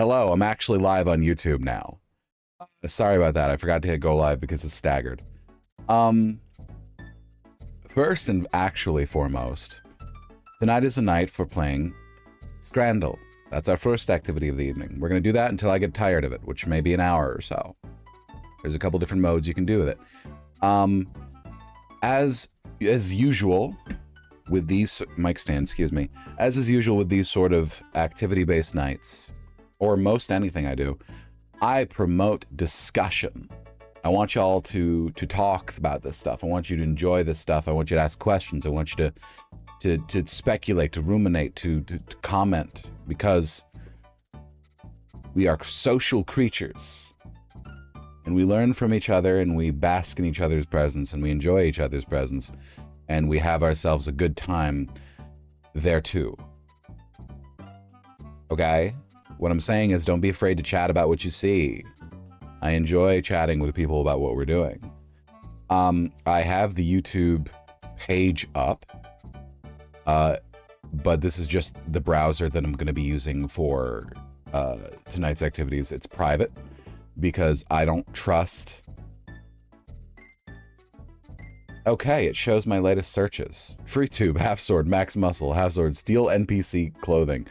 Hello, I'm actually live on YouTube now. Sorry about that. I forgot to hit go live because it's staggered. First and actually foremost, tonight is a night for playing Scrandle. That's our first activity of the evening. We're going to do that until I get tired of it, which may be an hour or so. There's a couple different modes you can do with it. As usual with these mic stands, excuse me, as is usual with these sort of activity-based nights, or most anything I do, I promote discussion. I want y'all to talk about this stuff. I want you to enjoy this stuff. I want you to ask questions. I want you to speculate, to ruminate, to comment, because we are social creatures. And we learn from each other, and we bask in each other's presence, and we enjoy each other's presence, and we have ourselves a good time there too. Okay? What I'm saying is, don't be afraid to chat about what you see. I enjoy chatting with people about what we're doing. I have the YouTube page up, but this is just the browser that I'm going to be using for tonight's activities. It's private because I don't trust. Okay, it shows my latest searches. Freetube, Half Sword, Max Muscle, Half Sword, Steel NPC Clothing,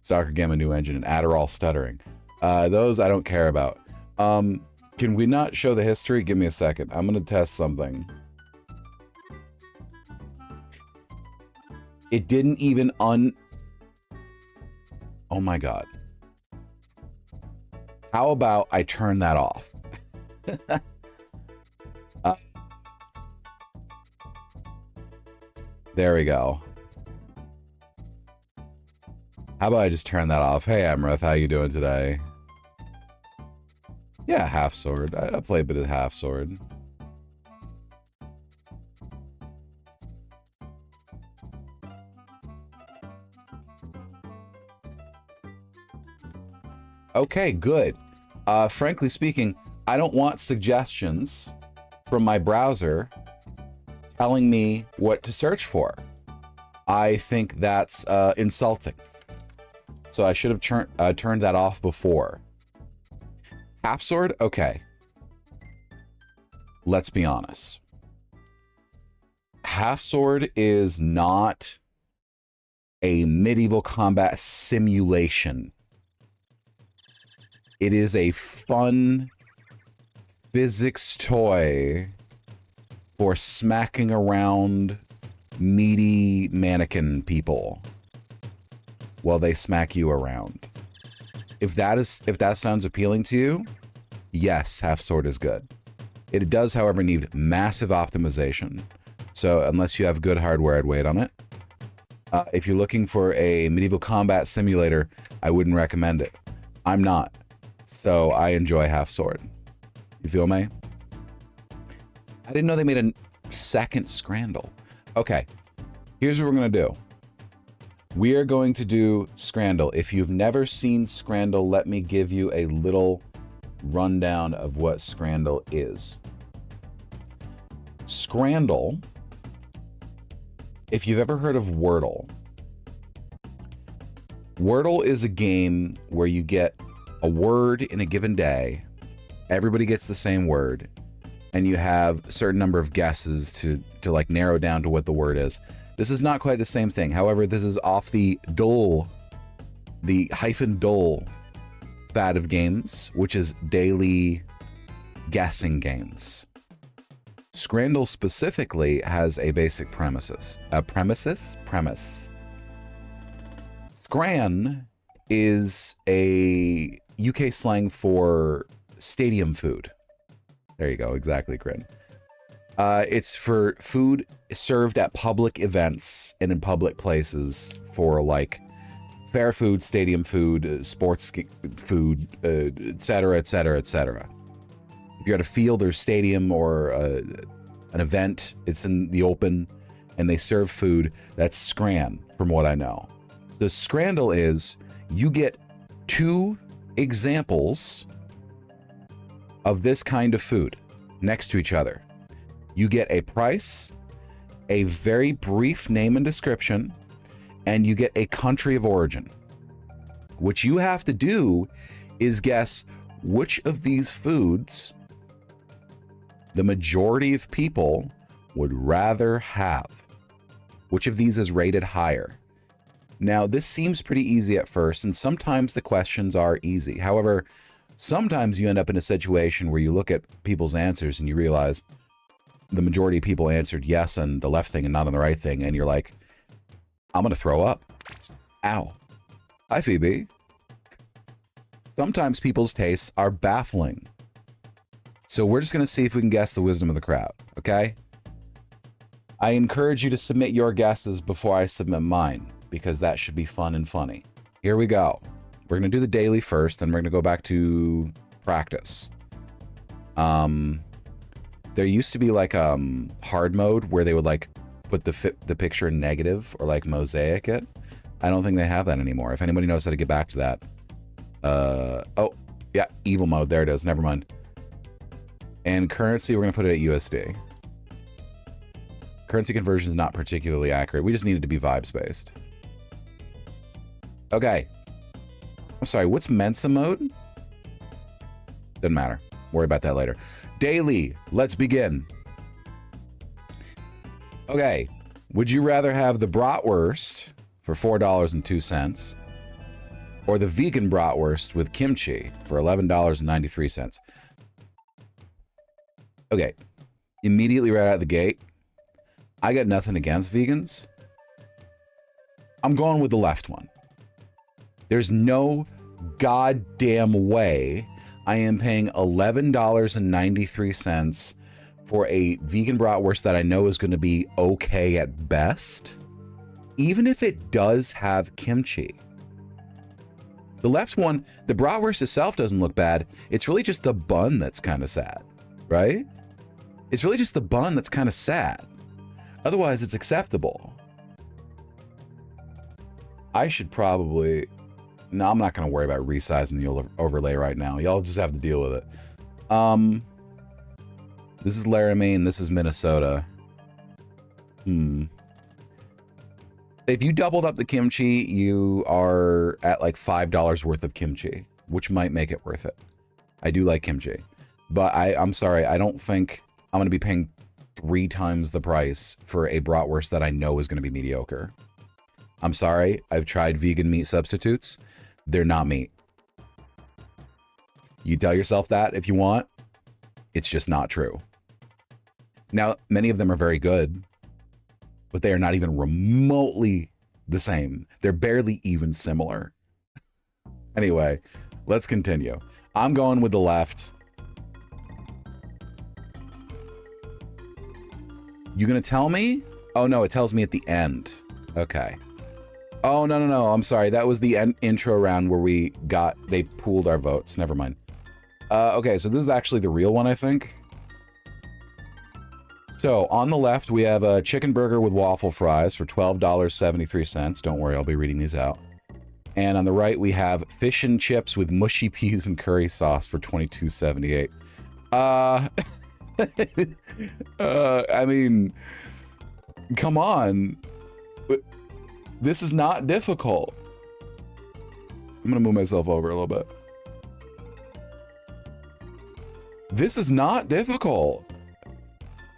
Soccer Gamma New Engine, and Adderall Stuttering. Those I don't care about. Can we not show the history? Give me a second. I'm gonna test something. It didn't even oh my god. How about I turn that off? There we go. How about I just turn that off? Hey, Amrith, how you doing today? Yeah, Half Sword. I play a bit of Half Sword. Okay, good. Frankly speaking, I don't want suggestions from my browser telling me what to search for. I think that's insulting. So I should have turned that off before. Half Sword? Okay. Let's be honest. Half Sword is not a medieval combat simulation. It is a fun physics toy for smacking around meaty mannequin people while they smack you around. If that sounds appealing to you, yes, Half Sword is good. It does, however, need massive optimization. So unless you have good hardware, I'd wait on it. If you're looking for a medieval combat simulator, I wouldn't recommend it. I'm not. So I enjoy Half Sword. You feel me? I didn't know they made a second Scrandle. Okay, here's what we're gonna do. We are going to do Scrandle. If you've never seen Scrandle, let me give you a little rundown of what Scrandle is. Scrandle, if you've ever heard of Wordle, Wordle is a game where you get a word in a given day. Everybody gets the same word, and you have a certain number of guesses to like narrow down to what the word is. This is not quite the same thing. However, this is off the dole, the -dole fad of games, which is daily guessing games. Scrandle specifically has a basic premise. Scran is a UK slang for stadium food. There you go, exactly, Grin. It's for food served at public events and in public places for like fair food, stadium food, sports food, etc., etc., etc. If you're at a field or stadium or an event, it's in the open and they serve food, that's Scran, from what I know. So Scrandle is, you get 2 examples of this kind of food next to each other. You get a price, a very brief name and description, and you get a country of origin. What you have to do is guess which of these foods the majority of people would rather have. Which of these is rated higher? Now, this seems pretty easy at first, and sometimes the questions are easy. However, sometimes you end up in a situation where you look at people's answers and you realize the majority of people answered yes on the left thing and not on the right thing, and you're like, I'm gonna throw up. Ow. Hi, Phoebe. Sometimes people's tastes are baffling. So we're just gonna see if we can guess the wisdom of the crowd, okay? I encourage you to submit your guesses before I submit mine, because that should be fun and funny. Here we go. We're gonna do the daily first, then we're gonna go back to practice. There used to be like hard mode where they would like put the picture in negative or like mosaic it. I don't think they have that anymore. If anybody knows how to get back to that. Oh, yeah, evil mode. There it is. Never mind. And currency, we're gonna put it at USD. Currency conversion is not particularly accurate. We just need it to be vibes based. Okay. I'm sorry, what's Mensa mode? Doesn't matter. Worry about that later. Daily, let's begin. Okay. Would you rather have the bratwurst for $4.02 or the vegan bratwurst with kimchi for $11.93? Okay. Immediately right out of the gate, I got nothing against vegans. I'm going with the left one. There's no goddamn way I am paying $11.93 for a vegan bratwurst that I know is going to be okay at best, even if it does have kimchi. The left one, the bratwurst itself doesn't look bad. It's really just the bun that's kind of sad, right? It's really just the bun that's kind of sad. Otherwise, it's acceptable. I should probably... No, I'm not going to worry about resizing the overlay right now. Y'all just have to deal with it. This is Laramie and this is Minnesota. If you doubled up the kimchi, you are at like $5 worth of kimchi, which might make it worth it. I do like kimchi. But I'm sorry, I don't think I'm going to be paying 3 times the price for a bratwurst that I know is going to be mediocre. I'm sorry, I've tried vegan meat substitutes. They're not meat. You tell yourself that if you want. It's just not true. Now, many of them are very good, but they are not even remotely the same. They're barely even similar. Anyway, let's continue. I'm going with the left. You gonna tell me? Oh no, it tells me at the end. Okay. Oh, no. I'm sorry. That was the intro round where they pooled our votes. Never mind. Okay, so this is actually the real one, I think. So on the left, we have a chicken burger with waffle fries for $12.73. Don't worry, I'll be reading these out. And on the right, we have fish and chips with mushy peas and curry sauce for $22.78. I mean, come on. This is not difficult. I'm gonna move myself over a little bit. This is not difficult.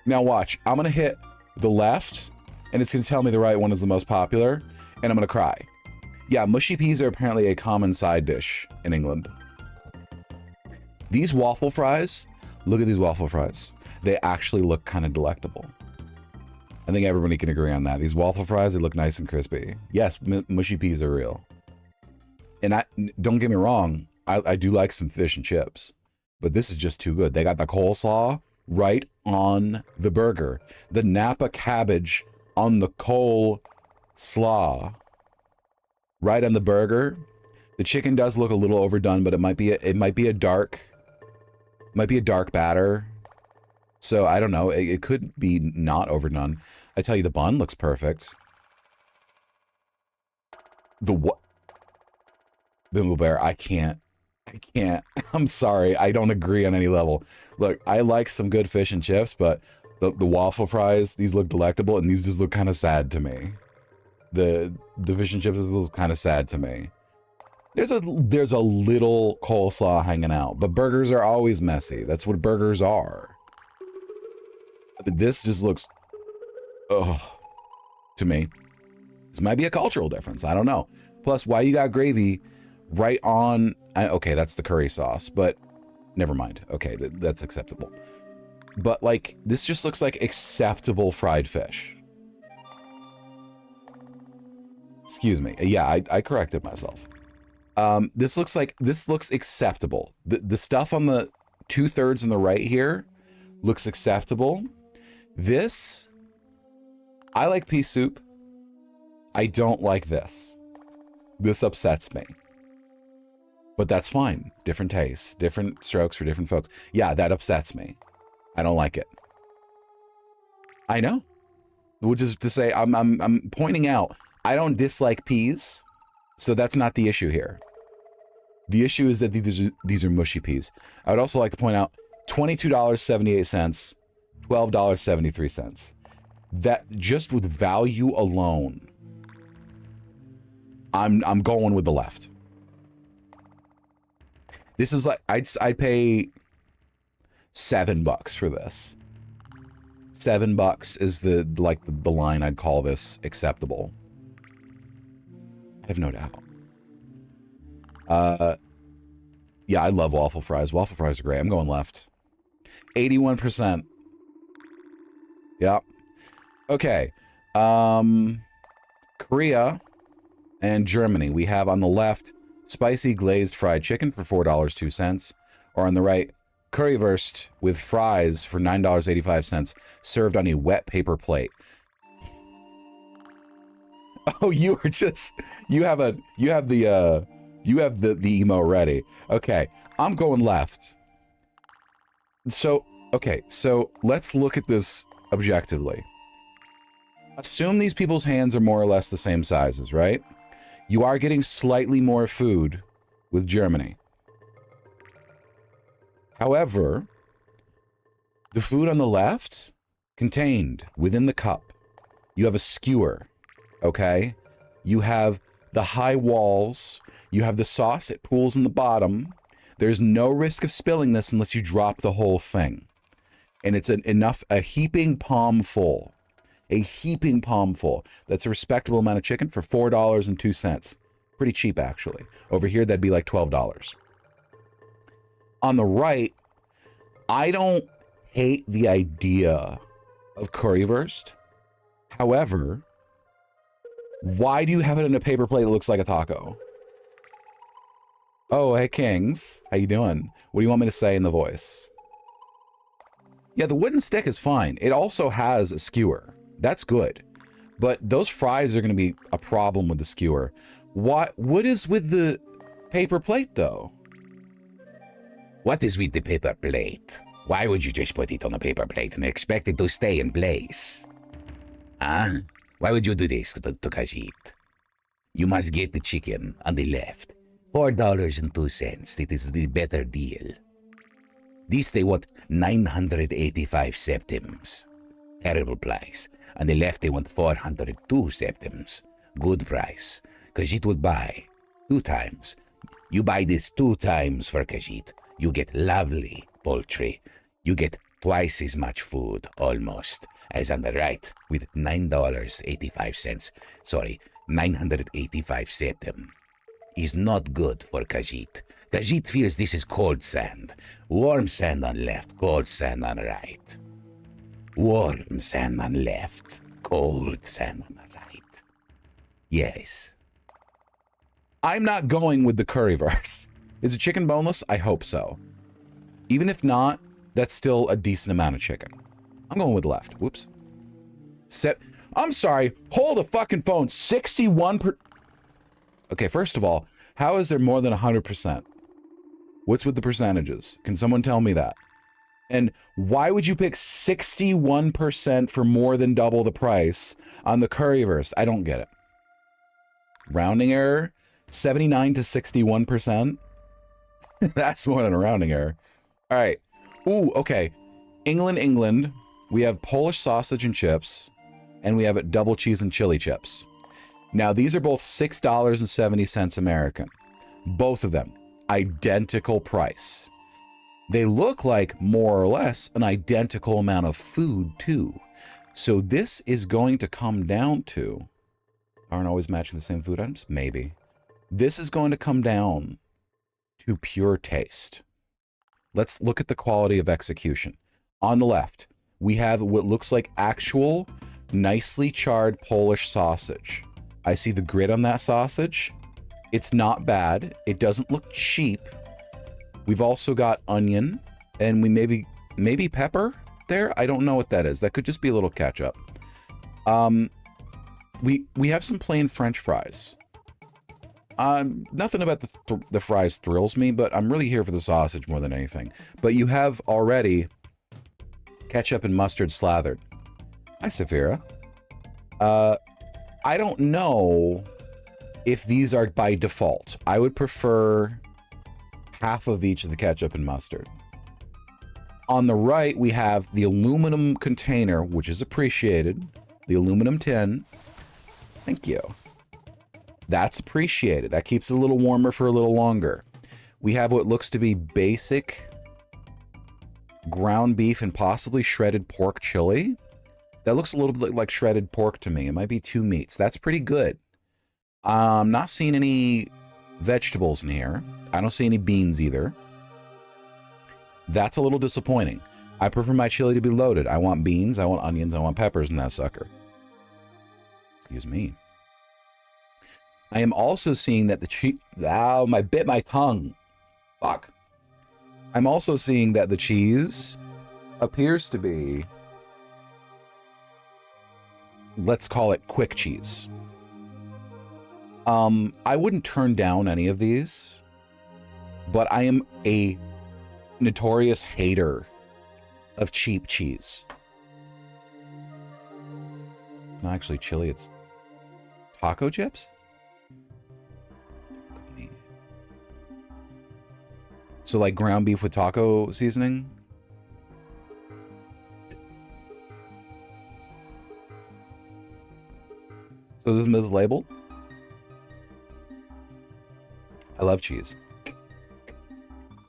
Now watch, I'm gonna hit the left and it's gonna tell me the right one is the most popular and I'm gonna cry. Yeah, mushy peas are apparently a common side dish in England. These waffle fries, look at these waffle fries. They actually look kind of delectable. I think everybody can agree on that. These waffle fries, they look nice and crispy. Yes, mushy peas are real. And don't get me wrong, I do like some fish and chips, but this is just too good. They got the coleslaw right on the burger. The Napa cabbage on the coleslaw right on the burger. The chicken does look a little overdone, but it might be a dark batter. So I don't know. It could be not overdone. I tell you, the bun looks perfect. The what? Bimbo Bear, I can't. I'm sorry. I don't agree on any level. Look, I like some good fish and chips, but the waffle fries, these look delectable, and these just look kind of sad to me. The fish and chips look kind of sad to me. There's a little coleslaw hanging out, but burgers are always messy. That's what burgers are. But this just looks, ugh, to me. This might be a cultural difference. I don't know. Plus, why you got gravy right on? Okay, that's the curry sauce, but never mind. Okay, that's acceptable. But like, this just looks like acceptable fried fish. Excuse me. Yeah, I corrected myself. This looks acceptable. The stuff on the 2/3 on the right here looks acceptable. This, I like pea soup. I don't like this. This upsets me. But that's fine. Different tastes, different strokes for different folks. Yeah, that upsets me. I don't like it. I know. Which is to say, I'm pointing out, I don't dislike peas, so that's not the issue here. The issue is that these are mushy peas. I would also like to point out $22.78, $12.73. That just with value alone, I'm going with the left. This is like I'd pay $7 for this. $7 is the line I'd call this acceptable. I have no doubt. Yeah, I love waffle fries. Waffle fries are great. I'm going left. 81%. Yeah. Okay. Korea and Germany. We have on the left spicy glazed fried chicken for $4.02, or on the right currywurst with fries for $9.85, served on a wet paper plate. Oh, you have the emo ready. Okay, I'm going left. So, okay, so let's look at this objectively. Assume these people's hands are more or less the same sizes, right? You are getting slightly more food with Germany. However, the food on the left, contained within the cup, you have a skewer, okay? You have the high walls, you have the sauce, it pools in the bottom. There's no risk of spilling this unless you drop the whole thing. And it's a heaping palm full. A heaping palm full. That's a respectable amount of chicken for $4.02. Pretty cheap, actually. Over here, that'd be like $12. On the right, I don't hate the idea of currywurst. However, why do you have it in a paper plate that looks like a taco? Oh, hey, Kings. How you doing? What do you want me to say in the voice? Yeah, the wooden stick is fine. It also has a skewer. That's good. But those fries are going to be a problem with the skewer. What is with the paper plate, though? What is with the paper plate? Why would you just put it on a paper plate and expect it to stay in place? Huh? Why would you do this to Khajiit? You must get the chicken on the left. $4.02. It is the better deal. This they want 985 septims. Terrible price. On the left they want 402 septims. Good price. Khajiit would buy 2 times. You buy this 2 times for Khajiit. You get lovely poultry. You get twice as much food, almost, as on the right, with $9.85. Sorry, 985 septim. Is not good for Khajiit. Khajiit feels this is cold sand. Warm sand on left, cold sand on right. Warm sand on left, cold sand on the right. Yes. I'm not going with the currywurst. Is the chicken boneless? I hope so. Even if not, that's still a decent amount of chicken. I'm going with left. Whoops. I'm sorry. Hold the fucking phone. 61%. Okay, first of all, how is there more than 100%? What's with the percentages? Can someone tell me that? And why would you pick 61% for more than double the price on the currywurst? I don't get it. Rounding error, 79 to 61%. That's more than a rounding error. All right. Ooh, okay. England. We have Polish sausage and chips, and we have double cheese and chili chips. Now, these are both $6.70 American. Both of them, identical price. They look like more or less an identical amount of food too. So this is going to come down to, aren't always matching the same food items? Maybe. This is going to come down to pure taste. Let's look at the quality of execution. On the left, we have what looks like actual, nicely charred Polish sausage. I see the grit on that sausage. It's not bad. It doesn't look cheap. We've also got onion, and we maybe pepper there. I don't know what that is. That could just be a little ketchup. We have some plain French fries. Nothing about the fries thrills me, but I'm really here for the sausage more than anything. But you have already ketchup and mustard slathered. Hi, Saphira. I don't know if these are by default. I would prefer half of each of the ketchup and mustard. On the right, we have the aluminum container, which is appreciated. The aluminum tin. Thank you. That's appreciated. That keeps it a little warmer for a little longer. We have what looks to be basic ground beef and possibly shredded pork chili. That looks a little bit like shredded pork to me. It might be two meats. That's pretty good. I'm not seeing any vegetables in here. I don't see any beans either. That's a little disappointing. I prefer my chili to be loaded. I want beans, I want onions, I want peppers in that sucker. Excuse me. I am also seeing that the cheese... Ow, I bit my tongue. Fuck. I'm also seeing that the cheese appears to be... Let's call it quick cheese. I wouldn't turn down any of these, but I am a notorious hater of cheap cheese. It's not actually chili, it's taco chips? So like ground beef with taco seasoning? So this is mislabeled? I love cheese.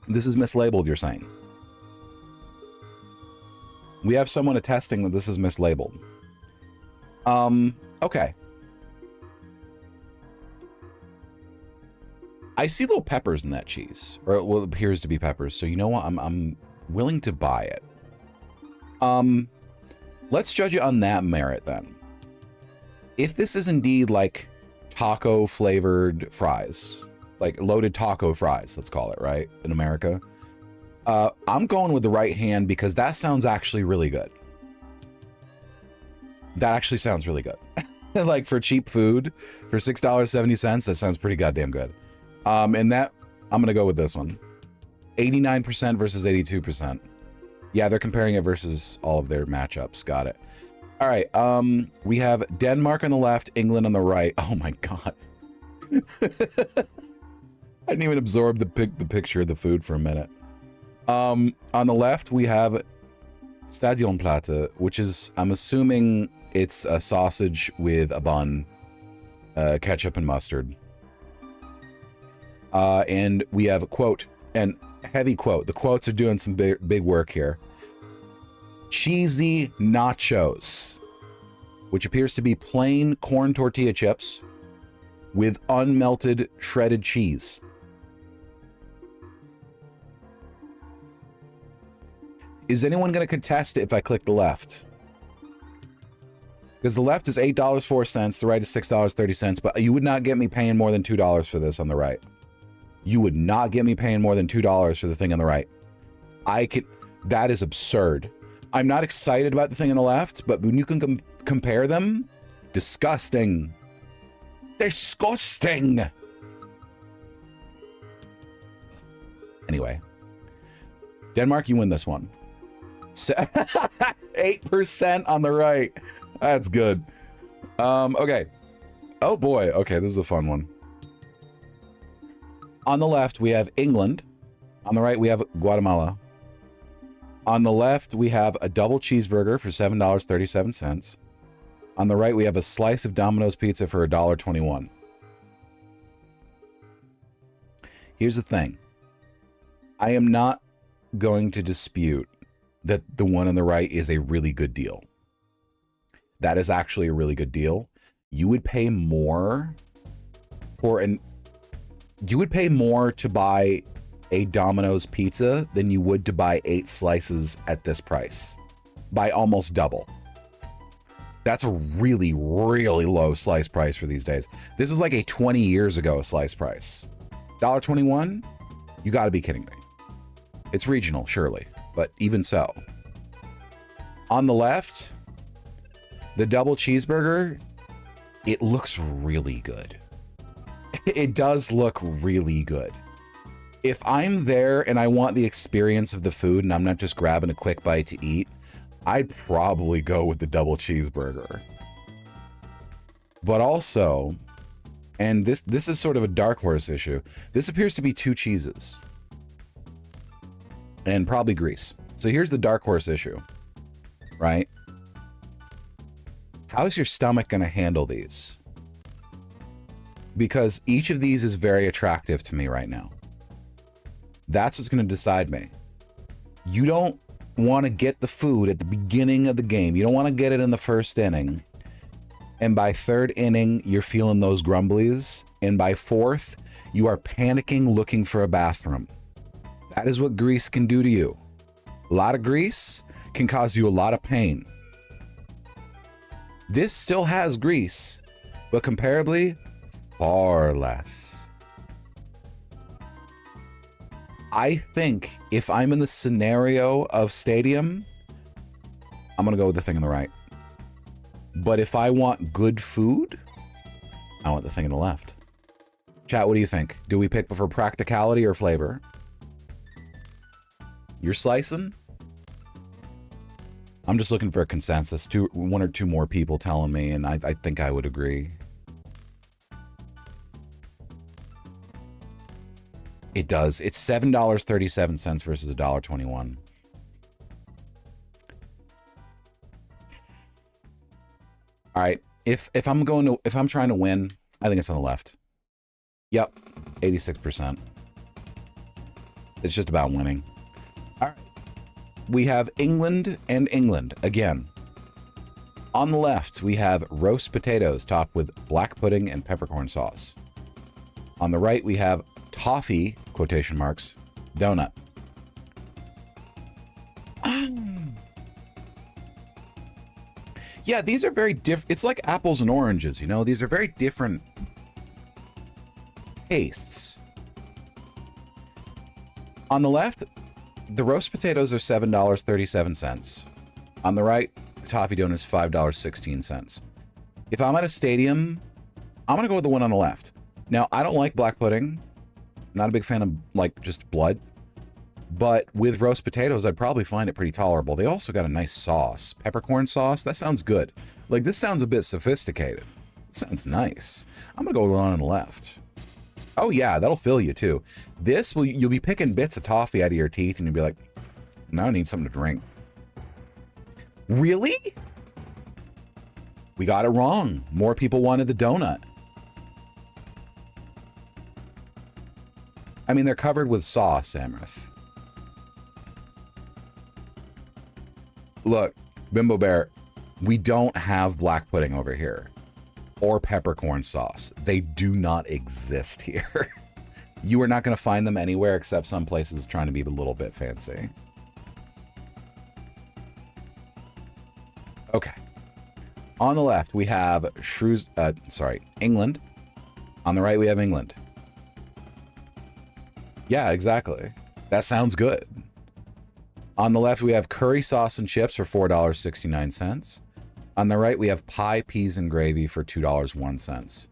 This is mislabeled, you're saying? We have someone attesting that this is mislabeled. Okay. I see little peppers in that cheese, or well, it appears to be peppers. So you know what? I'm willing to buy it. Let's judge it on that merit then. If this is indeed like taco flavored fries, like loaded taco fries, let's call it, right? In America. I'm going with the right hand because that sounds actually really good. That actually sounds really good. Like for cheap food, for $6.70, that sounds pretty goddamn good. And that, I'm gonna go with this one. 89% versus 82%. Yeah, they're comparing it versus all of their matchups. Got it. All right, we have Denmark on the left, England on the right. Oh my God. I didn't even absorb the picture of the food for a minute. On the left, we have Stadionplatte, which is, I'm assuming it's a sausage with a bun, ketchup and mustard. And we have a quote, and heavy quote. The quotes are doing some big work here. Cheesy nachos, which appears to be plain corn tortilla chips with unmelted shredded cheese. Is anyone going to contest it if I click the left? Because the left is $8.04, the right is $6.30, but you would not get me paying more than $2 for this on the right. You would not get me paying more than $2 for the thing on the right. That is absurd. I'm not excited about the thing on the left, but when you can compare them, disgusting. Disgusting! Anyway. Denmark, you win this one. 8% on the right. That's good. Okay. Oh boy. Okay, this is a fun one. On the left, we have England. On the right, we have Guatemala. On the left, we have a double cheeseburger for $7.37. On the right, we have a slice of Domino's pizza for $1.21. Here's the thing. I am not going to dispute that the one on the right is a really good deal. That is actually a really good deal. You would pay more for you would pay more to buy a Domino's pizza than you would to buy 8 slices at this price, by almost double. That's a really, really low slice price for these days. This is like a 20 years ago slice price. $1.21? You gotta be kidding me. It's regional, surely, but even so. On the left, the double cheeseburger, it looks really good. It does look really good. If I'm there and I want the experience of the food and I'm not just grabbing a quick bite to eat, I'd probably go with the double cheeseburger. But also, and this is sort of a dark horse issue, this appears to be 2 cheeses. And probably grease. So here's the dark horse issue, right? How's your stomach going to handle these? Because each of these is very attractive to me right now. That's what's going to decide me. You don't want to get the food at the beginning of the game. You don't want to get it in the first inning. And by 3rd inning, you're feeling those grumblies. And by 4th, you are panicking looking for a bathroom. That is what grease can do to you. A lot of grease can cause you a lot of pain. This still has grease, but comparably, far less. I think if I'm in the scenario of Stadium, I'm going to go with the thing on the right. But if I want good food, I want the thing on the left. Chat, what do you think? Do we pick for practicality or flavor? You're slicing? I'm just looking for a consensus. 1 or 2 more people telling me, and I think I would agree. It does. It's $7.37 versus $1.21. All right. If I'm trying to win, I think it's on the left. Yep. 86%. It's just about winning. All right. We have England and England again. On the left, we have roast potatoes topped with black pudding and peppercorn sauce. On the right, we have toffee, quotation marks, donut. Yeah, these are very different. It's like apples and oranges, you know? These are very different tastes. On the left, the roast potatoes are $7.37. On the right, the toffee donut is $5.16. If I'm at a Stadium, I'm going to go with the one on the left. Now, I don't like black pudding. I'm not a big fan of, like, just blood. But with roast potatoes, I'd probably find it pretty tolerable. They also got a nice sauce. Peppercorn sauce, that sounds good. Like, this sounds a bit sophisticated. It sounds nice. I'm going to go with the one on the left. Oh, yeah, that'll fill you, too. This, you'll be picking bits of toffee out of your teeth, and you'll be like, now I need something to drink. Really? We got it wrong. More people wanted the donut. I mean, they're covered with sauce, Amrith. Look, Bimbo Bear, we don't have black pudding over here. Or peppercorn sauce. They do not exist here. You are not going to find them anywhere except some places trying to be a little bit fancy. Okay. On the left, we have England. On the right, we have England. Yeah, exactly. That sounds good. On the left, we have curry sauce and chips for $4.69. On the right, we have pie, peas, and gravy for $2.01.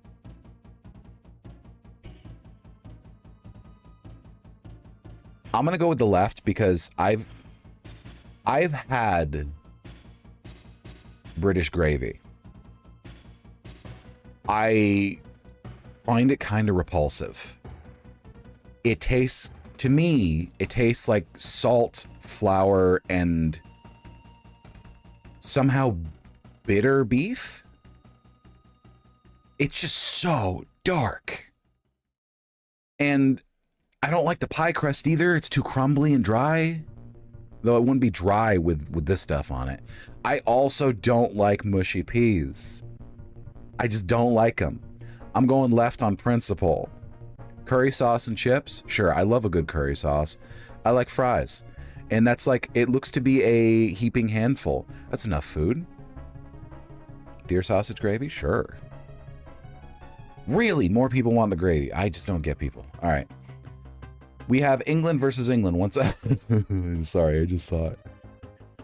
I'm gonna go with the left because I've had British gravy. I find it kind of repulsive. It tastes, to me, it tastes like salt, flour, and somehow bitter beef. It's just so dark. And I don't like the pie crust either. It's too crumbly and dry. Though it wouldn't be dry with this stuff on it. I also don't like mushy peas. I just don't like them. I'm going left on principle. Curry sauce and chips? Sure, I love a good curry sauce. I like fries. And that's like, it looks to be a heaping handful. That's enough food. Deer sausage gravy? Sure. Really, more people want the gravy. I just don't get people. All right. We have England versus England once. Sorry, I just saw it.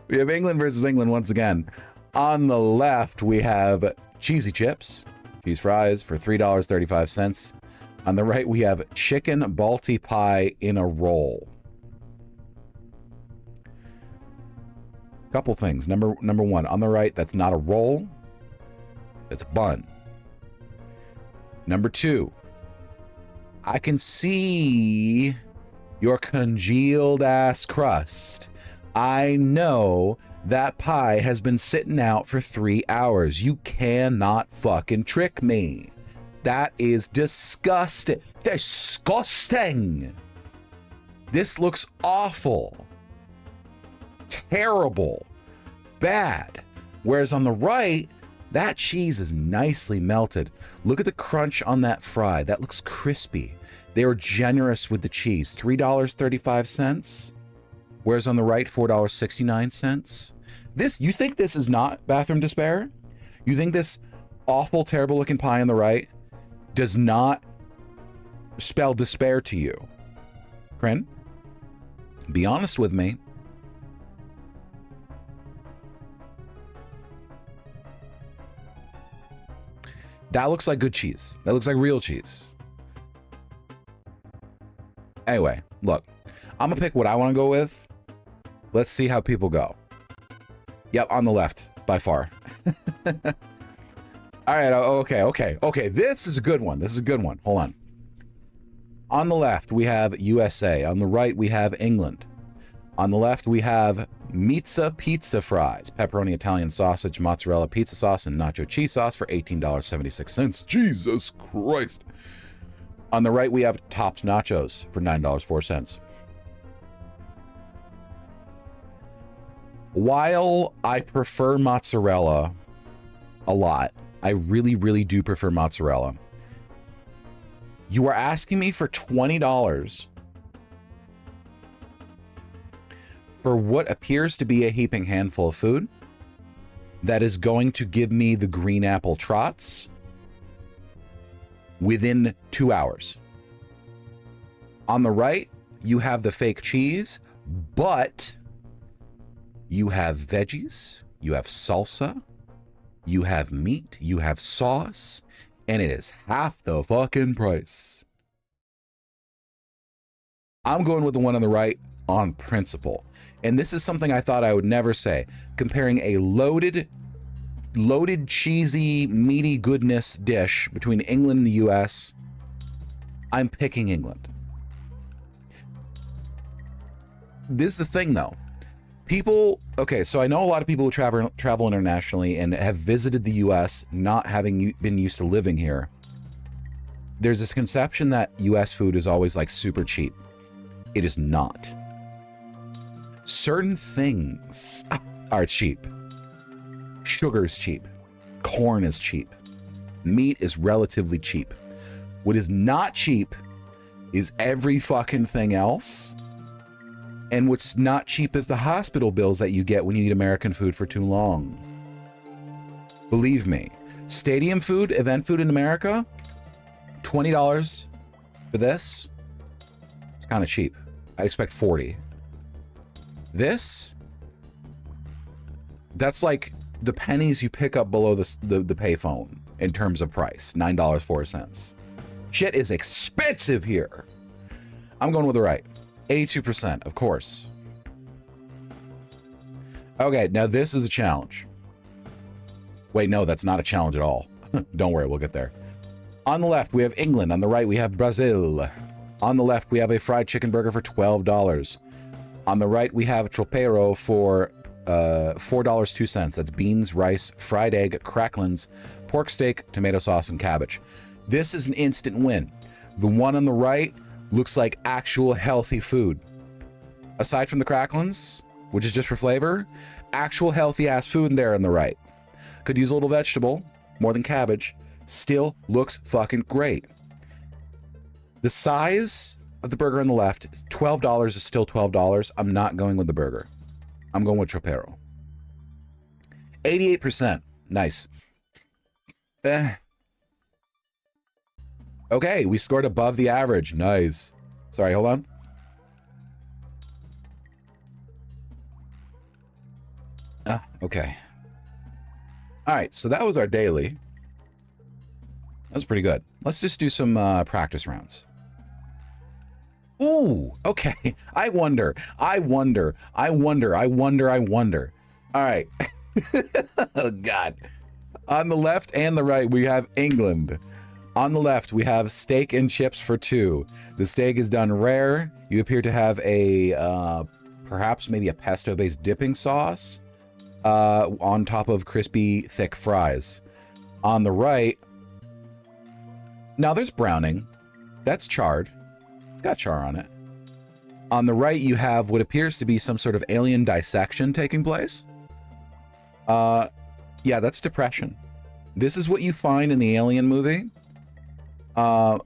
We have England versus England once again. On the left, we have cheesy chips, cheese fries for $3.35. On the right, we have chicken Balti pie in a roll. Couple things. Number one, on the right, that's not a roll. It's a bun. Number two, I can see your congealed ass crust. I know that pie has been sitting out for 3 hours. You cannot fucking trick me. That is disgusting. Disgusting. This looks awful. Terrible. Bad. Whereas on the right, that cheese is nicely melted. Look at the crunch on that fry. That looks crispy. They were generous with the cheese. $3.35. Whereas on the right, $4.69. This, you think this is not bathroom despair? You think this awful, terrible looking pie on the right does not spell despair to you? Kryn, be honest with me. That looks like good cheese. That looks like real cheese. Anyway, look, I'm gonna pick what I want to go with. Let's see how people go. Yep, on the left, by far. All right, okay. This is a good one. This is a good one. Hold on. On the left, we have USA. On the right, we have England. On the left, we have Mizza pizza fries, pepperoni Italian sausage, mozzarella pizza sauce, and nacho cheese sauce for $18.76. Jesus Christ. On the right, we have topped nachos for $9.04. While I prefer mozzarella a lot, I really, really do prefer mozzarella. You are asking me for $20 for what appears to be a heaping handful of food that is going to give me the green apple trots within 2 hours. On the right, you have the fake cheese, but you have veggies, you have salsa, you have meat, you have sauce, and it is half the fucking price. I'm going with the one on the right on principle. And this is something I thought I would never say. Comparing a loaded, cheesy, meaty goodness dish between England and the US, I'm picking England. This is the thing though. People, okay, so I know a lot of people who travel internationally and have visited the US not having been used to living here. There's this conception that US food is always like super cheap. It is not. Certain things are cheap. Sugar is cheap. Corn is cheap. Meat is relatively cheap. What is not cheap is every fucking thing else. And what's not cheap is the hospital bills that you get when you eat American food for too long. Believe me, stadium food, event food in America, $20 for this, it's kind of cheap. I'd expect 40. This, that's like the pennies you pick up below the payphone in terms of price, $9.04. Shit is expensive here. I'm going with the right. 82%, of course. Okay, now this is a challenge. Wait, no, that's not a challenge at all. Don't worry, we'll get there. On the left, we have England. On the right, we have Brazil. On the left, we have a fried chicken burger for $12. On the right, we have tropeiro for $4.02. That's beans, rice, fried egg, cracklins, pork steak, tomato sauce, and cabbage. This is an instant win. The one on the right Looks like actual healthy food. Aside from the cracklins, which is just for flavor, actual healthy ass food in there on the right. Could use a little vegetable, more than cabbage. Still looks fucking great. The size of the burger on the left, $12 is still $12. I'm not going with the burger. I'm going with Tropero. 88%. Nice. Okay, we scored above the average. Nice. Sorry, hold on. Okay. All right, so that was our daily. That was pretty good. Let's just do some practice rounds. Ooh, okay. I wonder. All right. Oh, God. On the left and the right, we have England. On the left, we have steak and chips for 2. The steak is done rare. You appear to have a, perhaps maybe a pesto-based dipping sauce on top of crispy, thick fries. On the right, now there's browning. That's charred. It's got char on it. On the right, you have what appears to be some sort of alien dissection taking place. Yeah, that's depression. This is what you find in the Alien movie.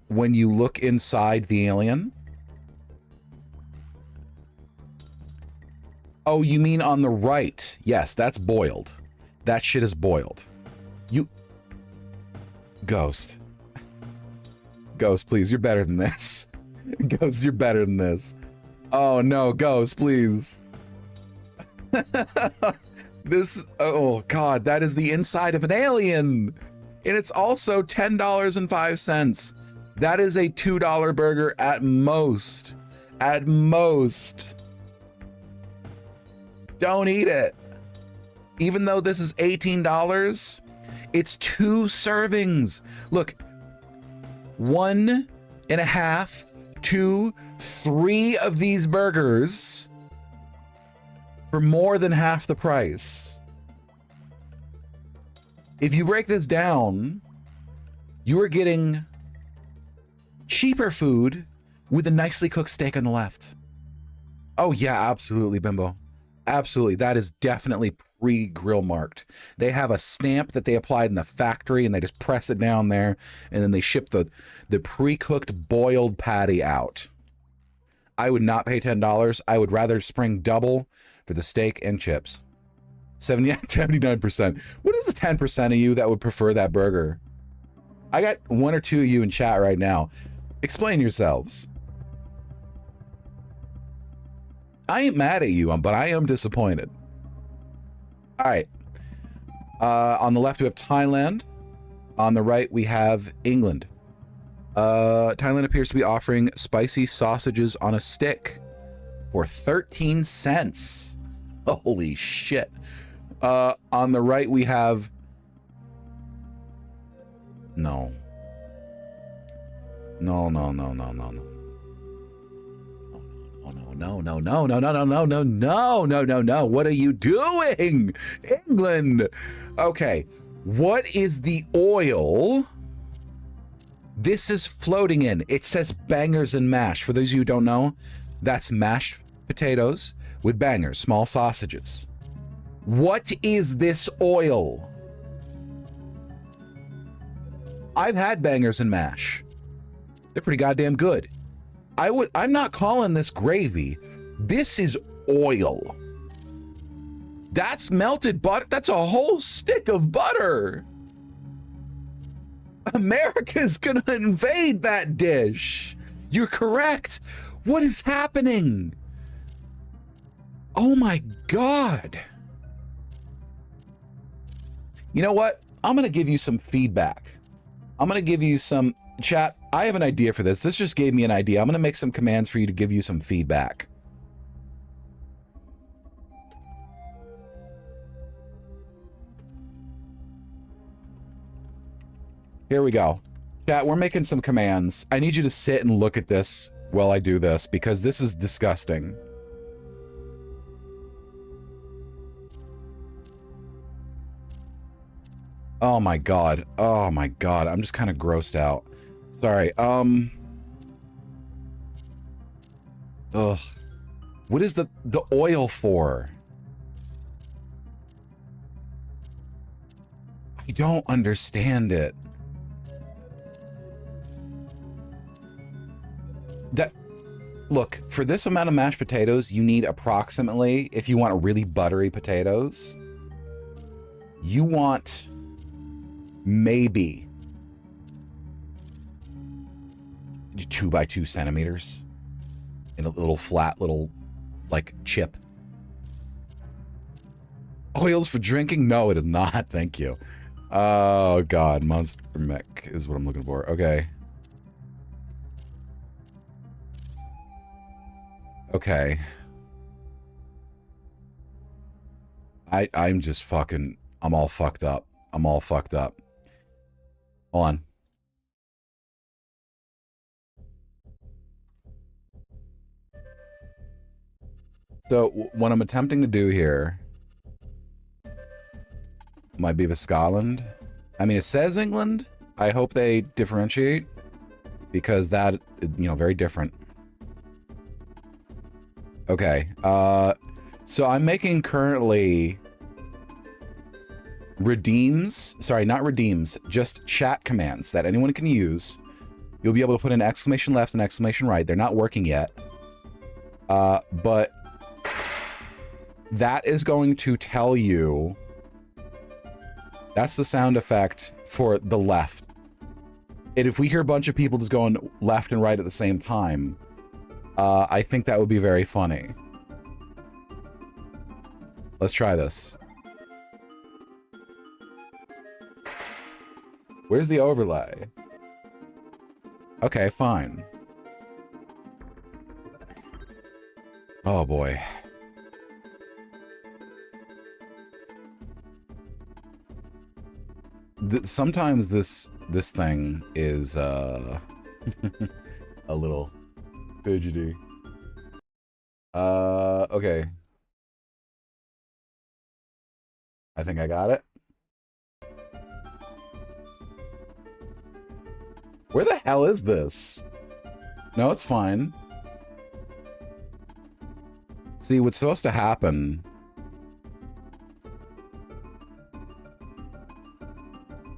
When you look inside the alien. Oh, you mean on the right? Yes, that's boiled. That shit is boiled. You... Ghost. Ghost, please, you're better than this. Ghost, you're better than this. Oh no, Ghost, please. This, oh God, that is the inside of an alien. And it's also $10.05. That is a $2 burger at most. At most. Don't eat it. Even though this is $18, it's 2 servings. Look, 1.5, 2, 3 of these burgers for more than half the price. If you break this down, you are getting cheaper food with a nicely cooked steak on the left. Oh yeah, absolutely, Bimbo. Absolutely. That is definitely pre-grill marked. They have a stamp that they applied in the factory and they just press it down there and then they ship the pre-cooked boiled patty out. I would not pay $10. I would rather spring double for the steak and chips. 79%. What is the 10% of you that would prefer that burger? I got 1 or 2 of you in chat right now. Explain yourselves. I ain't mad at you, but I am disappointed. All right. On the left, we have Thailand. On the right, we have England. Thailand appears to be offering spicy sausages on a stick for 13 cents. Holy shit. On the right, we have... No. No. What are you doing? England. Okay. What is the oil this is floating in? It says bangers and mash. For those of you who don't know, that's mashed potatoes with bangers, small sausages. What is this oil? I've had bangers and mash. They're pretty goddamn good. I'm not calling this gravy. This is oil. That's melted butter. That's a whole stick of butter. America's gonna invade that dish. You're correct. What is happening? Oh my God. You know what? I'm gonna give you some feedback. I'm gonna give you some... Chat, I have an idea for this. This just gave me an idea. I'm going to make some commands for you to give you some feedback. Here we go. Chat, we're making some commands. I need you to sit and look at this while I do this because this is disgusting. Oh my God. Oh my God. I'm just kind of grossed out. Sorry. Ugh. What is the oil for? I don't understand it. That, look, for this amount of mashed potatoes, you need approximately, if you want really buttery potatoes, you want maybe 2 by 2 centimeters in a little flat little like chip. Oils for drinking? No, it is not. Thank you. Oh god, monster mech is what I'm looking for. Okay. Okay. I'm just fucking, I'm all fucked up. I'm all fucked up. Hold on. So what I'm attempting to do here might be the Scotland. I mean, it says England. I hope they differentiate because that, you know, very different. Okay. So I'm making currently redeems, sorry, not redeems, just chat commands that anyone can use. You'll be able to put in exclamation left and exclamation right. They're not working yet. But that is going to tell you, that's the sound effect for the left. And if we hear a bunch of people just going left and right at the same time, I think that would be very funny. Let's try this. Where's the overlay? Okay, fine. Oh boy. Sometimes this thing is a little fidgety. Okay. I think I got it. Where the hell is this? No, it's fine. See, what's supposed to happen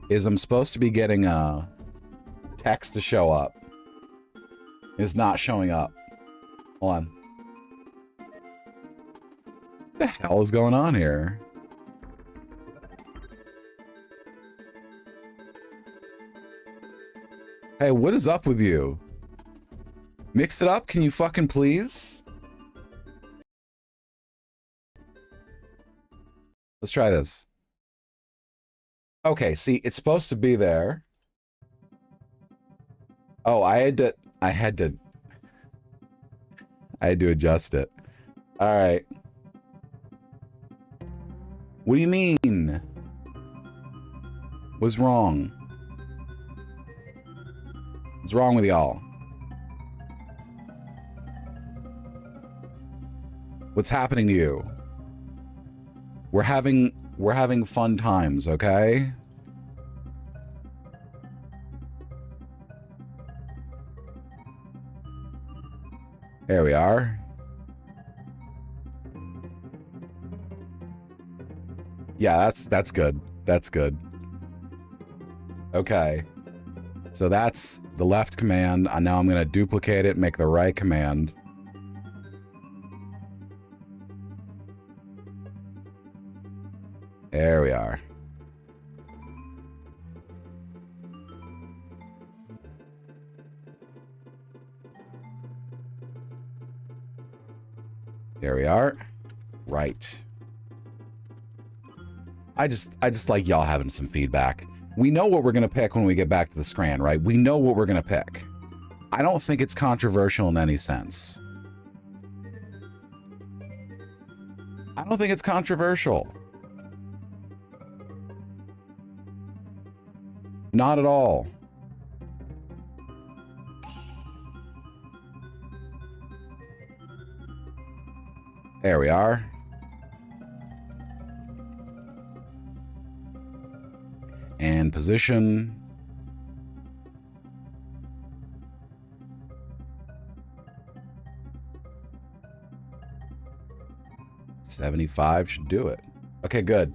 is I'm supposed to be getting a text to show up. It's not showing up. Hold on. What the hell is going on here? Hey, what is up with you? Mix it up, can you fucking please? Let's try this. Okay, see, it's supposed to be there. Oh, I had to adjust it. All right. What do you mean? What's wrong? What's wrong with y'all? What's happening to you? We're having fun times, okay? There we are. Yeah, that's good. That's good. Okay. So that's the left command. Now I'm going to duplicate it, make the right command. There we are. There we are. Right. I just like y'all having some feedback. We know what we're going to pick when we get back to the Scran, right? We know what we're going to pick. I don't think it's controversial in any sense. I don't think it's controversial. Not at all. There we are. And position. 75 should do it. Okay, good.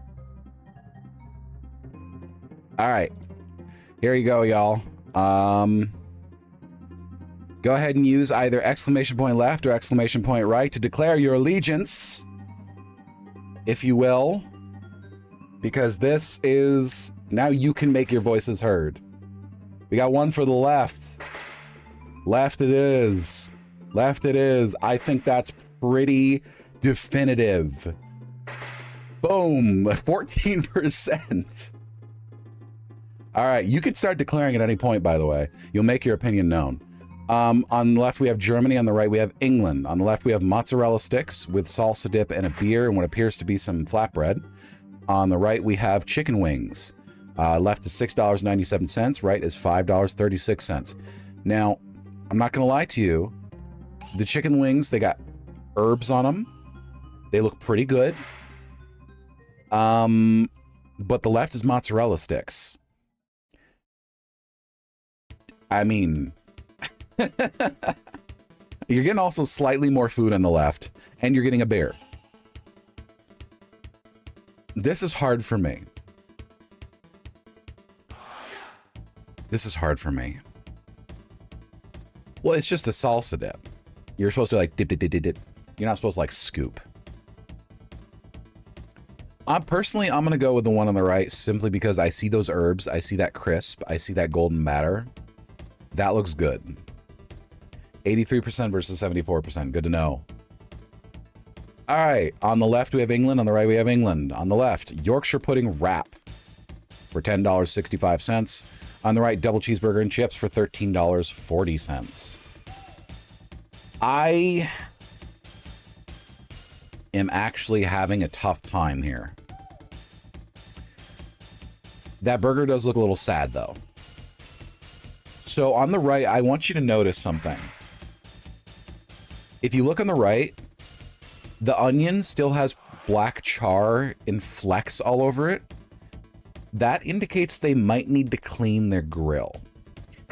All right. Here you go, y'all. Go ahead and use either exclamation point left or exclamation point right to declare your allegiance, if you will, because this is, now you can make your voices heard. We got one for the left. Left it is. Left it is. I think that's pretty definitive. Boom, 14%. All right, you can start declaring at any point, by the way. You'll make your opinion known. On the left, we have Germany. On the right, we have England. On the left, we have mozzarella sticks with salsa dip and a beer and what appears to be some flatbread. On the right, we have chicken wings. Left is $6.97. Right is $5.36. Now, I'm not going to lie to you. The chicken wings, they got herbs on them. They look pretty good. But the left is mozzarella sticks. I mean, you're getting also slightly more food on the left, and you're getting a beer. This is hard for me. This is hard for me. Well, it's just a salsa dip. You're supposed to like dip, dip, dip, dip, dip. You're not supposed to like scoop. Personally, I'm going to go with the one on the right simply because I see those herbs. I see that crisp. I see that golden matter. That looks good. 83% versus 74%. Good to know. All right. On the left, we have England. On the right, we have England. On the left, Yorkshire pudding wrap for $10.65. On the right, double cheeseburger and chips for $13.40. I am actually having a tough time here. That burger does look a little sad, though. So on the right, I want you to notice something. If you look on the right, the onion still has black char and flecks all over it. That indicates they might need to clean their grill.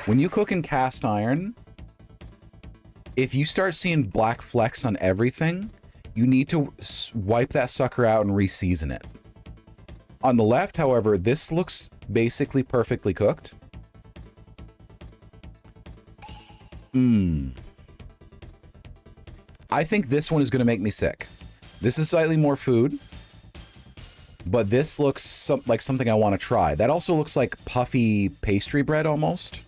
When you cook in cast iron, if you start seeing black flecks on everything, you need to wipe that sucker out and re-season it. On the left, however, this looks basically perfectly cooked. I think this one is going to make me sick. This is slightly more food, but this looks like something I want to try. That also looks like puffy pastry bread almost,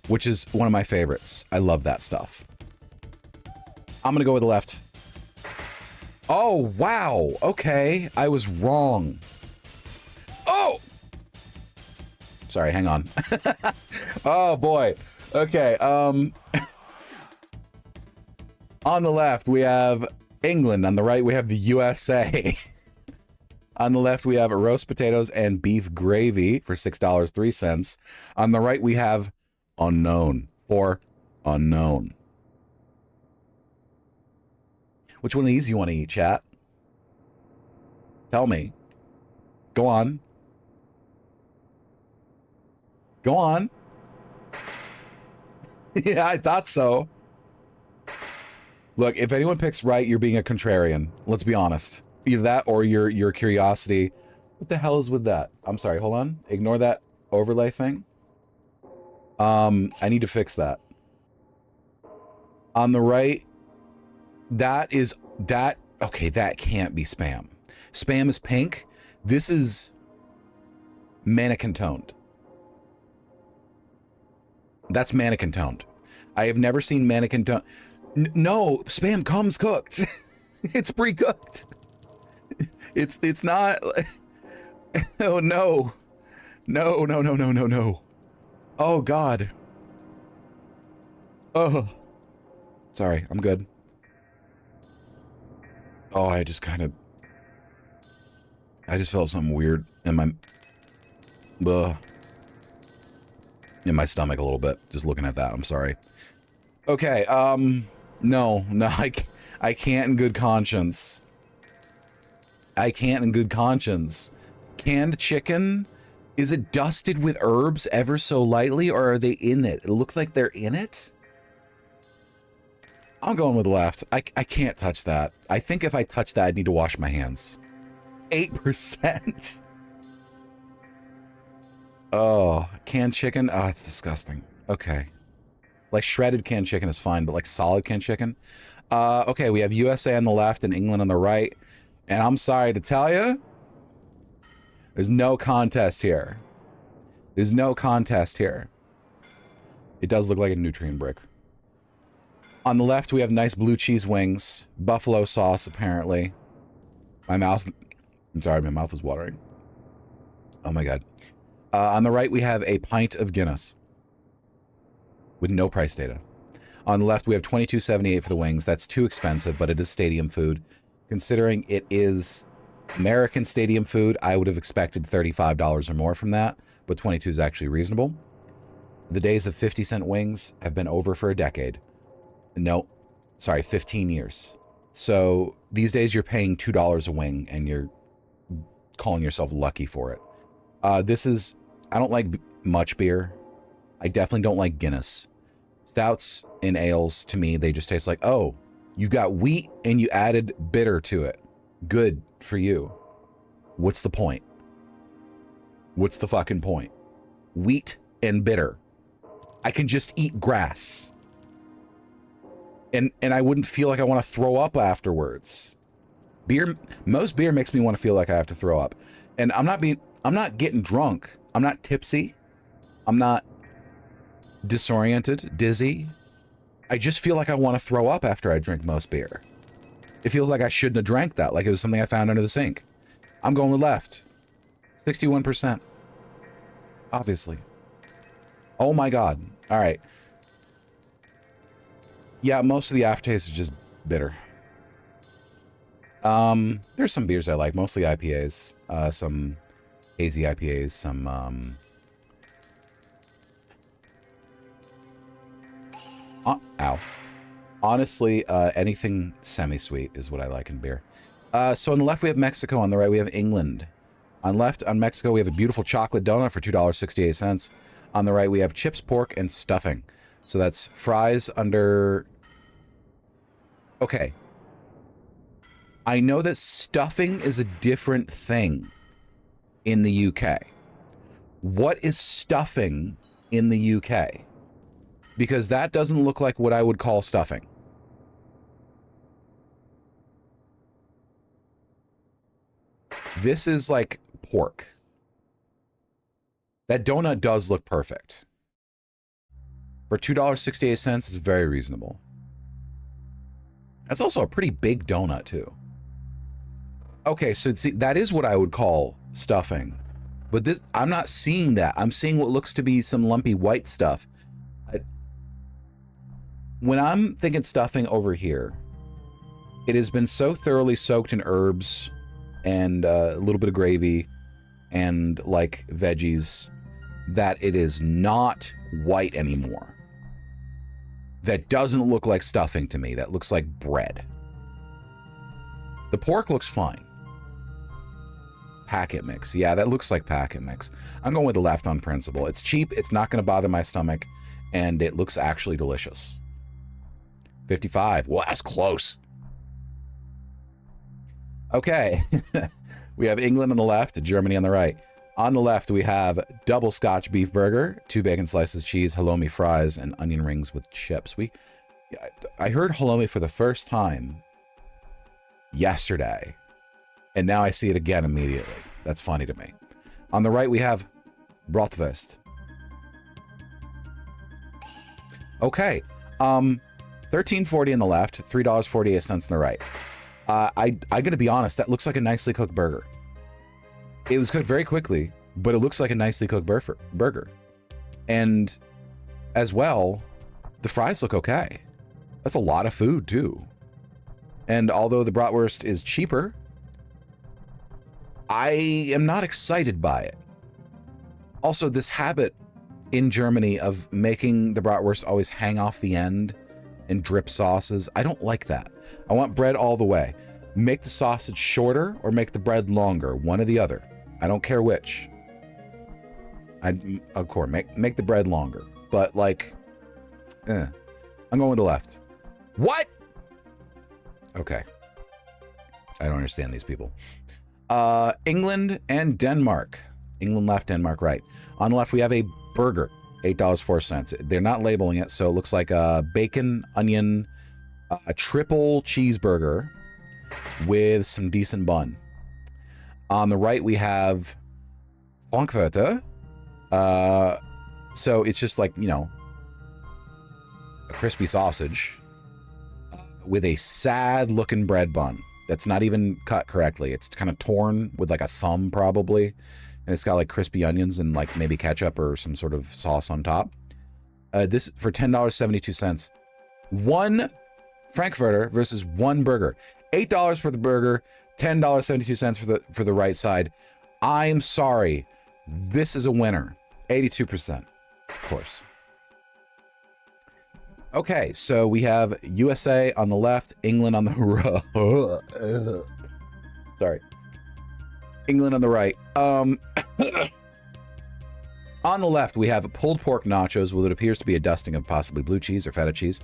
which is one of my favorites. I love that stuff. I'm going to go with the left. Oh, wow. Okay. I was wrong. Oh! Sorry, hang on. Oh, boy. Okay. On the left, we have England. On the right, we have the USA. On the left, we have roast potatoes and beef gravy for $6.03. On the right, we have unknown for unknown. Which one of these you want to eat, chat? Tell me. Go on. Go on. Yeah, I thought so. Look, if anyone picks right, you're being a contrarian. Let's be honest. Either that or your curiosity. What the hell is with that? I'm sorry, hold on. Ignore that overlay thing. I need to fix that. On the right, okay, that can't be spam. Spam is pink. This is mannequin toned. That's mannequin toned. I have never seen mannequin toned. No, spam comes cooked. It's pre-cooked. It's not. Oh no. No, no, no, no, no, no. Oh God. Oh. Sorry, I'm good. Oh, I just felt something weird in my stomach a little bit, just looking at that. I'm sorry. Okay, no, I can't in good conscience. I can't in good conscience. Canned chicken, is it dusted with herbs ever so lightly, or are they in it? It looks like they're in it. I'm going with the left. I can't touch that. I think if I touch that, I'd need to wash my hands. 8%. Oh, canned chicken. Oh, it's disgusting. Okay. Like shredded canned chicken is fine, but like solid canned chicken. Okay, we have USA on the left and England on the right. And I'm sorry to tell you, there's no contest here. There's no contest here. It does look like a nutrient brick. On the left, we have nice blue cheese wings. Buffalo sauce, apparently. I'm sorry, my mouth is watering. Oh my God. On the right, we have a pint of Guinness. With no price data. On the left, we have $22.78 for the wings. That's too expensive, but it is stadium food. Considering it is American stadium food, I would have expected $35 or more from that, but 22 is actually reasonable. The days of 50-cent wings have been over for a decade. No, sorry, 15 years. So these days you're paying $2 a wing and you're calling yourself lucky for it. I don't like much beer. I definitely don't like Guinness. Stouts and ales, to me, they just taste like, oh, you got wheat and you added bitter to it. Good for you. What's the point? What's the fucking point? Wheat and bitter. I can just eat grass. And I wouldn't feel like I want to throw up afterwards. Most beer makes me want to feel like I have to throw up. And I'm not getting drunk. I'm not tipsy. I'm not disoriented, dizzy. I just feel like I want to throw up after I drink most beer. It feels like I shouldn't have drank that, like it was something I found under the sink. I'm going with left. 61%. Obviously. Oh my God. All right. Yeah, most of the aftertaste is just bitter. There's some beers I like, mostly IPAs. Some hazy IPAs, some ow. Honestly, anything semi-sweet is what I like in beer. So on the left we have Mexico, on the right we have England. On Mexico we have a beautiful chocolate donut for $2.68. On the right we have chips, pork, and stuffing. So that's fries under... Okay. I know that stuffing is a different thing in the UK. What is stuffing in the UK? Because that doesn't look like what I would call stuffing. This is like pork. That donut does look perfect. For $2.68, it's very reasonable. That's also a pretty big donut, too. Okay, so see, that is what I would call stuffing. But this, I'm not seeing that. I'm seeing what looks to be some lumpy white stuff. When I'm thinking stuffing over here, it has been so thoroughly soaked in herbs and a little bit of gravy and like veggies that it is not white anymore. That doesn't look like stuffing to me. That looks like bread. The pork looks fine. Packet mix. Yeah, that looks like packet mix. I'm going with the left on principle. It's cheap, it's not going to bother my stomach, and it looks actually delicious. 55. Well, that's close. Okay. We have England on the left, Germany on the right. On the left, we have double Scotch beef burger, 2 bacon slices, cheese, halloumi fries, and onion rings with chips. I heard halloumi for the first time yesterday, and now I see it again immediately. That's funny to me. On the right, we have bratwurst. Okay. $13.40 on the left, $3.48 on the right. I gotta be honest, that looks like a nicely cooked burger. It was cooked very quickly, but it looks like a nicely cooked burger. And as well, the fries look okay. That's a lot of food too. And although the bratwurst is cheaper, I am not excited by it. Also, this habit in Germany of making the bratwurst always hang off the end and drip sauces, I don't like that. I want bread all the way. Make the sausage shorter or make the bread longer, one or the other. I don't care which. Of course, make the bread longer. But like, I'm going with the left. What? Okay. I don't understand these people. England and Denmark. England left, Denmark right. On the left, we have a burger, $8.04. They're not labeling it, so it looks like a bacon, onion, a triple cheeseburger with some decent bun. On the right, we have Frankfurter. So it's just like, you know, a crispy sausage with a sad-looking bread bun that's not even cut correctly. It's kind of torn with like a thumb probably, and it's got like crispy onions and like maybe ketchup or some sort of sauce on top. This for $10.72. One Frankfurter versus one burger. $8 for the burger, $10.72 for the right side. I'm sorry, this is a winner. 82%, of course. Okay, so we have USA on the left, England on the right. Sorry. England on the right. On the left, we have pulled pork nachos with what appears to be a dusting of possibly blue cheese or feta cheese.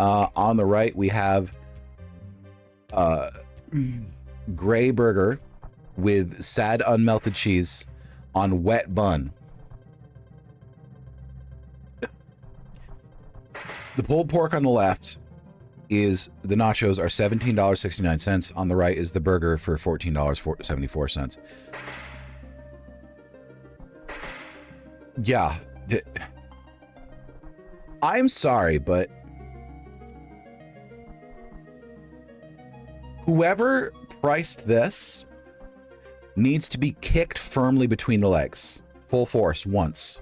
On the right, we have gray burger with sad unmelted cheese on wet bun. The pulled pork on the left is the nachos are $17.69. On the right is the burger for $14.74. Yeah. I'm sorry, but whoever priced this needs to be kicked firmly between the legs. Full force, once.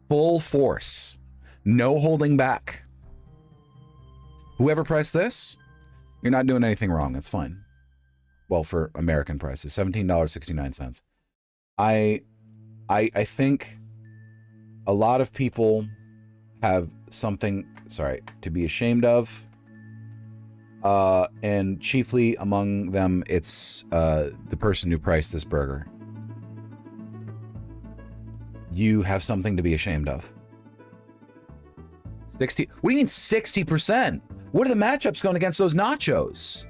Full force. No holding back. Whoever priced this, you're not doing anything wrong. That's fine. Well, for American prices, $17.69. I think a lot of people have something, sorry, to be ashamed of. And chiefly among them, it's the person who priced this burger. You have something to be ashamed of. 60, what do you mean 60%? What are the matchups going against those nachos?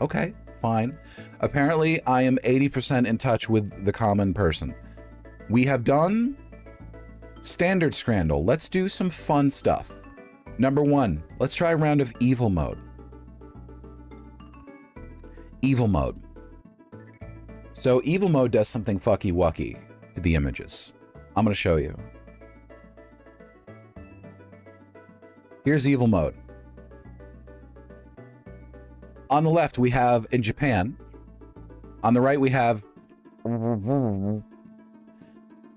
Okay, fine. Apparently, I am 80% in touch with the common person. We have done standard Scrandle. Let's do some fun stuff. Number one, let's try a round of evil mode. Evil mode. So evil mode does something fucky wucky to the images. I'm going to show you. Here's evil mode. On the left, we have in Japan. On the right, we have... On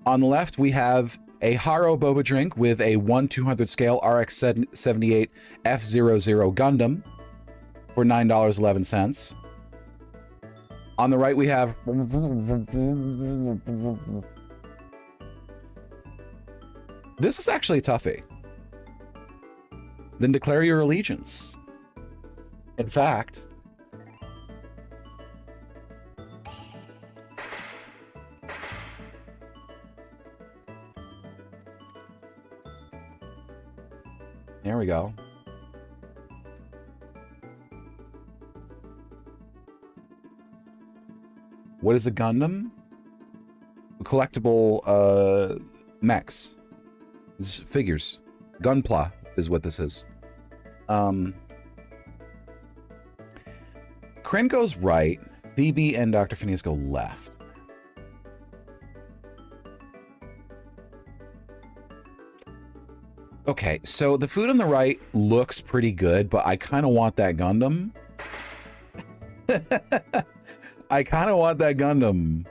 the left, we have a Haro boba drink with a 1/200 scale RX-78 F00 Gundam for $9.11. On the right, we have... This is actually a toughie. Then declare your allegiance. In fact, there we go. What is a Gundam? A collectible mechs. This is figures. Gunpla is what this is. Kryn goes right. Phoebe and Dr. Phineas go left. Okay, so the food on the right looks pretty good, but I kind of want that Gundam. I kind of want that Gundam.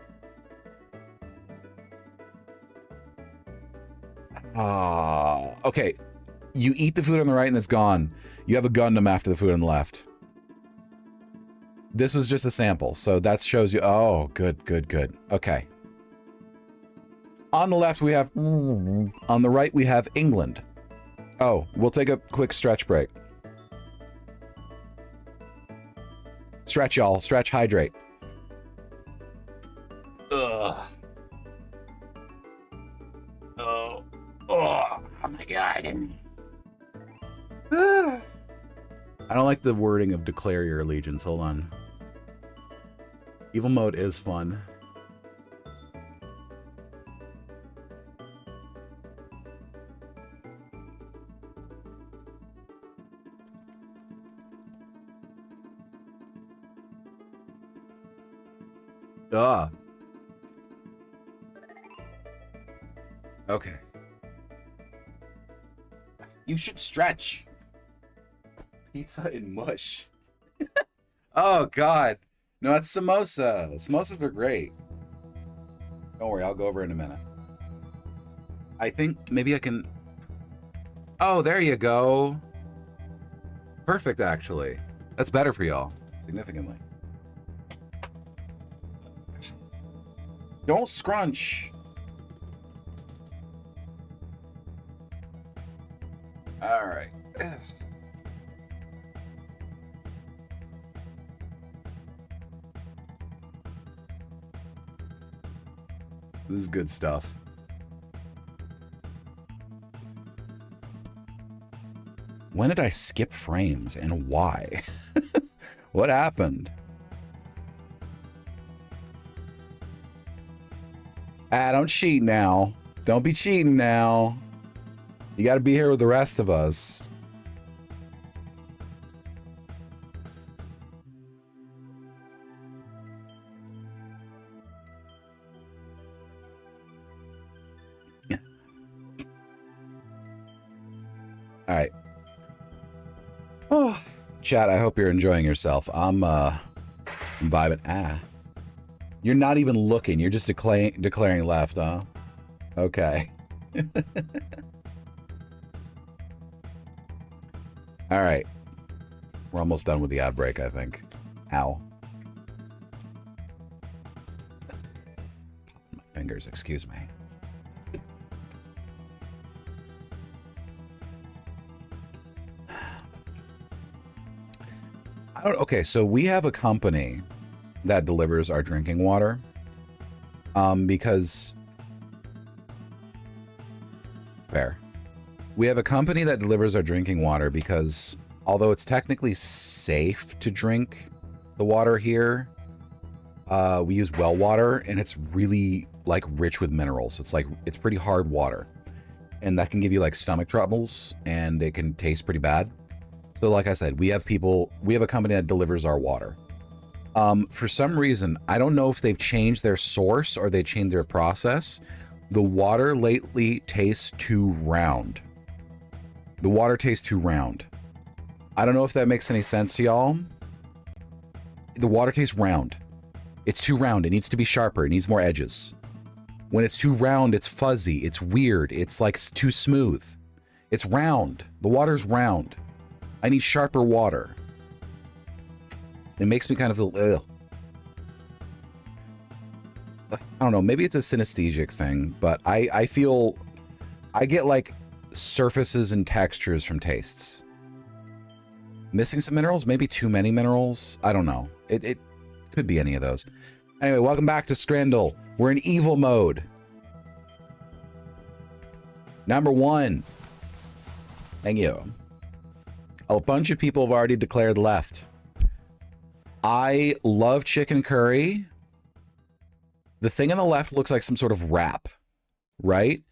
Okay. You eat the food on the right and it's gone. You have a Gundam after the food on the left. This was just a sample, so that shows you. Oh, good, good, good. Okay. On the left, we have... On the right, we have England. Oh, we'll take a quick stretch break. Stretch, y'all. Stretch, hydrate. Ugh. Oh my God. I don't like the wording of declare your allegiance. Hold on. Evil mode is fun. Ugh. Okay. You should stretch. Pizza and mush. Oh, God. No, it's samosa. Samosas are great. Don't worry, I'll go over in a minute. I think maybe I can... Oh, there you go. Perfect, actually. That's better for y'all, significantly. Don't scrunch. All right. This is good stuff. When did I skip frames and why? What happened? Ah, don't cheat now. Don't be cheating now. You gotta be here with the rest of us. All right. Oh, chat, I hope you're enjoying yourself. I'm vibing. Ah. You're not even looking. You're just declaring left, huh? Okay. All right. We're almost done with the ad break, I think. Ow. My fingers, excuse me. Okay, so we have a company that delivers our drinking water. Because... Fair. We have a company that delivers our drinking water because although it's technically safe to drink the water here, we use well water and it's really like rich with minerals. It's pretty hard water and that can give you like stomach troubles and it can taste pretty bad. So like I said, we have a company that delivers our water. For some reason, I don't know if they've changed their source or they changed their process. The water lately tastes too round. The water tastes too round. I don't know if that makes any sense to y'all. The water tastes round. It's too round. It needs to be sharper. It needs more edges. When it's too round, it's fuzzy. It's weird. It's like too smooth. It's round. The water's round. I need sharper water. It makes me kind of feel, ugh. I don't know, maybe it's a synesthesic thing, but I feel, I get like surfaces and textures from tastes. Missing some minerals, maybe too many minerals. I don't know. It could be any of those. Anyway, welcome back to Scrandle. We're in evil mode. Number 1. Thank you. A bunch of people have already declared left. I love chicken curry. The thing on the left looks like some sort of wrap, right?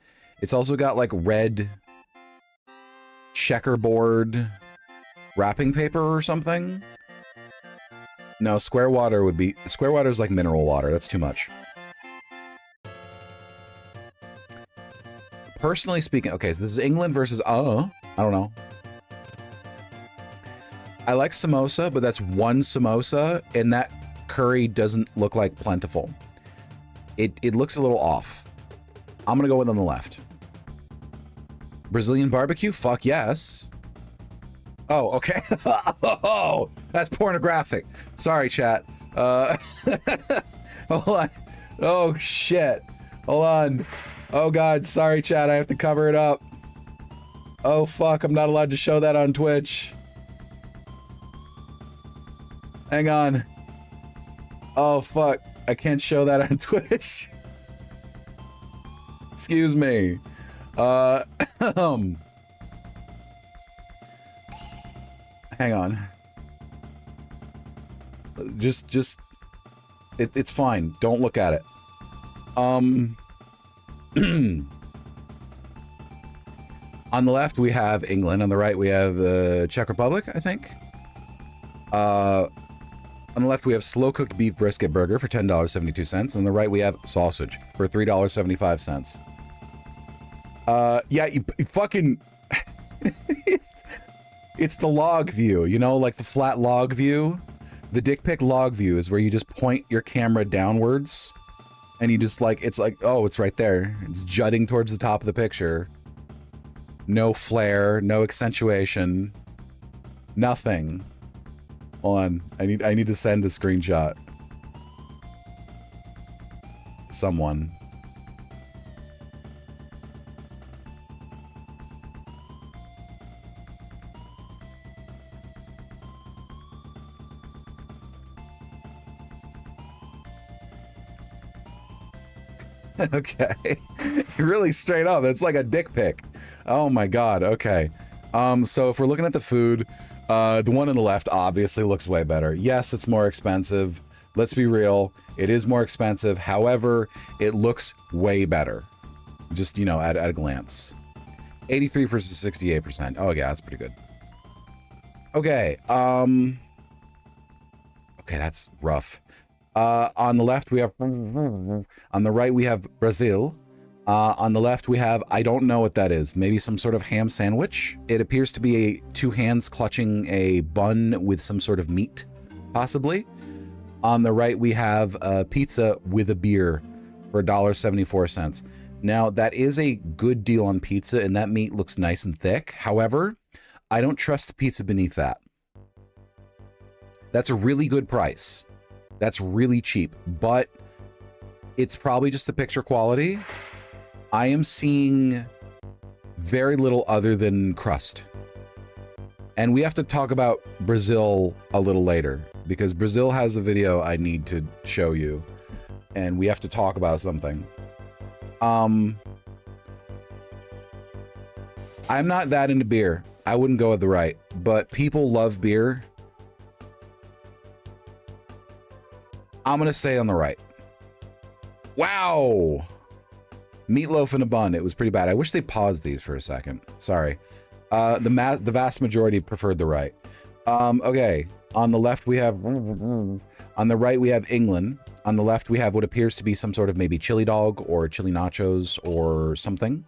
It's also got like red checkerboard wrapping paper or something. No, square water is like mineral water. That's too much. Personally speaking, okay, so this is England versus, I don't know. I like samosa, but that's one samosa, and that curry doesn't look like plentiful. It looks a little off. I'm gonna go with on the left. Brazilian barbecue? Fuck yes. Oh, okay. Oh, that's pornographic. Sorry, chat. Hold on. Oh, shit. Hold on. Oh, God. Sorry, chat. I have to cover it up. Oh, fuck. I'm not allowed to show that on Twitch. Hang on. Oh, fuck. I can't show that on Twitch. Excuse me. Hang on. It's fine. Don't look at it. On the left, we have England. On the right, we have the Czech Republic, I think. On the left, we have slow-cooked beef brisket burger for $10.72. On the right, we have sausage for $3.75. Yeah, you fucking... It's the log view, you know, like the flat log view. The dick pic log view is where you just point your camera downwards and you just like, it's like, oh, it's right there. It's jutting towards the top of the picture. No flare, no accentuation, nothing. Hold on, I need to send a screenshot. Someone. Okay. Really straight up. It's like a dick pic. Oh my god. Okay. So if we're looking at the food, the one on the left obviously looks way better. Yes, it's more expensive. Let's be real. It is more expensive. However, it looks way better. Just, you know, at a glance. 83 versus 68%. Oh yeah, that's pretty good. Okay. Okay, that's rough. On the left, we have... On the right, we have Brazil. On the left, we have... I don't know what that is. Maybe some sort of ham sandwich? It appears to be two hands clutching a bun with some sort of meat, possibly. On the right, we have pizza with a beer for $1.74. Now, that is a good deal on pizza, and that meat looks nice and thick. However, I don't trust the pizza beneath that. That's a really good price. That's really cheap, but it's probably just the picture quality. I am seeing very little other than crust. And we have to talk about Brazil a little later, because Brazil has a video I need to show you, and we have to talk about something. I'm not that into beer. I wouldn't go with the right, but people love beer. I'm gonna say on the right. Wow. Meatloaf in a bun. It was pretty bad. I wish they paused these for a second. Sorry. The vast majority preferred the right. Okay. On the left, we have... On the right, we have England. On the left, we have what appears to be some sort of maybe chili dog or chili nachos or something.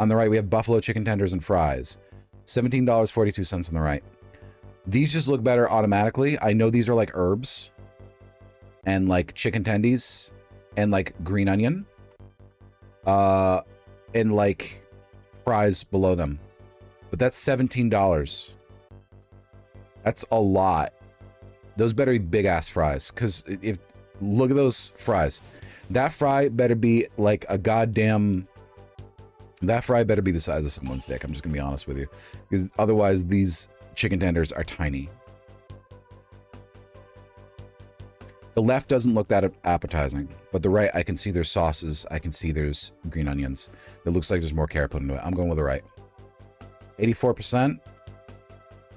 On the right, we have buffalo chicken tenders and fries. $17.42 on the right. These just look better automatically. I know these are like herbs and like chicken tendies and like green onion and like fries below them, but that's $17. That's a lot. Those better be big ass fries, because if look at those fries, that fry better be like a goddamn, that fry better be the size of someone's dick. I'm just gonna be honest with you, because otherwise these chicken tenders are tiny. The left doesn't look that appetizing, but the right, I can see there's sauces. I can see there's green onions. It looks like there's more care put into it. I'm going with the right. 84%.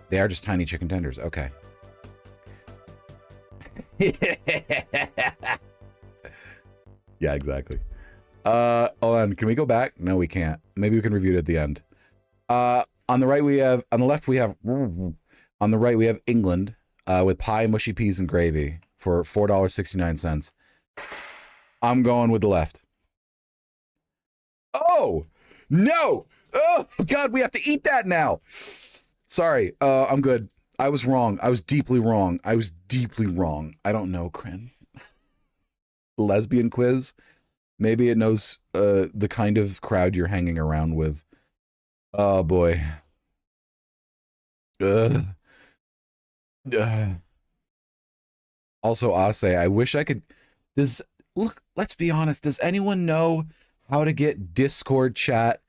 They are just tiny chicken tenders. Okay. Yeah, exactly. Hold on. Can we go back? No, we can't. Maybe we can review it at the end. On the right, we have, on the left, we have, on the right, we have England with pie, mushy peas, and gravy for $4.69. I'm going with the left. Oh, no. Oh, God, we have to eat that now. Sorry, I'm good. I was wrong. I was deeply wrong. I was deeply wrong. I don't know, Kren. Lesbian quiz? Maybe it knows the kind of crowd you're hanging around with. Oh, boy. Also, Ase, I wish I could... Look, let's be honest. Does anyone know how to get Discord chat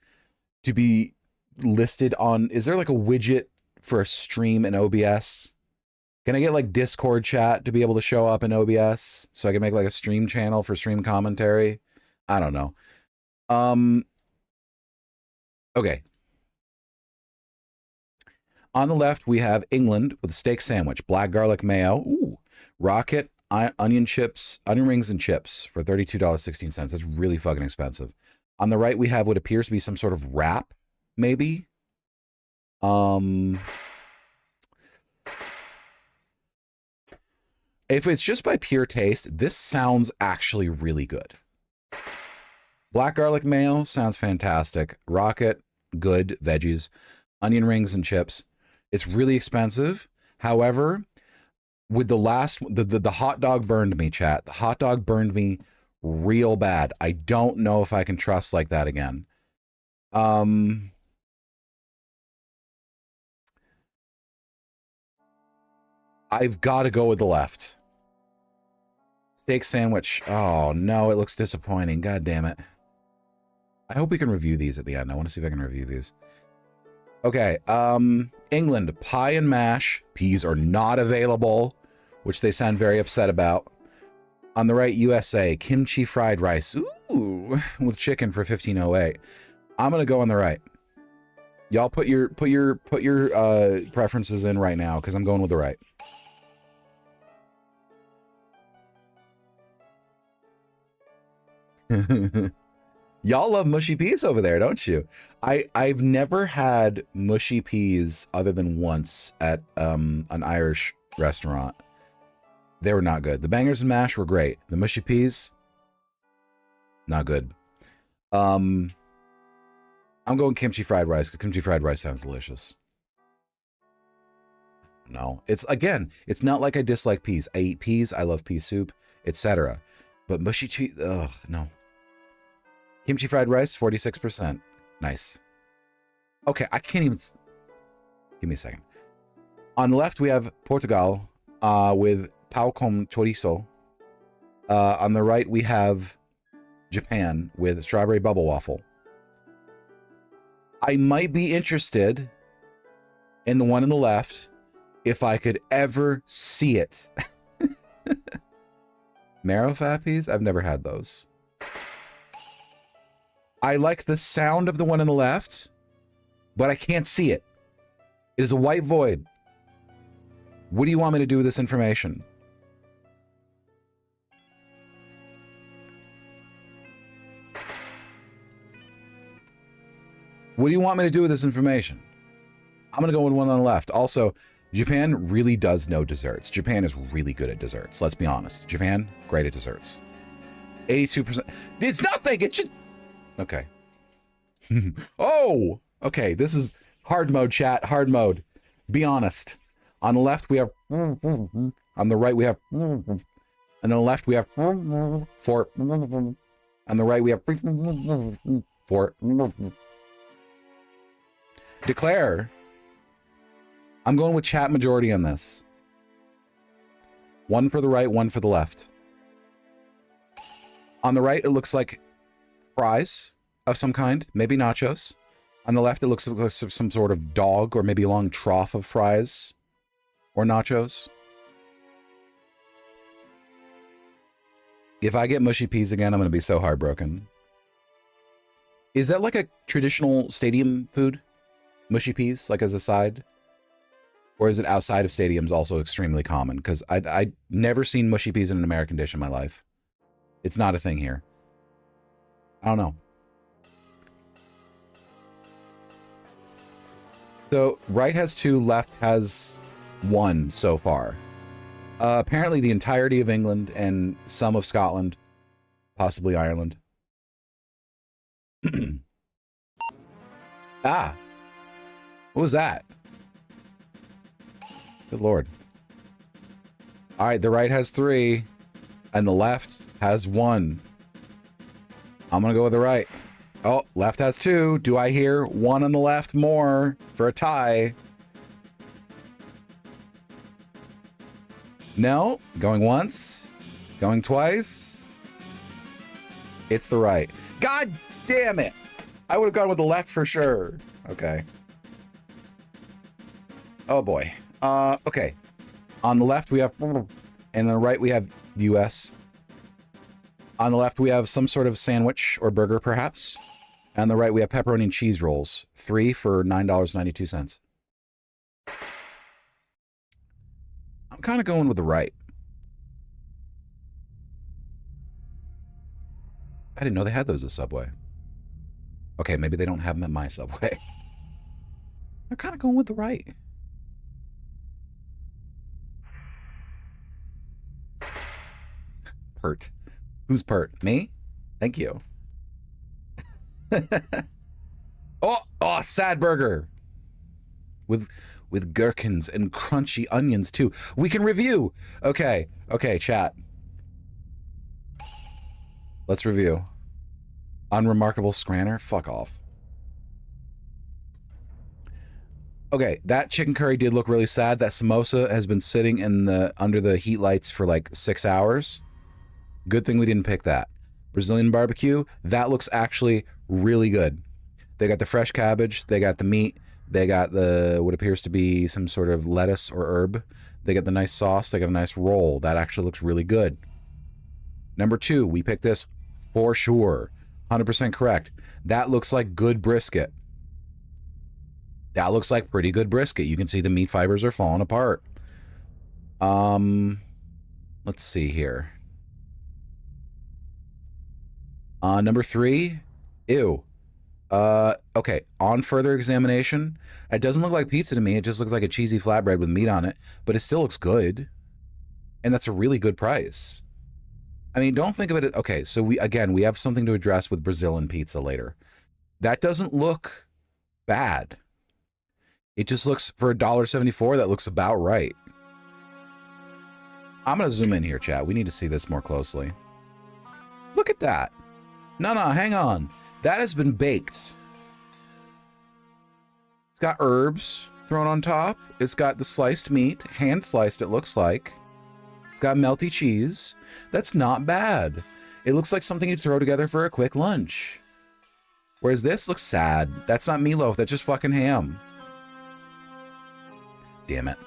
to be listed on... Is there like a widget for a stream in OBS? Can I get like Discord chat to be able to show up in OBS so I can make like a stream channel for stream commentary? I don't know. Okay. On the left, we have England with a steak sandwich, black garlic mayo, ooh, rocket, onion chips, onion rings and chips for $32.16. That's really fucking expensive. On the right, we have what appears to be some sort of wrap, maybe. If it's just by pure taste, this sounds actually really good. Black garlic mayo sounds fantastic. Rocket, good, veggies, onion rings and chips. It's really expensive. However, with the last, the hot dog burned me, chat. The hot dog burned me real bad. I don't know if I can trust like that again. I've got to go with the left. Steak sandwich. Oh, no, it looks disappointing. God damn it. I hope we can review these at the end. I want to see if I can review these. Okay, England, pie and mash. Peas are not available, which they sound very upset about. On the right, USA, kimchi fried rice. Ooh, with chicken for $15.08. I'm going to go on the right. Y'all put your preferences in right now, because I'm going with the right. Y'all love mushy peas over there, don't you? I've never had mushy peas other than once at an Irish restaurant. They were not good. The bangers and mash were great. The mushy peas, not good. I'm going kimchi fried rice because kimchi fried rice sounds delicious. No, it's not like I dislike peas. I eat peas. I love pea soup, etc. But mushy cheese, ugh, no. Kimchi fried rice, 46%. Nice. Okay, I can't even... Give me a second. On the left, we have Portugal with pão com chorizo. On the right, we have Japan with strawberry bubble waffle. I might be interested in the one on the left if I could ever see it. Marrow fat peas? I've never had those. I like the sound of the one on the left, but I can't see it. It is a white void. What do you want me to do with this information? What do you want me to do with this information? I'm going to go with one on the left. Also, Japan really does know desserts. Japan is really good at desserts. Let's be honest. Japan, great at desserts. 82%. It's nothing. It's just... Okay. Oh, okay. This is hard mode, chat. Hard mode. Be honest. On the left, we have... On the right, we have... And on the left, we have... For... On the right, we have... For... Declare. I'm going with chat majority on this. One for the right, one for the left. On the right, it looks like fries of some kind, maybe nachos. On the left, it looks like some sort of dog or maybe a long trough of fries or nachos. If I get mushy peas again, I'm going to be so heartbroken. Is that like a traditional stadium food? Mushy peas, like as a side? Or is it outside of stadiums also extremely common? Because I'd never seen mushy peas in an American dish in my life. It's not a thing here. I don't know. So right has 2, left has 1 so far. Apparently the entirety of England and some of Scotland, possibly Ireland. Ah. What was that? Good Lord. All right, the right has 3 and the left has 1. I'm going to go with the right. Oh, left has 2. Do I hear 1 on the left more for a tie? No. Going once. Going twice. It's the right. God damn it. I would have gone with the left for sure. Okay. Oh boy. Okay. On the left we have, and on the right we have US. On the left we have some sort of sandwich or burger perhaps. On the right we have pepperoni and cheese rolls. 3 for $9.92. I'm kind of going with the right. I didn't know they had those at Subway. Okay, maybe they don't have them at my Subway. I'm kind of going with the right. Pert. Who's pert? Me? Thank you. Oh, sad burger. With gherkins and crunchy onions too. We can review. Okay, chat. Let's review. Unremarkable Scranner? Fuck off. Okay, that chicken curry did look really sad. That samosa has been sitting in under the heat lights for like 6 hours. Good thing we didn't pick that. Brazilian barbecue, that looks actually really good. They got the fresh cabbage, they got the meat, they got the what appears to be some sort of lettuce or herb. They got the nice sauce, they got a nice roll. That actually looks really good. Number 2, we picked this for sure. 100% correct. That looks like good brisket. That looks like pretty good brisket. You can see the meat fibers are falling apart. Let's see here. Number 3, ew. Okay, on further examination, it doesn't look like pizza to me. It just looks like a cheesy flatbread with meat on it, but it still looks good. And that's a really good price. I mean, don't think of it. Okay, so we have something to address with Brazilian pizza later. That doesn't look bad. It just looks, for $1.74, that looks about right. I'm going to zoom in here, chat. We need to see this more closely. Look at that. No, hang on. That has been baked. It's got herbs thrown on top. It's got the sliced meat, hand sliced it looks like. It's got melty cheese. That's not bad. It looks like something you'd throw together for a quick lunch. Whereas this looks sad. That's not meatloaf, that's just fucking ham. Damn it.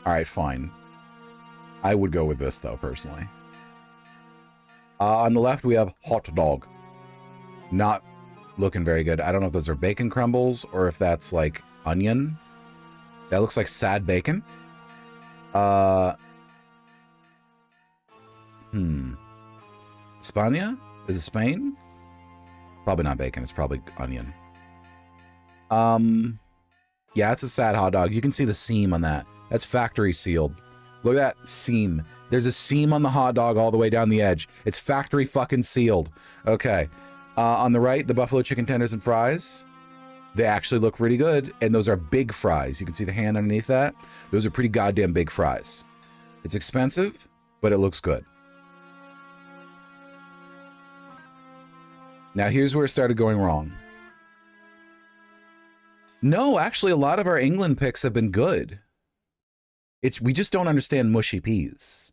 All right, fine. I would go with this though, personally. On the left, we have hot dog. Not looking very good. I don't know if those are bacon crumbles or if that's like onion. That looks like sad bacon. España? Is it Spain? Probably not bacon. It's probably onion. Yeah, it's a sad hot dog. You can see the seam on that. That's factory sealed. Look at that seam. There's a seam on the hot dog all the way down the edge. It's factory fucking sealed. Okay. On the right, the buffalo chicken tenders and fries. They actually look pretty good. And those are big fries. You can see the hand underneath that. Those are pretty goddamn big fries. It's expensive, but it looks good. Now here's where it started going wrong. No, actually a lot of our England picks have been good. We just don't understand mushy peas.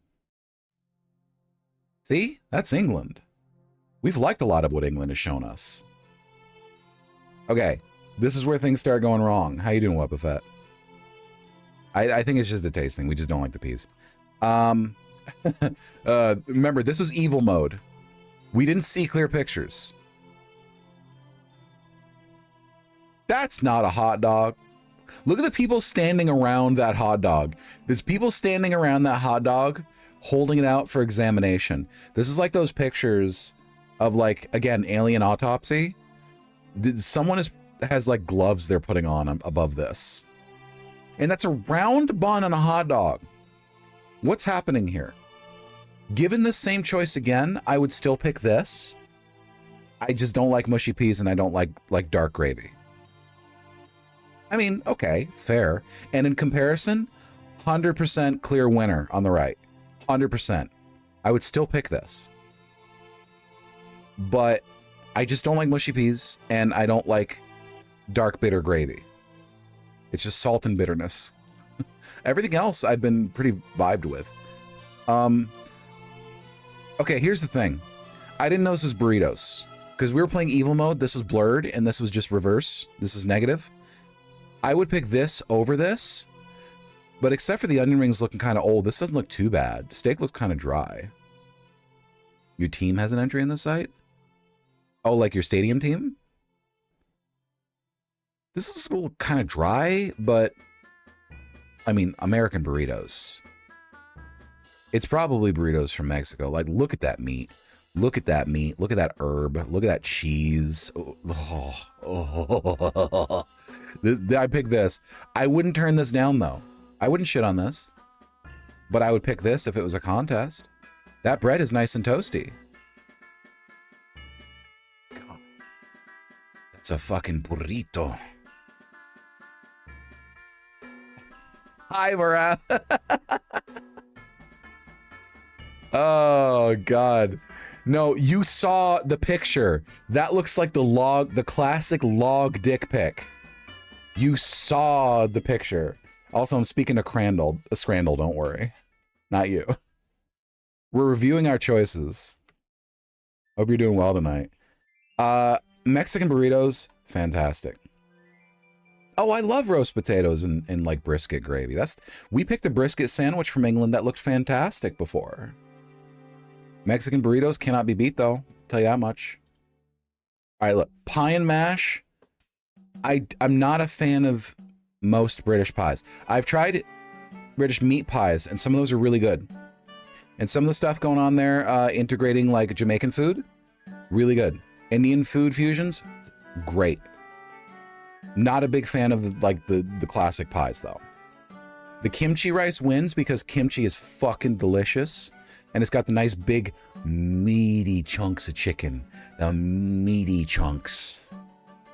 See? That's England. We've liked a lot of what England has shown us. Okay, this is where things start going wrong. How you doing, Webbuffet? I think it's just a taste thing. We just don't like the peas. Remember, this was evil mode. We didn't see clear pictures. That's not a hot dog. Look at the people standing around that hot dog. There's people standing around that hot dog holding it out for examination. This is like those pictures of, like, again, alien autopsy. Someone has like gloves they're putting on above this. And that's a round bun on a hot dog. What's happening here? Given the same choice again, I would still pick this. I just don't like mushy peas and I don't like dark gravy. I mean, okay, fair. And in comparison, 100% clear winner on the right. 100%. I would still pick this. But I just don't like mushy peas and I don't like dark bitter gravy. It's just salt and bitterness. Everything else I've been pretty vibed with. Okay, here's the thing. I didn't know this was burritos. Because we were playing evil mode, this was blurred, and this was just reverse. This is negative. I would pick this over this. But except for the onion rings looking kind of old, this doesn't look too bad. Steak looks kind of dry. Your team has an entry in the site? Oh, like your stadium team? This is a little kind of dry, but I mean, American burritos. It's probably burritos from Mexico. Like, look at that meat. Look at that meat. Look at that herb. Look at that cheese. Oh. I pick this. I wouldn't turn this down, though. I wouldn't shit on this. But I would pick this if it was a contest. That bread is nice and toasty. God. That's a fucking burrito. Hi, Mara. Oh, God. No, you saw the picture. That looks like the classic log dick pic. You saw the picture. Also, I'm speaking to Scrandle, don't worry. Not you. We're reviewing our choices. Hope you're doing well tonight. Mexican burritos, fantastic. Oh, I love roast potatoes and like brisket gravy. We picked a brisket sandwich from England that looked fantastic before. Mexican burritos cannot be beat, though. Tell you that much. All right, look. Pie and mash. I'm not a fan of most British pies. I've tried British meat pies, and some of those are really good. And some of the stuff going on there, integrating like Jamaican food, really good. Indian food fusions, great. Not a big fan of the classic pies, though. The kimchi rice wins because kimchi is fucking delicious. And it's got the nice big meaty chunks of chicken. The meaty chunks.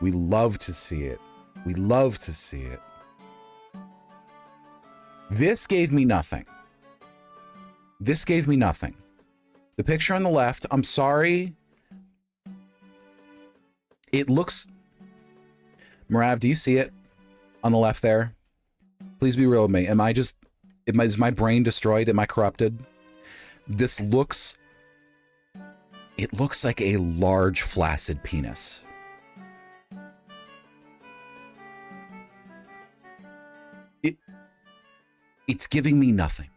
We love to see it. We love to see it. This gave me nothing. This gave me nothing. The picture on the left, I'm sorry. It looks... Marav, do you see it? On the left there? Please be real with me. Is my brain destroyed? Am I corrupted? This looks... It looks like a large flaccid penis. It's giving me nothing.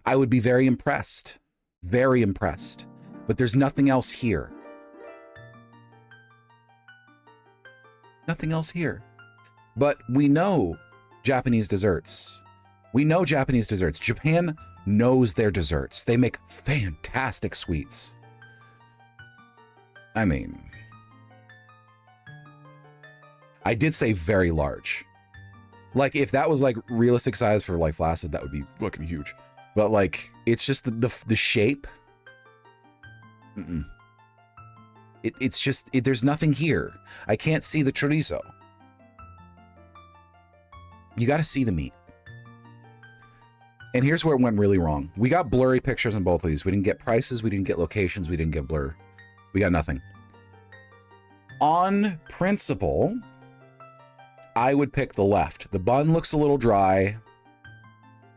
I would be very impressed. Very impressed. But there's nothing else here. Nothing else here. But we know Japanese desserts. We know Japanese desserts. Japan knows their desserts. They make fantastic sweets. I mean, I did say very large. Like, if that was like realistic size for like flaccid, that would be fucking huge. But like, it's just the shape. It's just, there's nothing here. I can't see the chorizo. You got to see the meat. And here's where it went really wrong. We got blurry pictures on both of these. We didn't get prices. We didn't get locations. We didn't get blur. We got nothing. On principle, I would pick the left. The bun looks a little dry.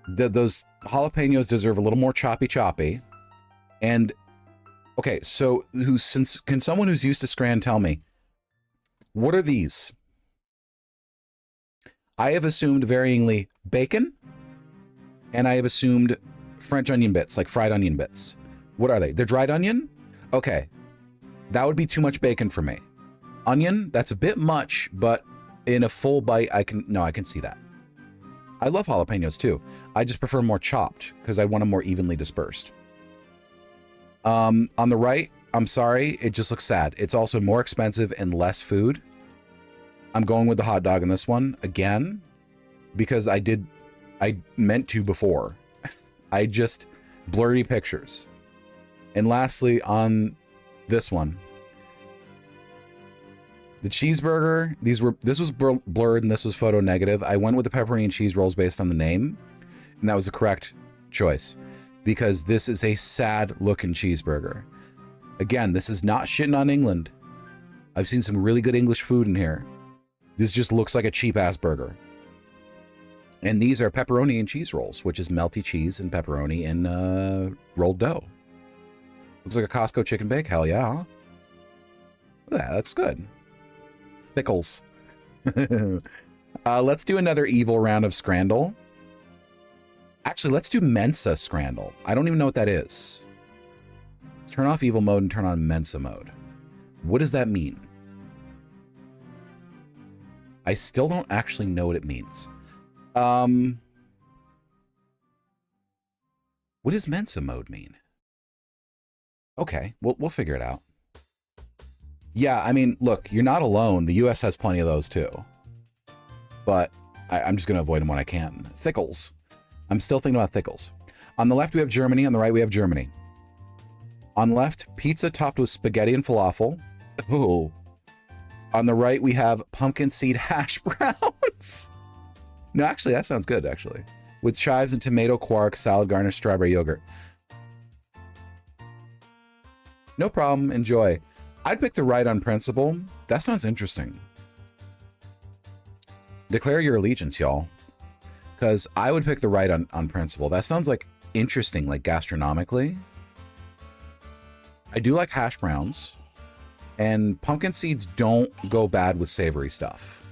Those jalapenos deserve a little more choppy. And okay, so can someone who's used to Scran tell me, what are these? I have assumed varyingly bacon, and I have assumed French onion bits, like fried onion bits. What are they? They're dried onion? Okay. That would be too much bacon for me. Onion, that's a bit much, but in a full bite, I can see that. I love jalapenos too. I just prefer more chopped because I want them more evenly dispersed. On the right, I'm sorry, it just looks sad. It's also more expensive and less food. I'm going with the hot dog in this one again because I meant to before. I just blurry pictures. And lastly, on this one, the cheeseburger, this was blurred and this was photo negative. I went with the pepperoni and cheese rolls based on the name, and that was the correct choice because this is a sad looking cheeseburger. Again, this is not shitting on England. I've seen some really good English food in here. This just looks like a cheap ass burger. And these are pepperoni and cheese rolls, which is melty cheese and pepperoni in rolled dough. Looks like a Costco chicken bake. Hell yeah. Huh? That looks good. Pickles. Let's do another evil round of Scrandle. Actually, let's do Mensa Scrandle. I don't even know what that is. Let's turn off evil mode and turn on Mensa mode. What does that mean? I still don't actually know what it means. What does Mensa mode mean? Okay, we'll figure it out. Yeah, I mean, look, you're not alone. The US has plenty of those too. But I'm just going to avoid them when I can. Thickles. I'm still thinking about thickles. On the left, we have Germany. On the right, we have Germany. On the left, pizza topped with spaghetti and falafel. Ooh. On the right, we have pumpkin seed hash browns. No, actually, that sounds good, actually. With chives and tomato quark, salad garnish, strawberry yogurt. No problem. Enjoy. I'd pick the right on principle. That sounds interesting. Declare your allegiance, y'all. Because I would pick the right on principle. That sounds like interesting, like gastronomically. I do like hash browns. And pumpkin seeds don't go bad with savory stuff.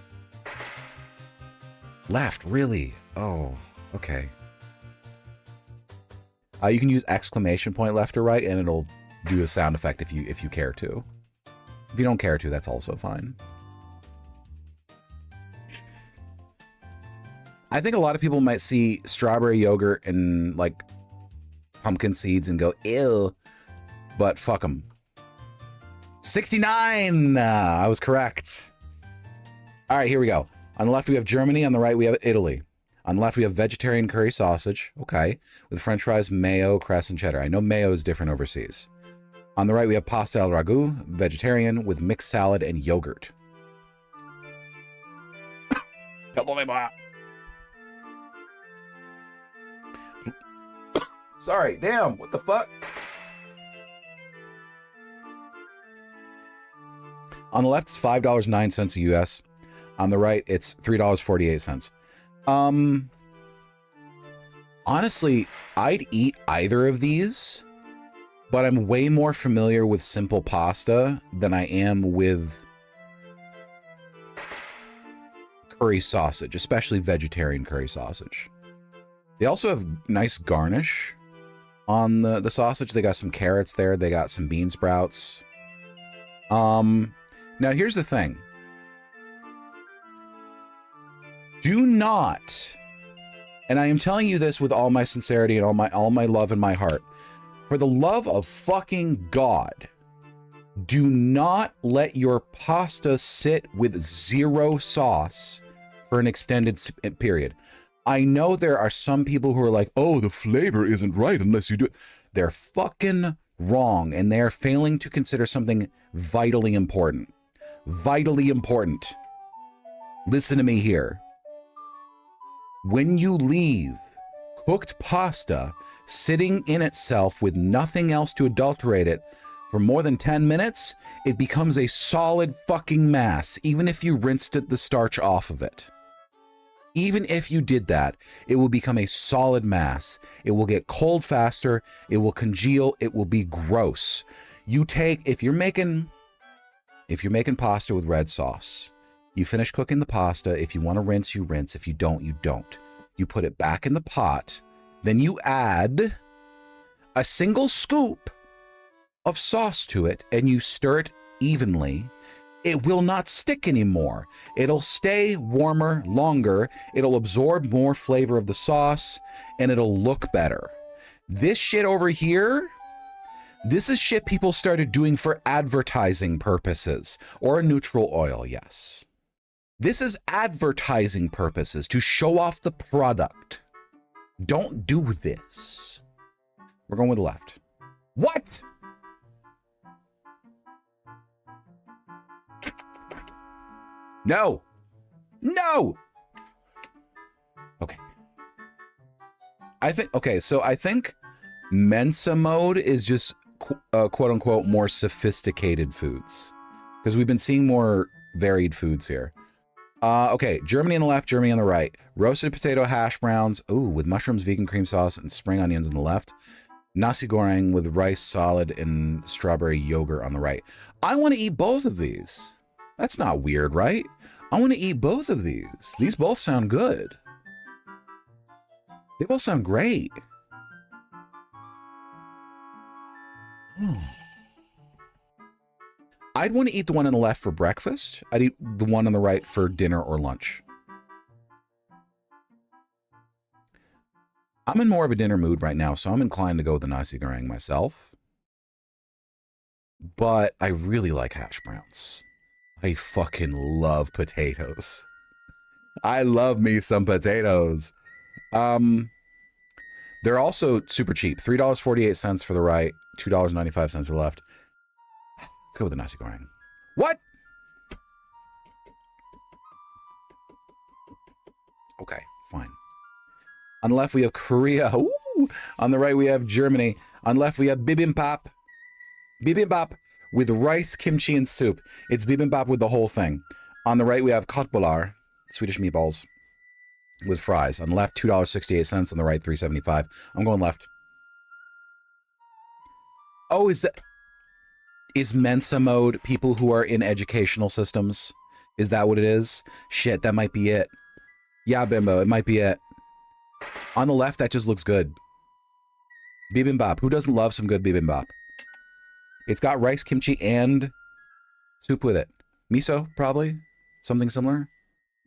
Left, really? Oh, okay. You can use exclamation point left or right, and it'll do a sound effect if you care to. If you don't care to, that's also fine. I think a lot of people might see strawberry yogurt and like pumpkin seeds and go, ew, but fuck them. 69! I was correct. All right, here we go. On the left, we have Germany. On the right, we have Italy. On the left, we have vegetarian curry sausage. Okay. With french fries, mayo, cress, and cheddar. I know mayo is different overseas. On the right, we have pasta al ragu, vegetarian, with mixed salad and yogurt. Sorry, damn, what the fuck? On the left, it's $5.09 US. On the right, it's $3.48. Honestly, I'd eat either of these, but I'm way more familiar with simple pasta than I am with curry sausage, especially vegetarian curry sausage. They also have nice garnish on the sausage. They got some carrots there. They got some bean sprouts. Now here's the thing. Do not, and I am telling you this with all my sincerity and all my love in my heart, for the love of fucking God, do not let your pasta sit with zero sauce for an extended period. I know there are some people who are like, oh, the flavor isn't right unless you do it. They're fucking wrong, and they're failing to consider something vitally important. Vitally important. Listen to me here. When you leave cooked pasta sitting in itself with nothing else to adulterate it for more than 10 minutes, it becomes a solid fucking mass, even if you rinsed the starch off of it. Even if you did that, it will become a solid mass. It will get cold faster. It will congeal. It will be gross. If you're making pasta with red sauce, you finish cooking the pasta. If you want to rinse, you rinse. If you don't, you don't. You put it back in the pot. Then you add a single scoop of sauce to it and you stir it evenly. It will not stick anymore. It'll stay warmer longer. It'll absorb more flavor of the sauce and it'll look better. This shit over here, this is shit people started doing for advertising purposes or a neutral oil, yes. This is advertising purposes to show off the product. Don't do this. We're going with the left. What? No. No. Okay. I think Mensa mode is just quote unquote more sophisticated foods because we've been seeing more varied foods here. Okay, Germany on the left, Germany on the right. Roasted potato hash browns, ooh, with mushrooms, vegan cream sauce, and spring onions on the left. Nasi goreng with rice, salad, and strawberry yogurt on the right. I want to eat both of these. That's not weird, right? I want to eat both of these. These both sound good. They both sound great. I'd want to eat the one on the left for breakfast. I'd eat the one on the right for dinner or lunch. I'm in more of a dinner mood right now, so I'm inclined to go with the nasi goreng myself. But I really like hash browns. I fucking love potatoes. I love me some potatoes. They're also super cheap. $3.48 for the right, $2.95 for the left. Let's go with the nasi goreng. What? Okay, fine. On the left, we have Korea. Ooh. On the right, we have Germany. On the left, we have bibimbap. Bibimbap with rice, kimchi, and soup. It's bibimbap with the whole thing. On the right, we have köttbullar, Swedish meatballs with fries. On the left, $2.68. On the right, $3.75. I'm going left. Oh, is Mensa mode people who are in educational systems? Is that what it is? Shit, that might be it. Yeah, Bimbo, it might be it. On the left, that just looks good. Bibimbap. Who doesn't love some good bibimbap? It's got rice, kimchi, and soup with it. Miso, probably. Something similar.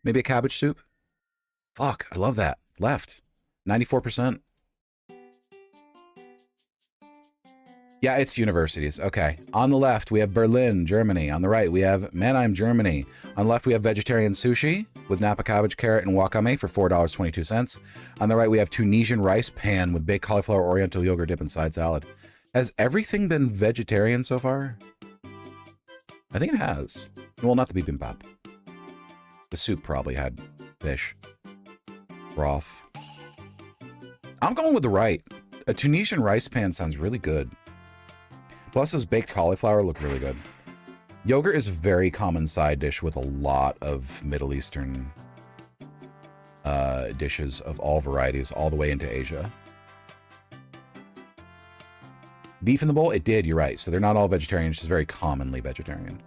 Maybe a cabbage soup. Fuck, I love that. Left. 94%. Yeah, it's universities. Okay. On the left, we have Berlin, Germany. On the right, we have Mannheim, Germany. On the left, we have vegetarian sushi with Napa cabbage, carrot, and wakame for $4.22. On the right, we have Tunisian rice pan with baked cauliflower oriental yogurt dip and side salad. Has everything been vegetarian so far? I think it has. Well, not the bibimbap. The soup probably had fish. Broth. I'm going with the right. A Tunisian rice pan sounds really good. Plus, those baked cauliflower look really good. Yogurt is a very common side dish with a lot of Middle Eastern dishes of all varieties, all the way into Asia. Beef in the bowl? It did, you're right. So they're not all vegetarian, it's just very commonly vegetarian.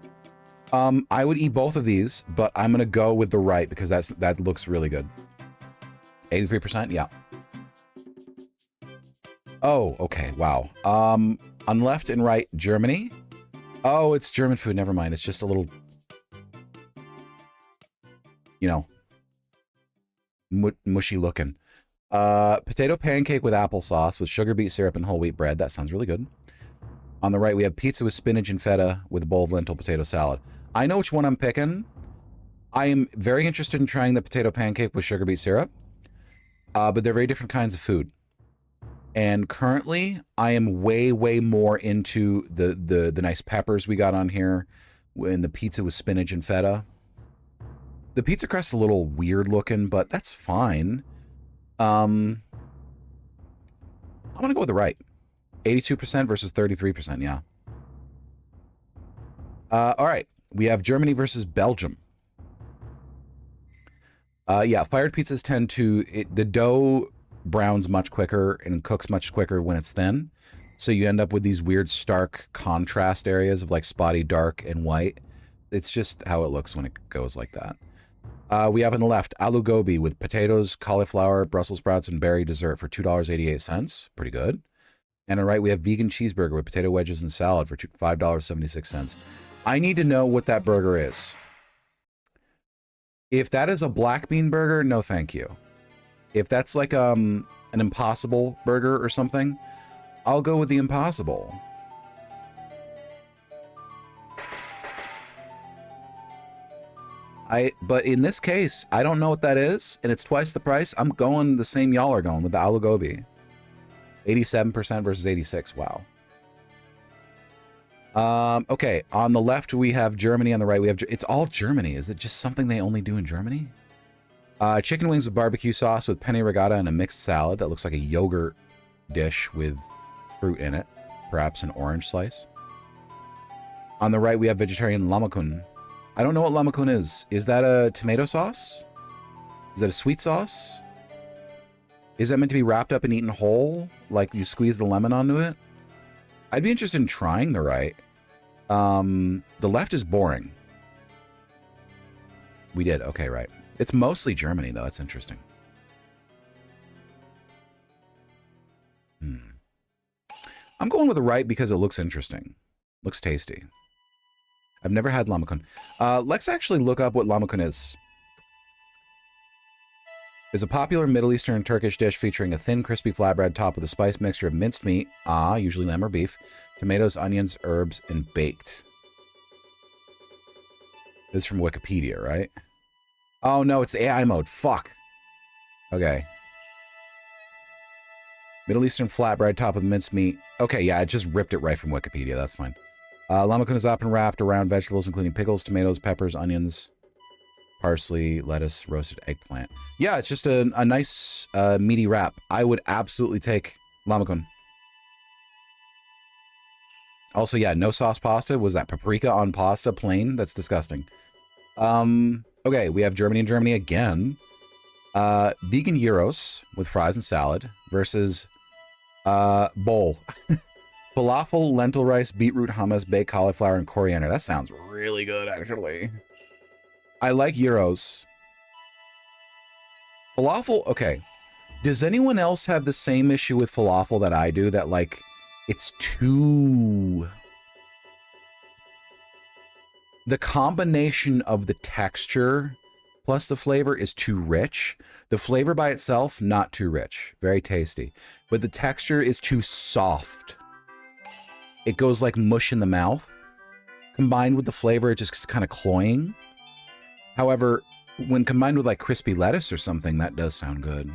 I would eat both of these, but I'm going to go with the right because that looks really good. 83%? Yeah. Oh, okay. Wow. On left and right, Germany. Oh, it's German food. Never mind. It's just a little, you know, mushy looking. Potato pancake with applesauce with sugar beet syrup and whole wheat bread. That sounds really good. On the right, we have pizza with spinach and feta with a bowl of lentil potato salad. I know which one I'm picking. I am very interested in trying the potato pancake with sugar beet syrup. But they're very different kinds of food. And currently, I am way, way more into the nice peppers we got on here and the pizza with spinach and feta. The pizza crust's a little weird looking, but that's fine. I'm going to go with the right. 82% versus 33%, yeah. All right. We have Germany versus Belgium. Yeah, fired pizzas tend to... the dough browns much quicker and cooks much quicker when it's thin. So you end up with these weird stark contrast areas of like spotty dark and white. It's just how it looks when it goes like that. We have on the left aloo gobi with potatoes, cauliflower, Brussels sprouts, and berry dessert for $2.88. Pretty good. And on the right, we have vegan cheeseburger with potato wedges and salad for $5.76. I need to know what that burger is. If that is a black bean burger, no thank you. If that's like an Impossible burger or something, I'll go with the Impossible. But in this case, I don't know what that is, and it's twice the price. I'm going the same y'all are going with the aloo gobi. 87% versus 86. Wow. Okay, on the left we have Germany, on the right we have... It's all Germany. Is it just something they only do in Germany? Chicken wings with barbecue sauce with penne regatta and a mixed salad that looks like a yogurt dish with fruit in it. Perhaps an orange slice. On the right we have vegetarian lamakun. I don't know what lamakun is. Is that a tomato sauce? Is that a sweet sauce? Is that meant to be wrapped up and eaten whole? Like you squeeze the lemon onto it? I'd be interested in trying the right. The left is boring. We did. Okay, right. It's mostly Germany, though. That's interesting. I'm going with the right because it looks interesting. Looks tasty. I've never had lamakun. Let's actually look up what lamakun is. is a popular Middle Eastern and Turkish dish featuring a thin, crispy flatbread topped with a spice mixture of minced meat, usually lamb or beef, tomatoes, onions, herbs, and baked. This is from Wikipedia, right? Oh, no, it's the AI mode. Fuck. Okay. Middle Eastern flatbread topped with minced meat. Okay, yeah, it just ripped it right from Wikipedia. That's fine. Lamacun is often wrapped around vegetables, including pickles, tomatoes, peppers, onions, parsley, lettuce, roasted eggplant. Yeah, it's just a nice meaty wrap. I would absolutely take lamacun. Also, yeah, no sauce pasta. Was that paprika on pasta plain? That's disgusting. Okay, we have Germany and Germany again. Vegan gyros with fries and salad versus bowl. Falafel, lentil rice, beetroot hummus, baked cauliflower, and coriander. That sounds really good, actually. I like gyros. Falafel, okay. Does anyone else have the same issue with falafel that I do? That, like, it's too... The combination of the texture plus the flavor is too rich. The flavor by itself, not too rich. Very tasty. But the texture is too soft. It goes like mush in the mouth. Combined with the flavor, it just gets kind of cloying. However, when combined with like crispy lettuce or something, that does sound good.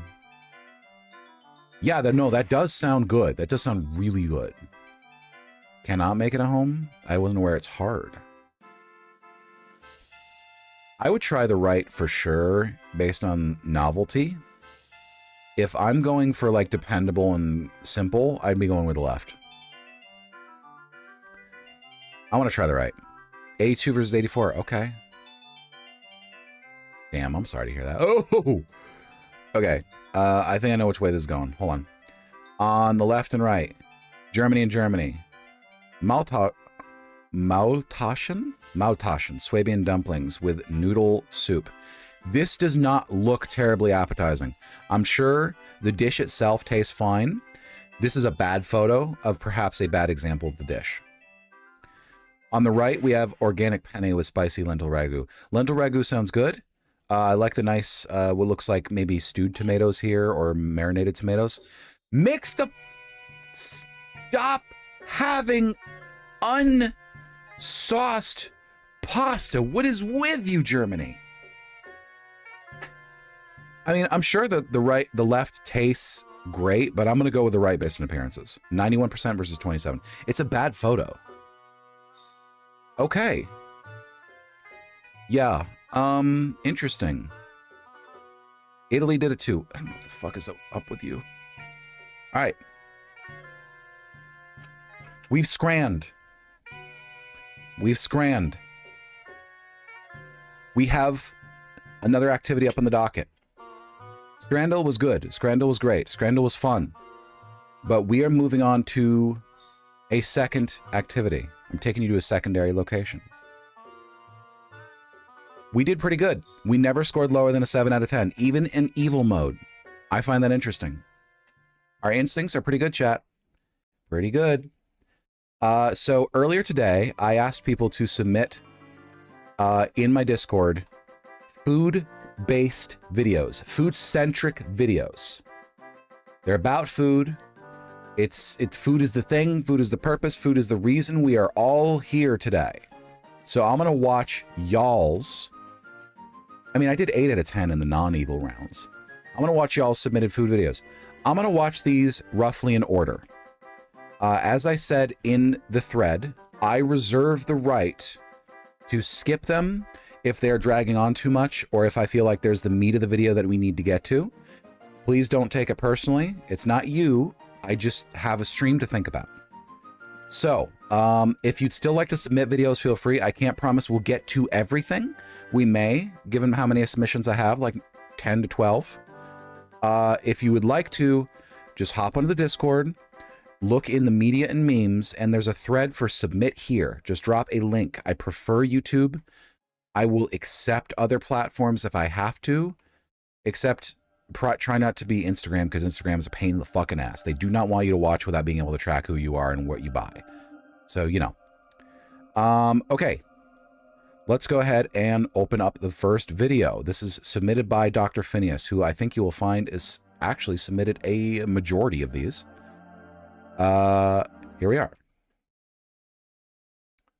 Yeah, that does sound good. That does sound really good. Cannot make it at home? I wasn't aware it's hard. I would try the right for sure, based on novelty. If I'm going for like dependable and simple, I'd be going with the left. I want to try the right. 82 versus 84. Okay. Damn, I'm sorry to hear that. Oh! Okay. I think I know which way this is going. Hold on. On the left and right. Germany and Germany. Maultaschen? Maultaschen. Swabian dumplings with noodle soup. This does not look terribly appetizing. I'm sure the dish itself tastes fine. This is a bad photo of perhaps a bad example of the dish. On the right, we have organic penne with spicy lentil ragu. Lentil ragu sounds good. I like the nice, what looks like maybe stewed tomatoes here or marinated tomatoes. Mixed up. Stop having unsauced pasta. What is with you, Germany? I mean, I'm sure that the left tastes great, but I'm going to go with the right based on appearances. 91% versus 27. It's a bad photo. Okay. Yeah. Interesting. Italy did it too. I don't know what the fuck is up with you. All right. We've scranned. We've scranned. We have another activity up on the docket. Scrandle was good. Scrandle was great. Scrandle was fun. But we are moving on to a second activity. I'm taking you to a secondary location. We did pretty good. We never scored lower than a 7 out of 10, even in evil mode. I find that interesting. Our instincts are pretty good, chat. Pretty good. So earlier today, I asked people to submit in my Discord food-based videos, food-centric videos. They're about food. Food is the thing, food is the purpose, food is the reason we are all here today. So I'm gonna watch y'all's. I mean, I did 8 out of 10 in the non-evil rounds. I'm gonna watch y'all's submitted food videos. I'm gonna watch these roughly in order. As I said in the thread, I reserve the right to skip them if they're dragging on too much or if I feel like there's the meat of the video that we need to get to. Please don't take it personally. It's not you. I just have a stream to think about. So, if you'd still like to submit videos, feel free. I can't promise we'll get to everything. We may, given how many submissions I have, like 10 to 12. If you would like to, just hop onto the Discord, look in the media and memes, and there's a thread for submit here. Just drop a link. I prefer YouTube. I will accept other platforms if I have to, except try not to be Instagram, because Instagram is a pain in the fucking ass. They do not want you to watch without being able to track who you are and what you buy. So, you know. Okay. let's go ahead and open up the first video. This is submitted by Dr. Phineas, who I think you will find is actually submitted a majority of these. Here we are.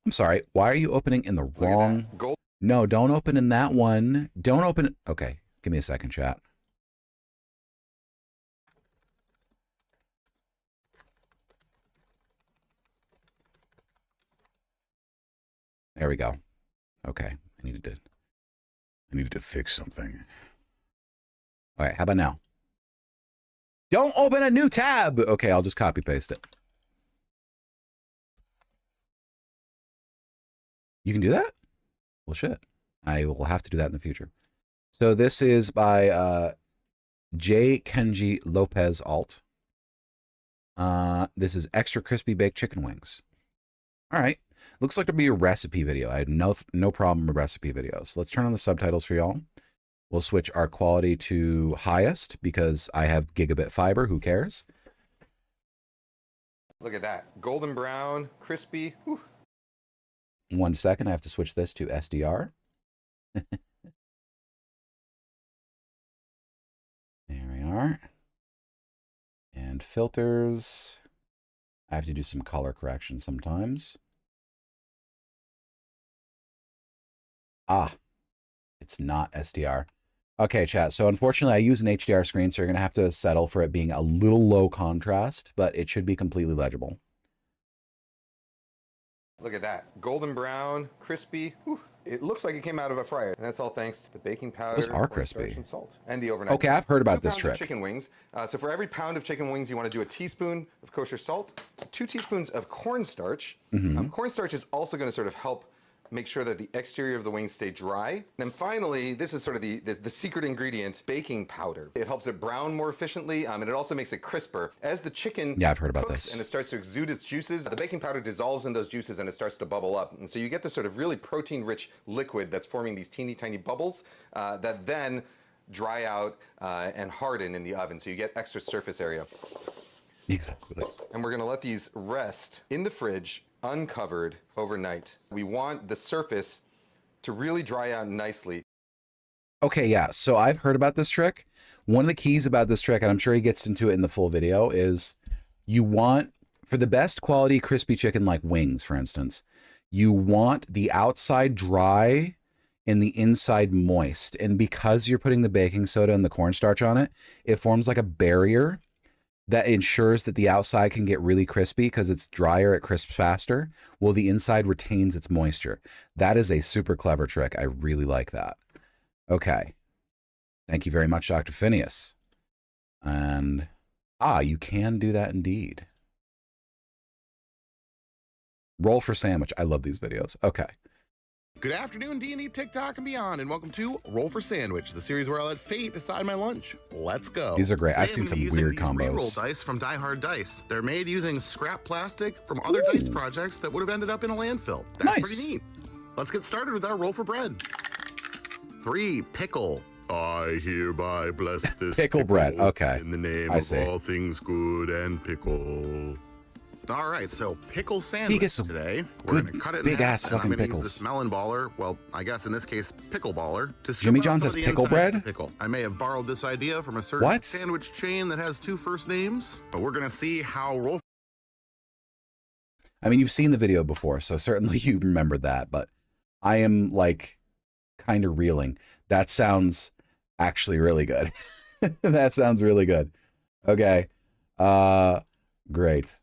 I'm sorry. Why are you opening in the wrong? No, don't open in that one. Don't open it. Okay. Give me a second, chat. There we go. Okay. I needed to fix something. All right. How about now? Don't open a new tab. Okay. I'll just copy paste it. You can do that? Well, shit. I will have to do that in the future. So this is by J. Kenji Lopez Alt. This is extra crispy baked chicken wings. All right. Looks like there'll be a recipe video. I had no problem with recipe videos. Let's turn on the subtitles for y'all. We'll switch our quality to highest because I have gigabit fiber. Who cares? Look at that. Golden brown, crispy. Whew. 1 second. I have to switch this to SDR. There we are. And filters. I have to do some color correction sometimes. Ah, it's not SDR. Okay, chat. So unfortunately, I use an HDR screen, so you're going to have to settle for it being a little low contrast, but it should be completely legible. Look at that. Golden brown, crispy. Whew. It looks like it came out of a fryer. And that's all thanks to the baking powder, Those are crispy. cornstarch, and salt, and the overnight. Okay, I've heard about this 2 pounds trick. of chicken wings. So for every pound of chicken wings, you want to do a teaspoon of kosher salt, 2 teaspoons of cornstarch. Cornstarch is also going to sort of help make sure that the exterior of the wings stay dry. Then finally, this is sort of the secret ingredient, baking powder. It helps it brown more efficiently, and it also makes it crisper. As the chicken I've heard about cooks this. and it starts to exude its juices, the baking powder dissolves in those juices and it starts to bubble up. And so you get this sort of really protein-rich liquid that's forming these teeny tiny bubbles that then dry out and harden in the oven. So you get extra surface area. Exactly. And we're gonna let these rest in the fridge uncovered overnight. We want the surface to really dry out nicely. Okay, yeah. So I've heard about this trick. One of the keys about this trick, and I'm sure he gets into it in the full video, is you want, for the best quality crispy chicken like wings, for instance, you want the outside dry and the inside moist. And because you're putting the baking soda and the cornstarch on it, it forms like a barrier that ensures that the outside can get really crispy because it's drier, it crisps faster, while the inside retains its moisture. That is a super clever trick. I really like that. Okay. Thank you very much, Dr. Phineas. And, you can do that indeed. Roll for sandwich. I love these videos. Okay. Good afternoon, D&D, TikTok, and beyond, and welcome to Roll for Sandwich, the series where I let fate decide my lunch. Let's go. These are great. Today I've seen I'm some gonna be weird using these combos. reroll dice from Die Hard Dice. They're made using scrap plastic from other dice projects that would have ended up in a landfill. That's Nice. pretty neat. Let's get started with our roll for bread. 3, pickle. I hereby bless this Pickle bread, okay. in the name I of see. all things good and pickle. All right, so pickle sandwich get some today. We're good gonna cut it in big half, ass and I'm fucking gonna use pickles. this melon baller, well, I guess in this case, pickle baller, to scoop Jimmy out John's some has of the pickle inside of the bread? Pickle. I may have borrowed this idea from a certain What? sandwich chain that has 2 first names, but we're gonna see how roll. I mean, you've seen the video before, so certainly you remember that, but I am like kind of reeling. That sounds actually really good. That sounds really good. Okay. Great.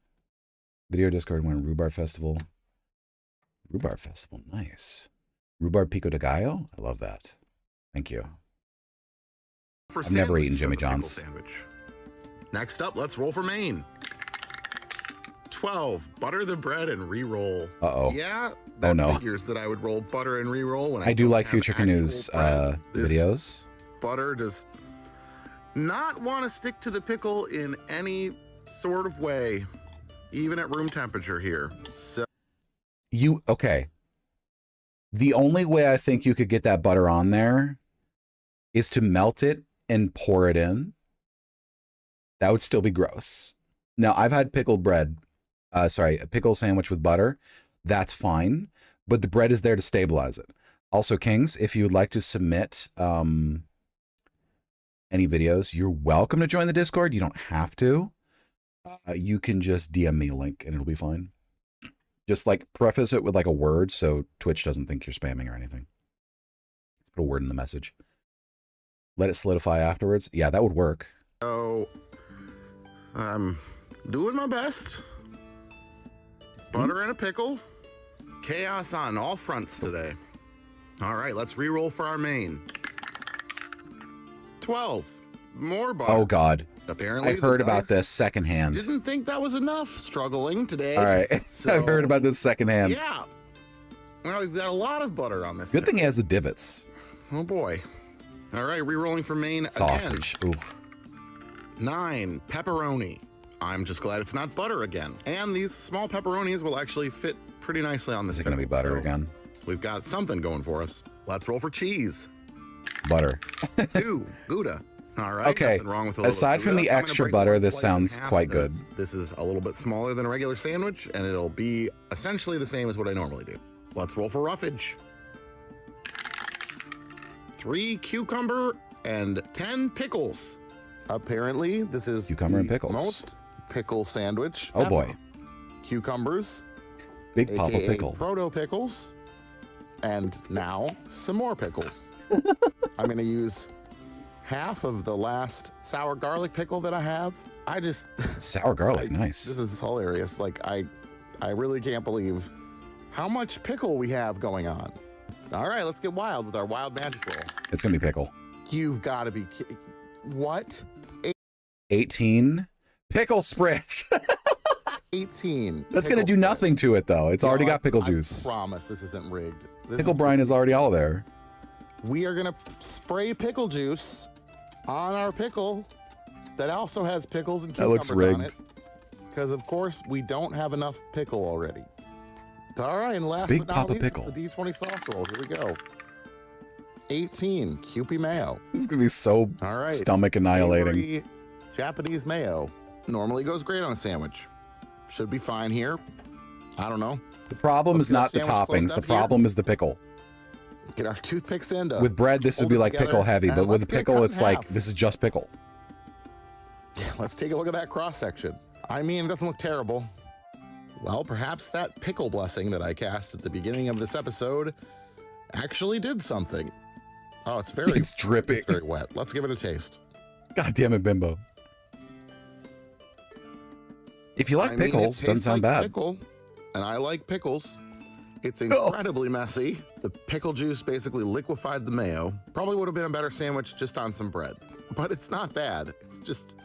Video Discord went Rhubarb Festival. Rhubarb Festival, nice. Rhubarb Pico de Gallo? I love that. Thank you. For I've never sandwich eaten Jimmy as a pickle John's. Sandwich. Next up, let's roll for Maine. 12, butter the bread and re-roll. Uh-oh. Yeah, Oh, that no. figures that I would roll butter and re-roll when I do don't like have Future actual Canoe's bread. This videos. butter does not want to stick to the pickle in any sort of way, even at room temperature here. So Okay. The only way I think you could get that butter on there is to melt it and pour it in. That would still be gross. Now, I've had pickled bread, a pickle sandwich with butter. That's fine, but the bread is there to stabilize it. Also, Kings, if you would like to submit any videos, you're welcome to join the Discord. You don't have to. You can just DM me a link and it'll be fine. Just like preface it with like a word so Twitch doesn't think you're spamming or anything. Put a word in the message. Let it solidify afterwards. Yeah, that would work. So, I'm doing my best. Butter and a pickle. Chaos on all fronts today. All right, let's re-roll for our main. 12. More butter. Oh, God. Apparently, I heard about this secondhand. Didn't think that was enough. Struggling today. All right. So, I've heard about this secondhand. Yeah. Well, we've got a lot of butter on this. Good thing he has the divots. Oh, boy. All right, re-rolling for main Sausage. again. Ooh. 9. Pepperoni. I'm just glad it's not butter again. And these small pepperonis will actually fit pretty nicely on this. Is it going to be butter again? We've got something going for us. Let's roll for cheese. Butter. 2. Gouda. All right. Okay. Nothing wrong with a little Aside from Gouda. the I'm gonna extra break butter, one this slice in sounds half quite of good. This is a little bit smaller than a regular sandwich, and it'll be essentially the same as what I normally do. Let's roll for roughage. 3 cucumber and 10 pickles. Apparently, this is Cucumber and pickles. most pickle sandwich. Oh, ever. boy. Cucumbers, Big papa aka pickle. proto pickles, and now some more pickles. I'm gonna use half of the last sour garlic pickle that I have. I just Sour garlic. this Nice. is hilarious. Like I really can't believe how much pickle we have going on. All right, let's get wild with our wild magic roll. It's going to be pickle. You've got to be kidding. What? 18. Pickle spritz. 18. That's going to pickle do nothing spritz. to it, though. It's You know, already got pickle I juice. promise this isn't rigged. This Pickle is brine is already all there. We are gonna spray pickle juice on our pickle that also has pickles and That looks cucumbers on rigged. it. Because of course we don't have enough pickle already. All right, and last Big but not Papa least, pickle. the D20 sauce roll. Here we go. 18 Kewpie mayo. This is going to be so All right, stomach annihilating. savory Japanese mayo normally goes great on a sandwich. Should be fine here. I don't know. The problem Let's is get our not the sandwich closed toppings. The up here. problem is the pickle. Get our toothpicks in. With bread, this would hold be it like together, pickle heavy, and but with let's the get it pickle, cut in it's like, half. this is just pickle. Yeah, let's take a look at that cross section. I mean, it doesn't look terrible. Well, perhaps that pickle blessing that I cast at the beginning of this episode actually did something. Oh, it's very, It's dripping. it's very wet. Let's give it a taste. God damn it, Bimbo. If you like I mean, it pickles, doesn't tastes sound like bad. Pickle, and I like pickles. It's Oh. incredibly messy. The pickle juice basically liquefied the mayo. Probably would have been a better sandwich just on some bread, but it's not bad. It's just,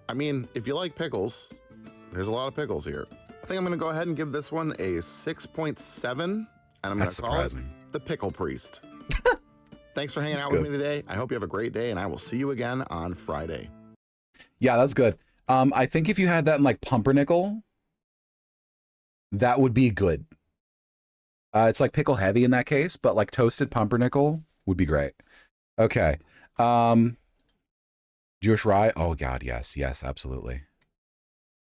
I mean, if you like pickles, there's a lot of pickles here. I think I'm gonna go ahead and give this one a 6.7, and I'm That's gonna call surprising. it the Pickle Priest. Thanks for hanging That's out good. with me today. I hope you have a great day, and I will see you again on Friday. Yeah, that's good. I think if you had that in like pumpernickel, that would be good. It's like pickle heavy in that case, but like toasted pumpernickel would be great. Okay. Jewish rye. Oh God, yes, yes, absolutely.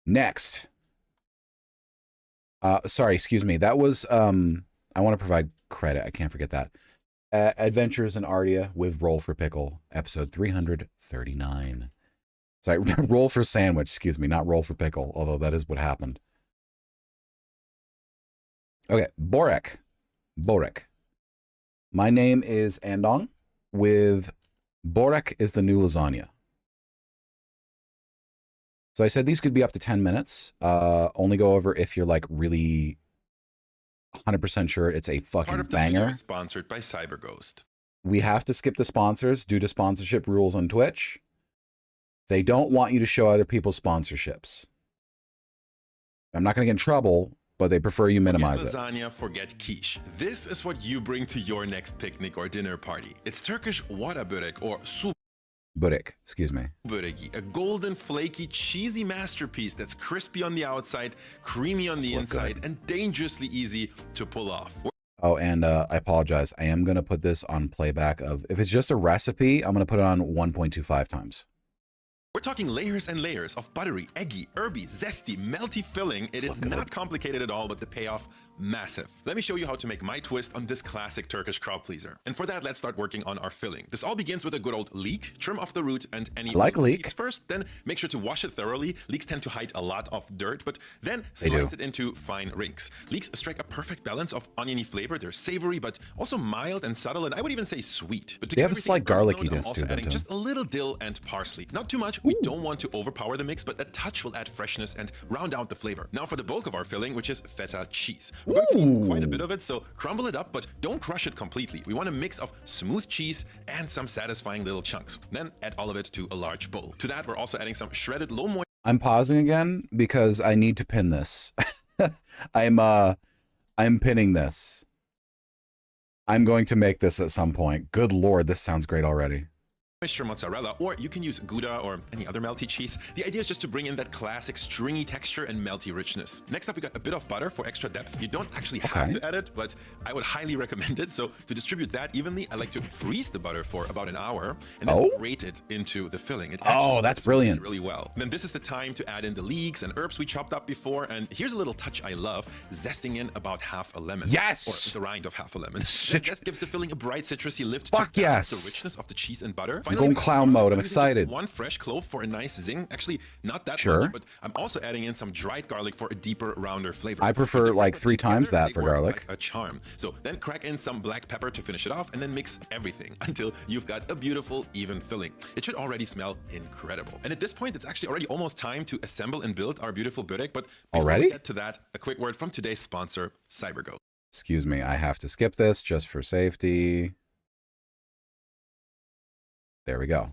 Next. Sorry, excuse me. That was I want to provide credit. I can't forget that. Adventures in Ardia with Roll for Pickle, episode 339. Sorry, Roll for Sandwich, excuse me, not Roll for Pickle, although that is what happened. Okay, Borek. My name is Andong with Borek is the new lasagna. So I said these could be up to 10 minutes. Only go over if you're like really 100% sure it's a Part fucking of this video banger. is sponsored by CyberGhost. We have to skip the sponsors due to sponsorship rules on Twitch. They don't want you to show other people's sponsorships. I'm not going to get in trouble, but they prefer you minimize it. Forget lasagna, forget quiche. This is what you bring to your next picnic or dinner party. It's Turkish wara börek or su Burek, excuse me. böreki, a golden, flaky, cheesy masterpiece that's crispy on the outside, creamy on This the look inside, good. and dangerously easy to pull off. Oh, and I apologize. I am going to put this on playback of, if it's just a recipe, I'm going to put it on 1.25 times. We're talking layers and layers of buttery, eggy, herby, zesty, melty filling. It is not complicated at all, but the payoff, massive. Let me show you how to make my twist on this classic Turkish crowd pleaser. And for that, let's start working on our filling. This all begins with a good old leek. Trim off the root and any leeks first, then make sure to wash it thoroughly. Leeks tend to hide a lot of dirt, but then slice it into fine rings. Leeks strike a perfect balance of oniony flavor. They're savory, but also mild and subtle, and I would even say sweet. But to they have a slight garlickiness I'm also adding just a little dill and parsley. Not too much. We don't want to overpower the mix, but a touch will add freshness and round out the flavor. Now for the bulk of our filling, which is feta cheese. We're going to need quite a bit of it, so crumble it up, but don't crush it completely. We want a mix of smooth cheese and some satisfying little chunks. Then add all of it to a large bowl. To that, we're also adding some shredded low moisture. I'm pausing again because I need to pin this. I'm pinning this. I'm going to make this at some point. Good Lord, this sounds great already. Mozzarella, or you can use Gouda or any other melty cheese. The idea is just to bring in that classic stringy texture and melty richness. Next up, we got a bit of butter for extra depth. You don't actually have to add it, but I would highly recommend it. So to distribute that evenly, I like to freeze the butter for about an hour and then grate it into the filling. It that's brilliant. Really well. And then this is the time to add in the leeks and herbs we chopped up before. And here's a little touch I love, zesting in about half a lemon. Yes! Or the rind of half a lemon. That just gives the filling a bright citrusy lift to the richness of the cheese and butter. I'm going clown mode. I'm excited. One fresh clove for a nice zing. Actually, not that much, but I'm also adding in some dried garlic for a deeper, rounder flavor. I prefer like 3 times that for garlic. Like a charm. So then crack in some black pepper to finish it off, and then mix everything until you've got a beautiful, even filling. It should already smell incredible. And at this point, it's actually already almost time to assemble and build our beautiful börek. But before we get to that, a quick word from today's sponsor, CyberGo. Excuse me, I have to skip this just for safety. There we go.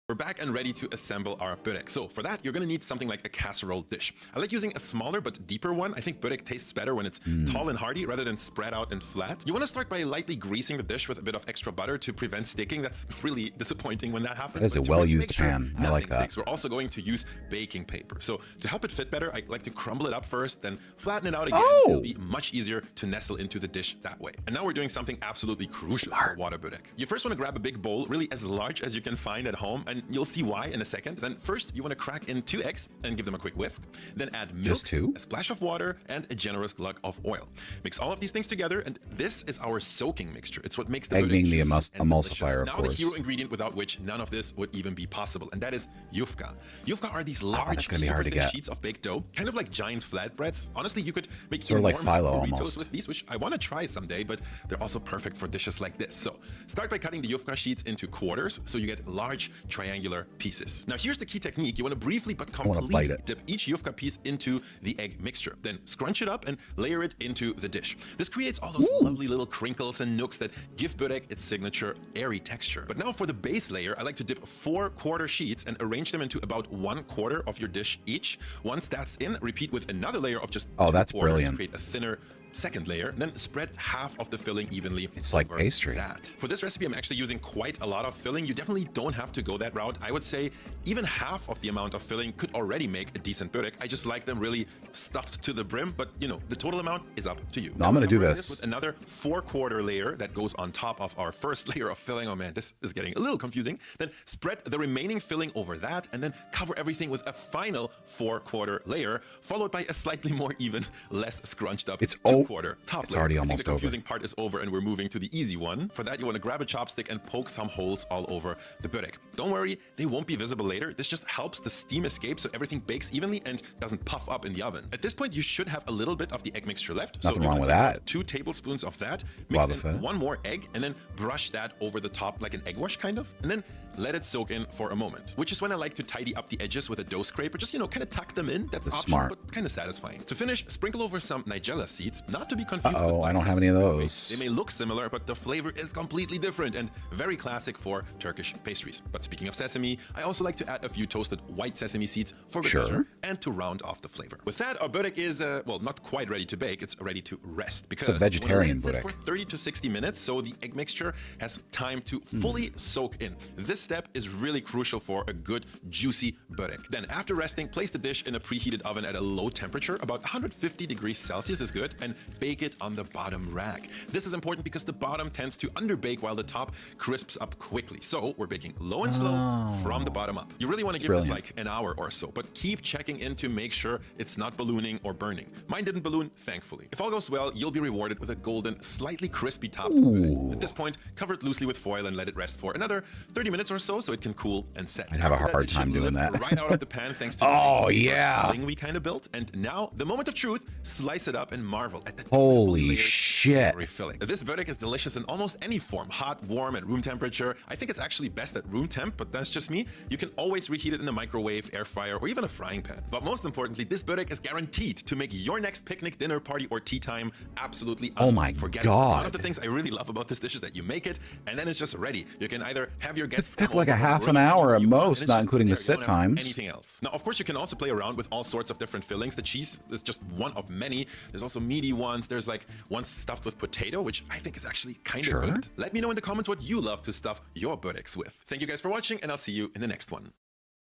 We're back and ready to assemble our börek. So for that, you're going to need something like a casserole dish. I like using a smaller but deeper one. I think börek tastes better when it's tall and hearty rather than spread out and flat. You want to start by lightly greasing the dish with a bit of extra butter to prevent sticking. That's really disappointing when that happens. That is a well-used pan. I like that. Sticks, we're also going to use baking paper. So to help it fit better, I like to crumble it up first, then flatten it out again. It'll be much easier to nestle into the dish that way. And now we're doing something absolutely crucial for water börek. You first want to grab a big bowl, really as large as you can find at home, and you'll see why in a second. Then first, you want to crack in 2 eggs and give them a quick whisk. Then add milk, just 2, a splash of water, and a generous glug of oil. Mix all of these things together, and this is our soaking mixture. It's what makes the egg being the now emulsifier, of course. the hero ingredient without which none of this would even be possible, and that is yufka. Yufka are these large, super thin sheets of baked dough, kind of like giant flatbreads. Honestly, you could make sort of like phyllo burritos almost with these, which I want to try someday, but they're also perfect for dishes like this. So start by cutting the yufka sheets into quarters so you get large triangular pieces. Now here's the key technique. You want to briefly but completely dip each yufka piece into the egg mixture. Then scrunch it up and layer it into the dish. This creates all those lovely little crinkles and nooks that give börek its signature airy texture. But now for the base layer, I like to dip 4 quarter sheets and arrange them into about 1/4 of your dish each. Once that's in, repeat with another layer of just 2 that's quarters brilliant. to create a thinner second layer, then spread half of the filling evenly. It's like pastry. For this recipe, I'm actually using quite a lot of filling. You definitely don't have to go that route. I would say even half of the amount of filling could already make a decent börek. I just like them really stuffed to the brim, but you know, the total amount is up to you. No, I'm going to do this with another 4/4 layer that goes on top of our first layer of filling. Oh man, this is getting a little confusing. Then spread the remaining filling over that and then cover everything with a final 4/4 layer, followed by a slightly more even, less scrunched up 2/4 top layer. It's already almost over. The confusing part is over and we're moving to the easy one. For that, you want to grab a chopstick and poke some holes all over the börek. Don't worry, they won't be visible later. This just helps the steam escape so everything bakes evenly and doesn't puff up in the oven. At this point, you should have a little bit of the egg mixture left. Nothing wrong with that. 2 tablespoons of that. Mix in 1 more egg and then brush that over the top like an egg wash kind of. And then let it soak in for a moment, which is when I like to tidy up the edges with a dough scraper. Just, you know, kind of tuck them in. That's optional, but kind of satisfying. To finish, sprinkle over some nigella seeds, not to be confused with I don't have any of those. They may look similar, but the flavor is completely different and very classic for Turkish pastries. But speaking of sesame, I also like to add a few toasted white sesame seeds for good measure and to round off the flavor. With that, our börek is, well, not quite ready to bake. It's ready to rest because it's a vegetarian börek. For 30 to 60 minutes, so the egg mixture has time to fully soak in. This step is really crucial for a good, juicy börek. Then after resting, place the dish in a preheated oven at a low temperature. About 150 degrees Celsius is good. And bake it on the bottom rack. This is important because the bottom tends to underbake while the top crisps up quickly. So we're baking low and slow from the bottom up. You really want to give this like an hour or so, but keep checking in to make sure it's not ballooning or burning. Mine didn't balloon, thankfully. If all goes well, you'll be rewarded with a golden, slightly crispy top. At this point, cover it loosely with foil and let it rest for another 30 minutes or so it can cool and set. I'd have a hard time doing that. Right out of the pan thanks to the sling we kind of built. And now, the moment of truth, slice it up and marvel at the holy shit. Refilling. This verdict is delicious in almost any form, hot, warm, at room temperature. I think it's actually best at room temp, but that's just me. You can always reheat it in the microwave, air fryer, or even a frying pan. But most importantly, this verdict is guaranteed to make your next picnic, dinner party, or tea time absolutely unforgettable. One of the things I really love about this dish is that you make it, and then it's just ready. You can either have your guests took like a half an hour at most, not including the sit times. Anything else. Now, of course, you can also play around with all sorts of different fillings. The cheese is just one of many. There's also meaty ones. There's like one stuffed with potato, which I think is actually kind of good. Let me know in the comments what you love to stuff your buttocks with. Thank you guys for watching, and I'll see you in the next one.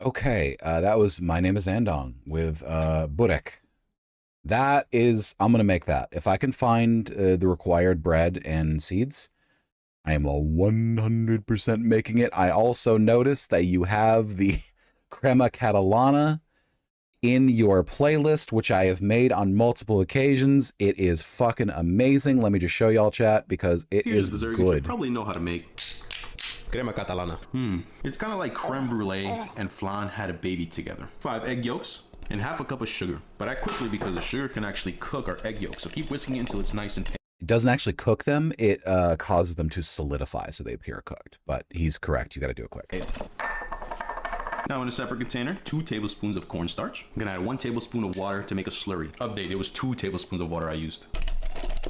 Okay, that was My Name is Andong with Burek. That is, I'm going to make that. If I can find the required bread and seeds, I am a 100% making it. I also noticed that you have the crema catalana in your playlist, which I have made on multiple occasions. It is fucking amazing. Let me just show y'all, chat, because it is dessert good. You probably know how to make crema catalana. It's kind of like creme brulee and flan had a baby together. 5 egg yolks and half a cup of sugar. But act quickly because the sugar can actually cook our egg yolks. So keep whisking it until it's nice and It doesn't actually cook them. It causes them to solidify so they appear cooked. But he's correct. You got to do it quick. Now in a separate container, 2 tablespoons of cornstarch. I'm gonna add 1 tablespoon of water to make a slurry. Update, it was 2 tablespoons of water I used.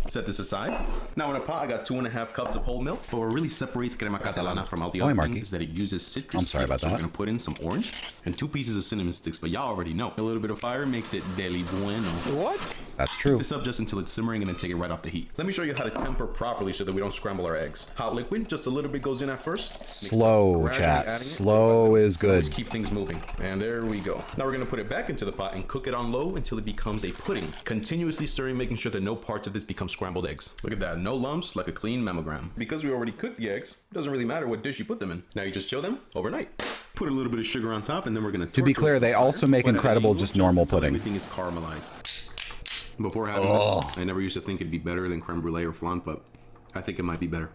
Set this aside. Now in a pot, I got 2.5 cups of whole milk. But what really separates crema catalana from all the other things is that it uses citrus. I'm sorry about that. So we're gonna put in some orange and 2 pieces of cinnamon sticks, but y'all already know. A little bit of fire makes it deli bueno. What? That's true. Heat this up just until it's simmering and then take it right off the heat. Let me show you how to temper properly so that we don't scramble our eggs. Hot liquid, just a little bit goes in at first. Slow, chat. Slow is good. Just keep things moving. And there we go. Now we're gonna put it back into the pot and cook it on low until it becomes a pudding. Continuously stirring, making sure that no parts of this become scrambled eggs. Look at that, no lumps, like a clean mammogram. Because we already cooked the eggs, it doesn't really matter what dish you put them in. Now you just chill them overnight. Put a little bit of sugar on top, and then we're gonna. To be clear, they also make incredible just normal pudding. Everything is caramelized. Before having this, I never used to think it'd be better than creme brulee or flan, but I think it might be better.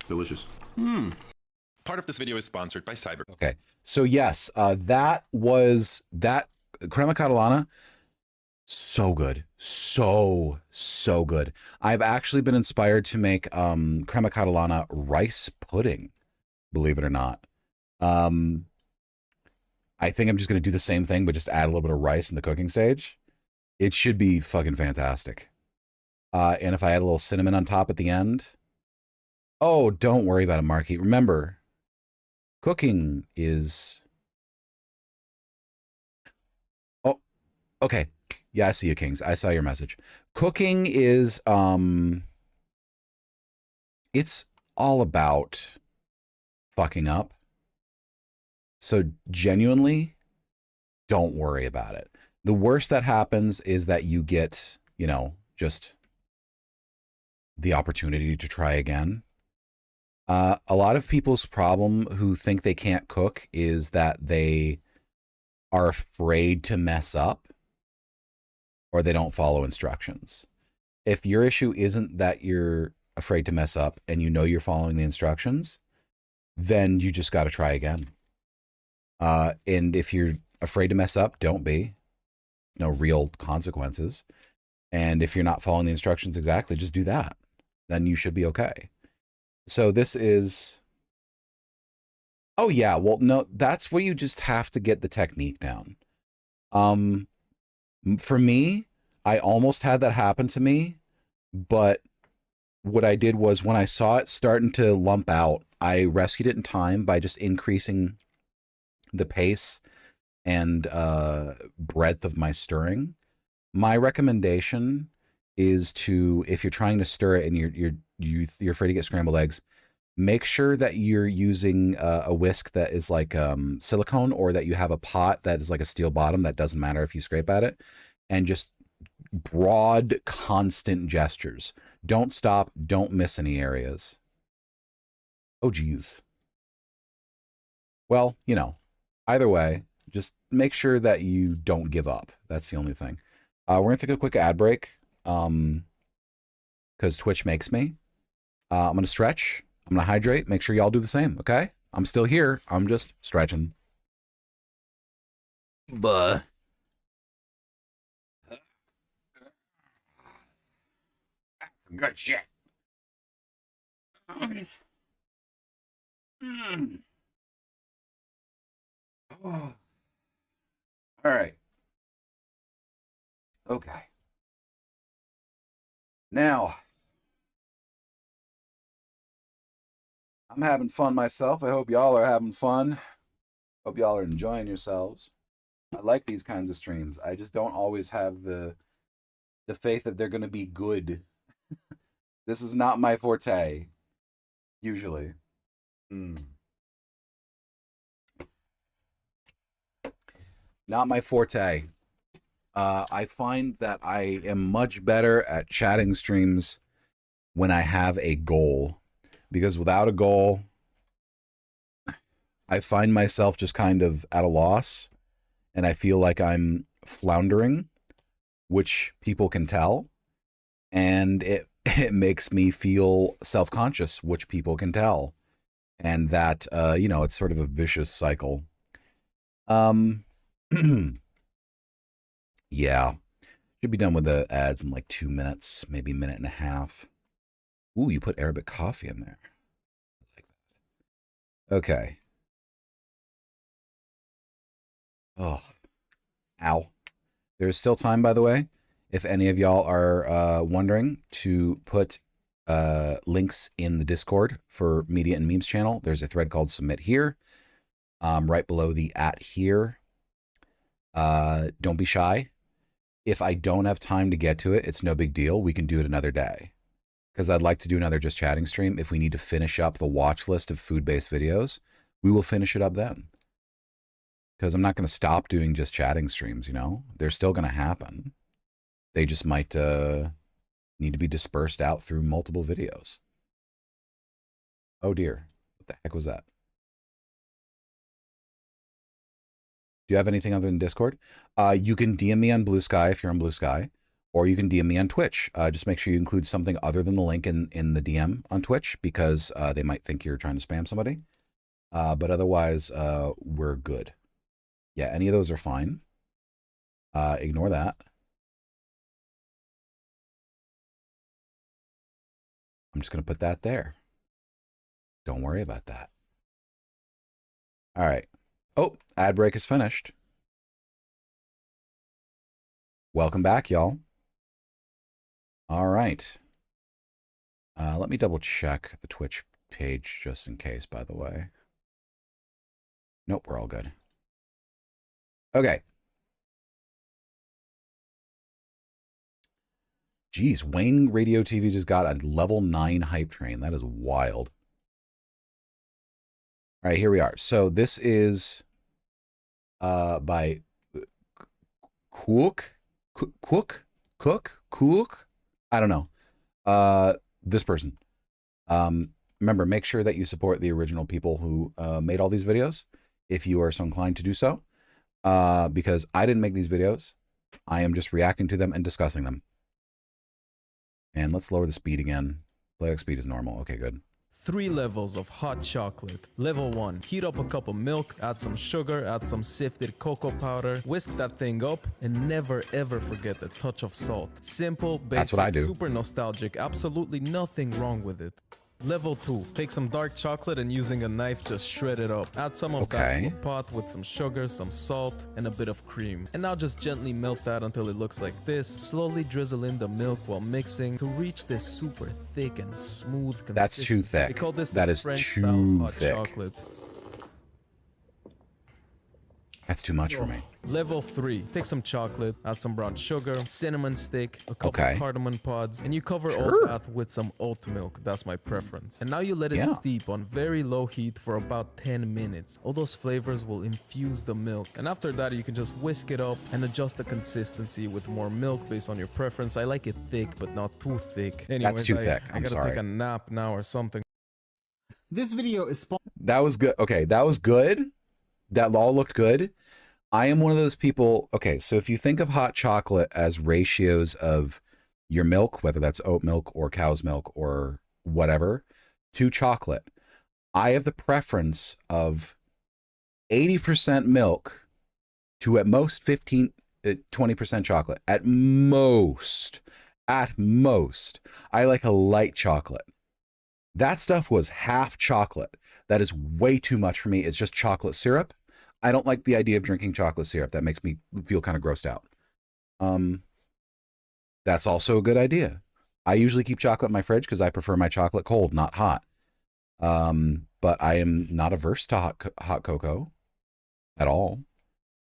Delicious. Part of this video is sponsored by Cyber. Okay, so yes, that was that crema catalana. So good. So good. I've actually been inspired to make crema catalana rice pudding, believe it or not. I think I'm just going to do the same thing, but just add a little bit of rice in the cooking stage. It should be fucking fantastic. And if I add a little cinnamon on top at the end. Oh, don't worry about it, Marky. Remember, cooking is... Oh, okay. Yeah, I see you, Kings. I saw your message. Cooking is, it's all about fucking up. So genuinely, don't worry about it. The worst that happens is that you get, you know, just the opportunity to try again. A lot of people's problem who think they can't cook is that they are afraid to mess up. Or they don't follow instructions. If your issue isn't that you're afraid to mess up and you know you're following the instructions, then you just got to try again. And if you're afraid to mess up, don't be. No real consequences. And if you're not following the instructions exactly, just do that. Then you should be okay. So this is... Oh yeah, well, no, that's where you just have to get the technique down. For me, I almost had that happen to me, but what I did was when I saw it starting to lump out, I rescued it in time by just increasing the pace and breadth of my stirring. My recommendation is to, if you're trying to stir it and you're afraid to get scrambled eggs, make sure that you're using a whisk that is like silicone, or that you have a pot that is like a steel bottom that doesn't matter if you scrape at it, and just broad, constant gestures. Don't stop. Don't miss any areas. Oh, geez. Well, you know, either way, just make sure that you don't give up. That's the only thing. We're going to take a quick ad break because Twitch makes me. I'm going to stretch. I'm going to hydrate. Make sure y'all do the same, okay? I'm still here. I'm just stretching. Buh. That's some good shit. All right. Okay. Now, I'm having fun myself. I hope y'all are having fun. Hope y'all are enjoying yourselves. I like these kinds of streams. I just don't always have the faith that they're going to be good. This is not my forte, usually. Not my forte. I find that I am much better at chatting streams when I have a goal. Because without a goal, I find myself just kind of at a loss. And I feel like I'm floundering, which people can tell. And it makes me feel self-conscious, which people can tell. And that, you know, it's sort of a vicious cycle. Yeah. Should be done with the ads in like 2 minutes, maybe a minute and a half. Ooh, you put Arabic coffee in there. I like that. Okay. Oh. Ow. There's still time, by the way, if any of y'all are wondering, to put links in the Discord for Media and Memes channel. There's a thread called Submit Here, right below the @here. Don't be shy. If I don't have time to get to it, it's no big deal. We can do it another day. Because I'd like to do another Just Chatting stream. If we need to finish up the watch list of food-based videos, we will finish it up then. Because I'm not going to stop doing Just Chatting streams, you know? They're still going to happen. They just might need to be dispersed out through multiple videos. Oh dear. What the heck was that? Do you have anything other than Discord? You can DM me on Blue Sky if you're on Blue Sky, or you can DM me on Twitch. Just make sure you include something other than the link in the DM on Twitch, because they might think you're trying to spam somebody. But otherwise, we're good. Yeah, any of those are fine. Ignore that. I'm just going to put that there. Don't worry about that. All right. Oh, ad break is finished. Welcome back, y'all. All right. Let me double check the Twitch page just in case, by the way. Nope, we're all good. Okay. Geez, Wayne Radio TV just got a level 9 hype train. That is wild. All right, here we are. So this is by Cook. I don't know. This person. Remember, make sure that you support the original people who made all these videos, if you are so inclined to do so, because I didn't make these videos. I am just reacting to them and discussing them. And let's lower the speed again. Playback speed is normal. Okay, good. 3 levels of hot chocolate. Level 1, heat up a cup of milk, add some sugar, add some sifted cocoa powder, whisk that thing up, and never ever forget the touch of salt. Simple, basic, That's what I do. Super nostalgic, absolutely nothing wrong with it. Level 2, take some dark chocolate and using a knife just shred it up. Add some of that to a pot with some sugar, some salt, and a bit of cream. And now just gently melt that until it looks like this. Slowly drizzle in the milk while mixing to reach this super thick and smooth consistency. That's too thick. They call this that the is French too style hot thick. chocolate. That's too much for me. Level 3. Take some chocolate, add some brown sugar, cinnamon stick, a couple of cardamom pods, and you cover all that with some oat milk. That's my preference. And now you let it steep on very low heat for about 10 minutes. All those flavors will infuse the milk. And after that, you can just whisk it up and adjust the consistency with more milk based on your preference. I like it thick, but not too thick. Anyways, that's too thick. I gotta take a nap now or something. This video is That was good. Okay, that was good. That all looked good. I am one of those people. Okay, so if you think of hot chocolate as ratios of your milk, whether that's oat milk or cow's milk or whatever, to chocolate, I have the preference of 80% milk to at most 20% chocolate. At most. I like a light chocolate. That stuff was half chocolate. That is way too much for me. It's just chocolate syrup. I don't like the idea of drinking chocolate syrup. That makes me feel kind of grossed out. That's also a good idea. I usually keep chocolate in my fridge because I prefer my chocolate cold, not hot. But I am not averse to hot cocoa at all.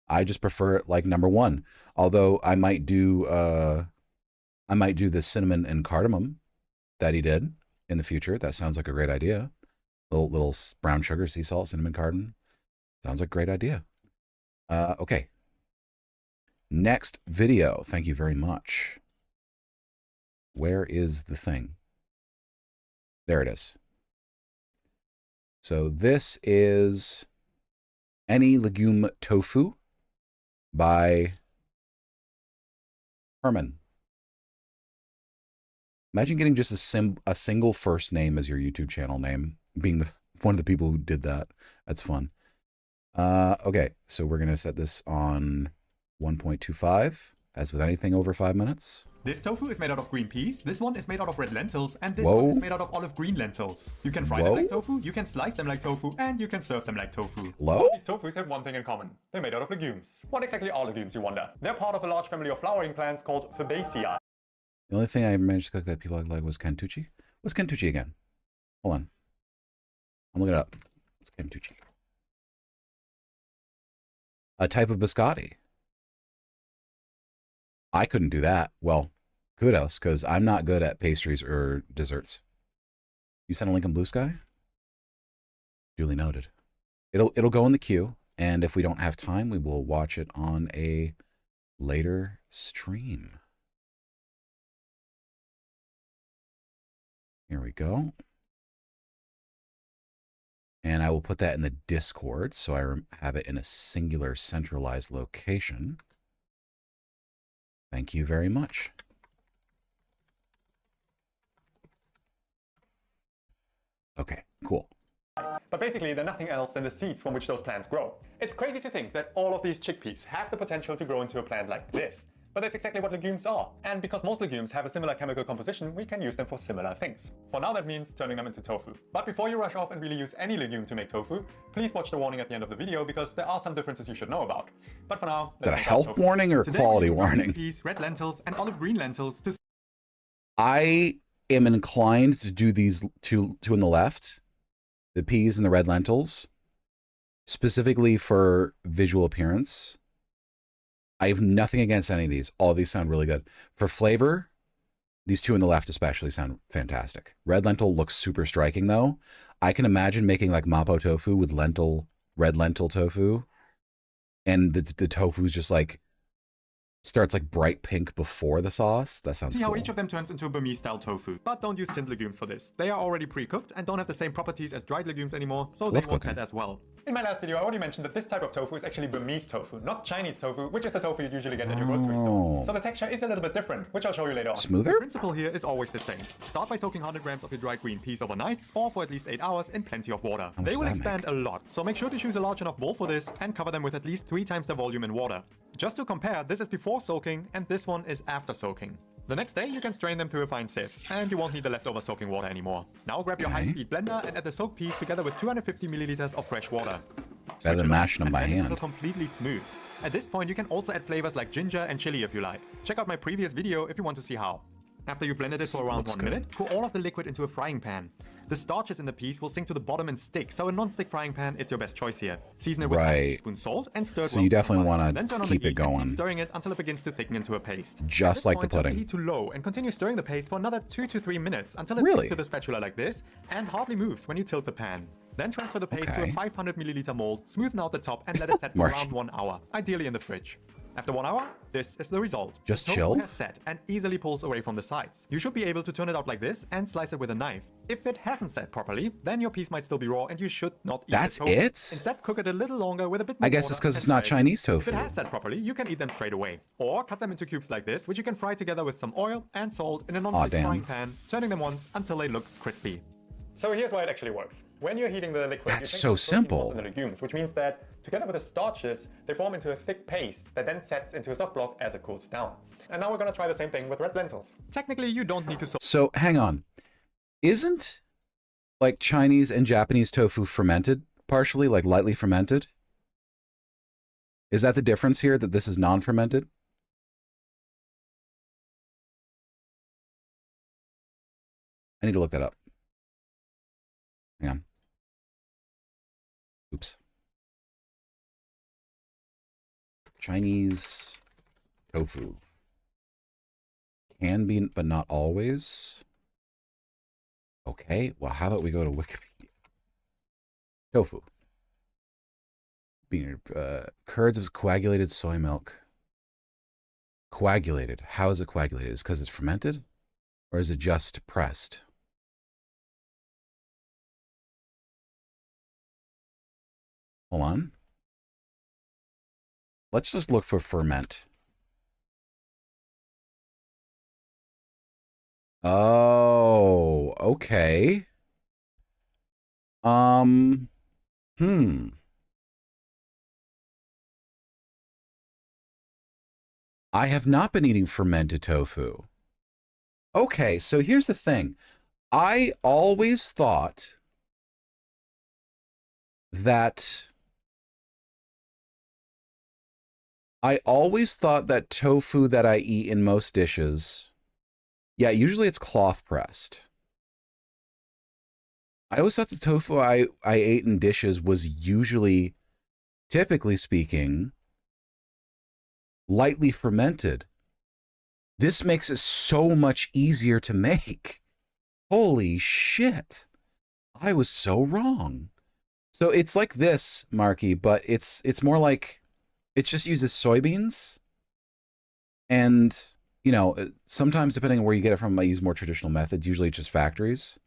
I just prefer it like number one. Although I might do the cinnamon and cardamom that he did in the future. That sounds like a great idea. Little brown sugar, sea salt, cinnamon, cardamom. Sounds like a great idea. Okay. Next video. Thank you very much. Where is the thing? There it is. So this is Any Legume Tofu by Herman. Imagine getting just a single first name as your YouTube channel name, being one of the people who did that. That's fun. Okay, so we're going to set this on 1.25, as with anything over 5 minutes. This tofu is made out of green peas, this one is made out of red lentils, and this one is made out of olive green lentils. You can fry them like tofu, you can slice them like tofu, and you can serve them like tofu. Hello? These tofus have one thing in common. They're made out of legumes. What exactly are legumes, you wonder? They're part of a large family of flowering plants called Fabaceae. The only thing I managed to cook that people like was Cantucci. What's Cantucci again? Hold on. I'm looking it up. What's Cantucci? A type of biscotti. I couldn't do that. Well, kudos, because I'm not good at pastries or desserts. You sent a link in Blue Sky? Duly noted. It'll go in the queue, and if we don't have time, we will watch it on a later stream. Here we go. And I will put that in the Discord, so I have it in a singular centralized location. Thank you very much. Okay, cool. But basically, they're nothing else than the seeds from which those plants grow. It's crazy to think that all of these chickpeas have the potential to grow into a plant like this. But that's exactly what legumes are. And because most legumes have a similar chemical composition, we can use them for similar things. For now, that means turning them into tofu. But before you rush off and really use any legume to make tofu, please watch the warning at the end of the video, because there are some differences you should know about. But for now, is that a health warning or a quality warning? Peas, red lentils, and olive green lentils to... I am inclined to do these two on the left, the peas and the red lentils, specifically for visual appearance. I have nothing against any of these. All of these sound really good. For flavor, these two on the left especially sound fantastic. Red lentil looks super striking though. I can imagine making like mapo tofu with red lentil tofu. And the tofu is just like, starts like bright pink before the sauce. That sounds cool. See how each of them turns into Burmese-style tofu. But don't use tinned legumes for this. They are already pre-cooked and don't have the same properties as dried legumes anymore, so they won't set as well. In my last video, I already mentioned that this type of tofu is actually Burmese tofu, not Chinese tofu, which is the tofu you'd usually get at your grocery stores. So the texture is a little bit different, which I'll show you later on. Smoother? The principle here is always the same. Start by soaking 100 grams of your dried green peas overnight, or for at least 8 hours in plenty of water. They will expand a lot, so make sure to choose a large enough bowl for this and cover them with at least 3 times the volume in water. Just to compare, this is before soaking and this one is after soaking. The next day, you can strain them through a fine sieve, and you won't need the leftover soaking water anymore. Now grab your high-speed blender and add the soaked peas together with 250 milliliters of fresh water. Better than mashing them by hand. It'll completely smooth. At this point, you can also add flavors like ginger and chili if you like. Check out my previous video if you want to see how. After you've blended it for around 1 minute, pour all of the liquid into a frying pan. The starches in the piece will sink to the bottom and stick, so a non-stick frying pan is your best choice here. Season it with a teaspoon salt and stir it so you definitely want to keep it going. Keep stirring it until it begins to thicken into a paste. Just like the pudding. Heat to low and continue stirring the paste for another 2 to 3 minutes until it sticks to the spatula like this and hardly moves when you tilt the pan. Then transfer the paste to a 500 milliliter mold, smoothen out the top and let it set for around 1 hour, ideally in the fridge. After 1 hour, this is the result. Just the chilled? Has set and easily pulls away from the sides. You should be able to turn it out like this and slice it with a knife. If it hasn't set properly, then your piece might still be raw and you should not eat That's it. it? Instead, cook it a little longer with a bit more I guess it's because it's not Chinese tofu. If it has set properly, you can eat them straight away. Or cut them into cubes like this, which you can fry together with some oil and salt in a non-stick frying pan, turning them once until they look crispy. So here's how it actually works. When you're heating the liquid, that's so simple. In the legumes, which means that together with the starches, they form into a thick paste that then sets into a soft block as it cools down. And now we're going to try the same thing with red lentils. Technically, you don't need to. So hang on, isn't like Chinese and Japanese tofu fermented partially, like lightly fermented? Is that the difference here, that this is non-fermented? I need to look that up. Hang on. Oops. Chinese tofu. Can be, but not always. Okay, well, how about we go to Wikipedia? Tofu. Curds of coagulated soy milk. Coagulated. How is it coagulated? Is it because it's fermented? Or is it just pressed? Hold on. Let's just look for ferment. Oh, okay. I have not been eating fermented tofu. Okay, so here's the thing. I always thought that tofu that I eat in most dishes, yeah, usually it's cloth pressed. I always thought the tofu I ate in dishes was usually, typically speaking, lightly fermented. This makes it so much easier to make. Holy shit. I was so wrong. So it's like this, Marky, but it's more like, it just uses soybeans. And, you know, sometimes depending on where you get it from, I use more traditional methods. Usually it's just factories.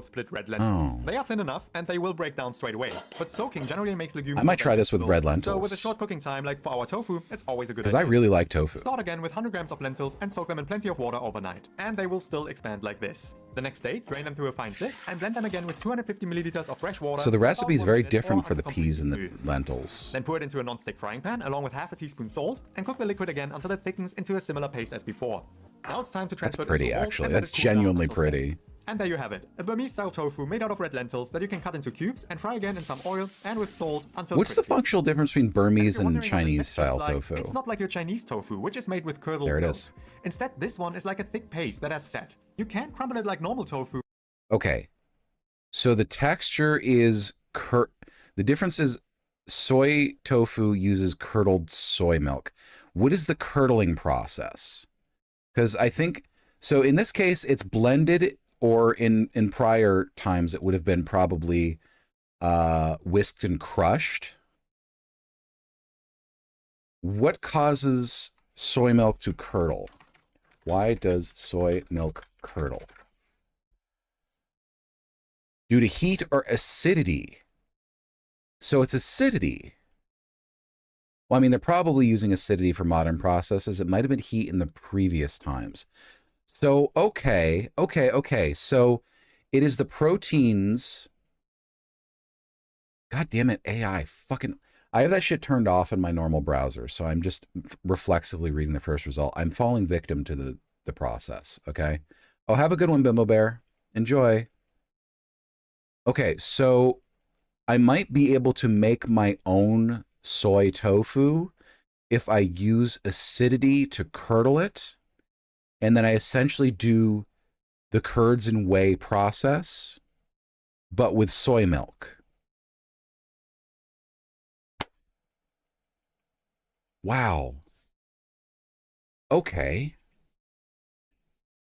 Split red lentils. They are thin enough and they will break down straight away. But soaking generally makes legumes. I might try this with red lentils. So with a short cooking time like for our tofu, it's always a good idea. Because I really like tofu. Start again with 100 grams of lentils and soak them in plenty of water overnight. And they will still expand like this. The next day, drain them through a fine sieve and blend them again with 250 milliliters of fresh water. So the recipe is very different for the peas and the lentils. Then pour it into a non-stick frying pan along with half a teaspoon salt and cook the liquid again until it thickens into a similar paste as before. Now it's time to transfer. That's pretty, actually. That's genuinely pretty. And there you have it, a Burmese-style tofu made out of red lentils that you can cut into cubes and fry again in some oil and with salt until What's the functional difference between Burmese and Chinese-style tofu? It's not like your Chinese tofu, which is made with curdled milk. There it is. Instead, this one is like a thick paste that has set. You can't crumble it like normal tofu. Okay, so the texture is the difference is soy tofu uses curdled soy milk. What is the curdling process? Because I think, so in this case, it's blended, or in prior times, it would have been probably whisked and crushed. What causes soy milk to curdle? Why does soy milk curdle? Due to heat or acidity? So it's acidity. Well, I mean, they're probably using acidity for modern processes. It might have been heat in the previous times. So, okay. So it is the proteins. God damn it, AI. I have that shit turned off in my normal browser, so I'm just reflexively reading the first result. I'm falling victim to the process, okay? Oh, have a good one, Bimbo Bear. Enjoy. Okay, so I might be able to make my own soy tofu if I use acidity to curdle it and then I essentially do the curds and whey process, but with soy milk. Wow. Okay.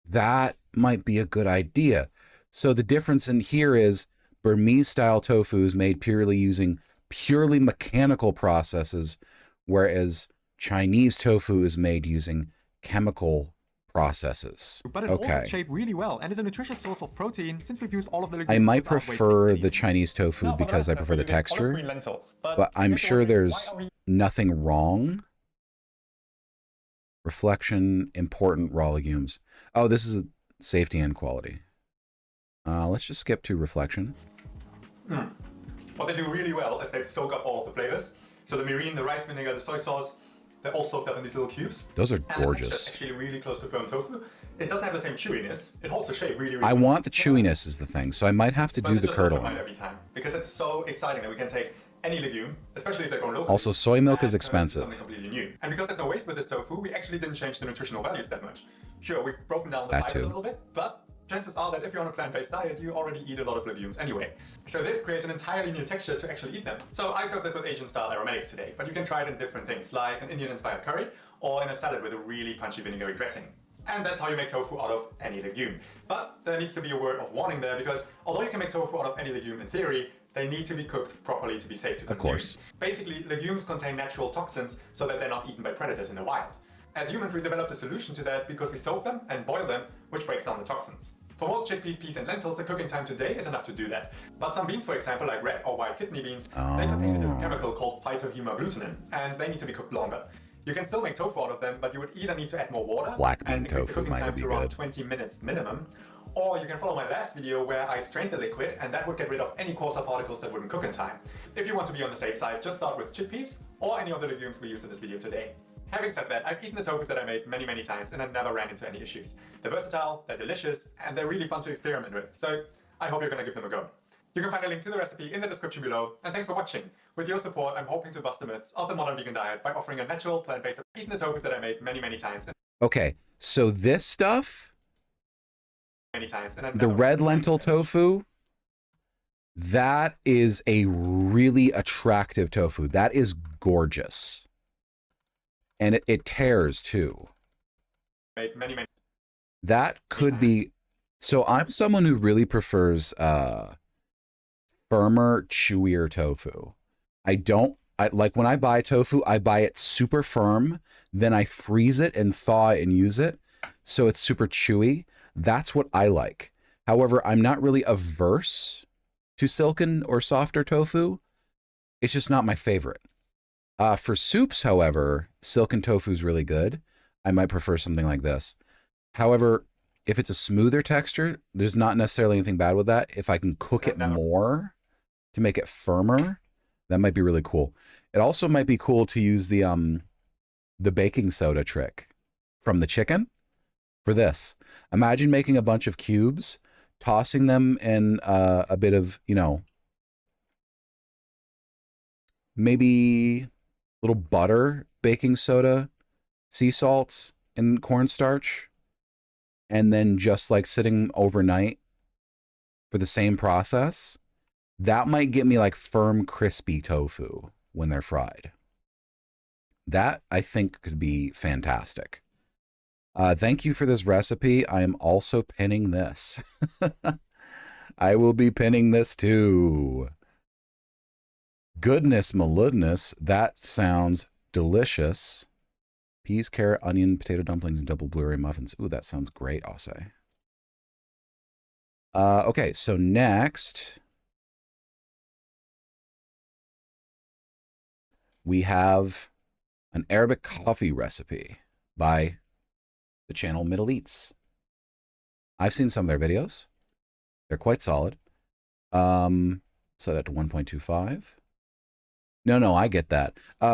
That might be a good idea. So the difference in here is Burmese style tofu is made purely using purely mechanical processes, whereas Chinese tofu is made using chemical processes. But it also shaped really well and is a nutritious source of protein since we've used all of the legumes. I might prefer the Chinese tofu because I prefer the texture, but I'm sure there's nothing wrong. Reflection, important raw legumes. Oh, this is safety and quality. Let's just skip to reflection. What they do really well is they soak up all of the flavors. So the mirin, the rice vinegar, the soy sauce, they're all soaked up in these little cubes. Those are gorgeous. And actually really close to firm tofu. It doesn't have the same chewiness. It holds the shape really, I want the chewiness is the thing, so I might have to do the curdling. Every time, because it's so exciting that we can take any legume, especially if they're grown locally. Also, soy milk is expensive. Something completely new. And because there's no waste with this tofu, we actually didn't change the nutritional values that much. Sure, we've broken down the fibers a little bit, but chances are that if you're on a plant-based diet, you already eat a lot of legumes anyway. So this creates an entirely new texture to actually eat them. So I served this with Asian-style aromatics today, but you can try it in different things, like an Indian-inspired curry, or in a salad with a really punchy vinegary dressing. And that's how you make tofu out of any legume. But there needs to be a word of warning there, because although you can make tofu out of any legume in theory, they need to be cooked properly to be safe to consume. Of course. Basically, legumes contain natural toxins so that they're not eaten by predators in the wild. As humans, we developed a solution to that because we soak them and boil them, which breaks down the toxins. For most chickpeas, peas, and lentils, the cooking time today is enough to do that. But some beans, for example, like red or white kidney beans, they contain a different chemical called phytohemagglutinin, and they need to be cooked longer. You can still make tofu out of them, but you would either need to add more water black bean and increase the tofu cooking might time be to around good. 20 minutes minimum, or you can follow my last video where I strained the liquid, and that would get rid of any coarser particles that wouldn't cook in time. If you want to be on the safe side, just start with chickpeas or any of the legumes we use in this video today. Having said that, I've eaten the tofus that I made many, many times and I never ran into any issues. They're versatile, they're delicious, and they're really fun to experiment with, so I hope you're gonna give them a go. You can find a link to the recipe in the description below, and thanks for watching. With your support, I'm hoping to bust the myths of the modern vegan diet by offering a natural, plant-based. I've eaten the tofus that I made many, many times. Okay, so this stuff, the red lentil tofu, that is a really attractive tofu. That is gorgeous. And it tears too. That could be, so I'm someone who really prefers firmer, chewier tofu. Like when I buy tofu, I buy it super firm, then I freeze it and thaw it and use it, so it's super chewy. That's what I like. However, I'm not really averse to silken or softer tofu. It's just not my favorite. For soups, however, silken tofu is really good. I might prefer something like this. However, if it's a smoother texture, there's not necessarily anything bad with that. If I can cook it more to make it firmer, that might be really cool. It also might be cool to use the baking soda trick from the chicken for this. Imagine making a bunch of cubes, tossing them in a bit of, you know, maybe a little butter, baking soda, sea salt, and cornstarch, and then just like sitting overnight for the same process. That might get me like firm, crispy tofu when they're fried. That, I think, could be fantastic. Thank you for this recipe. I am also pinning this. I will be pinning this too. Goodness maludness, that sounds delicious. Peas, carrot, onion, potato dumplings, and double blueberry muffins. Ooh, that sounds great, I'll say. Okay, so next we have an Arabic coffee recipe by the channel Middle Eats. I've seen some of their videos. They're quite solid. Set that to 1.25. No, I get that.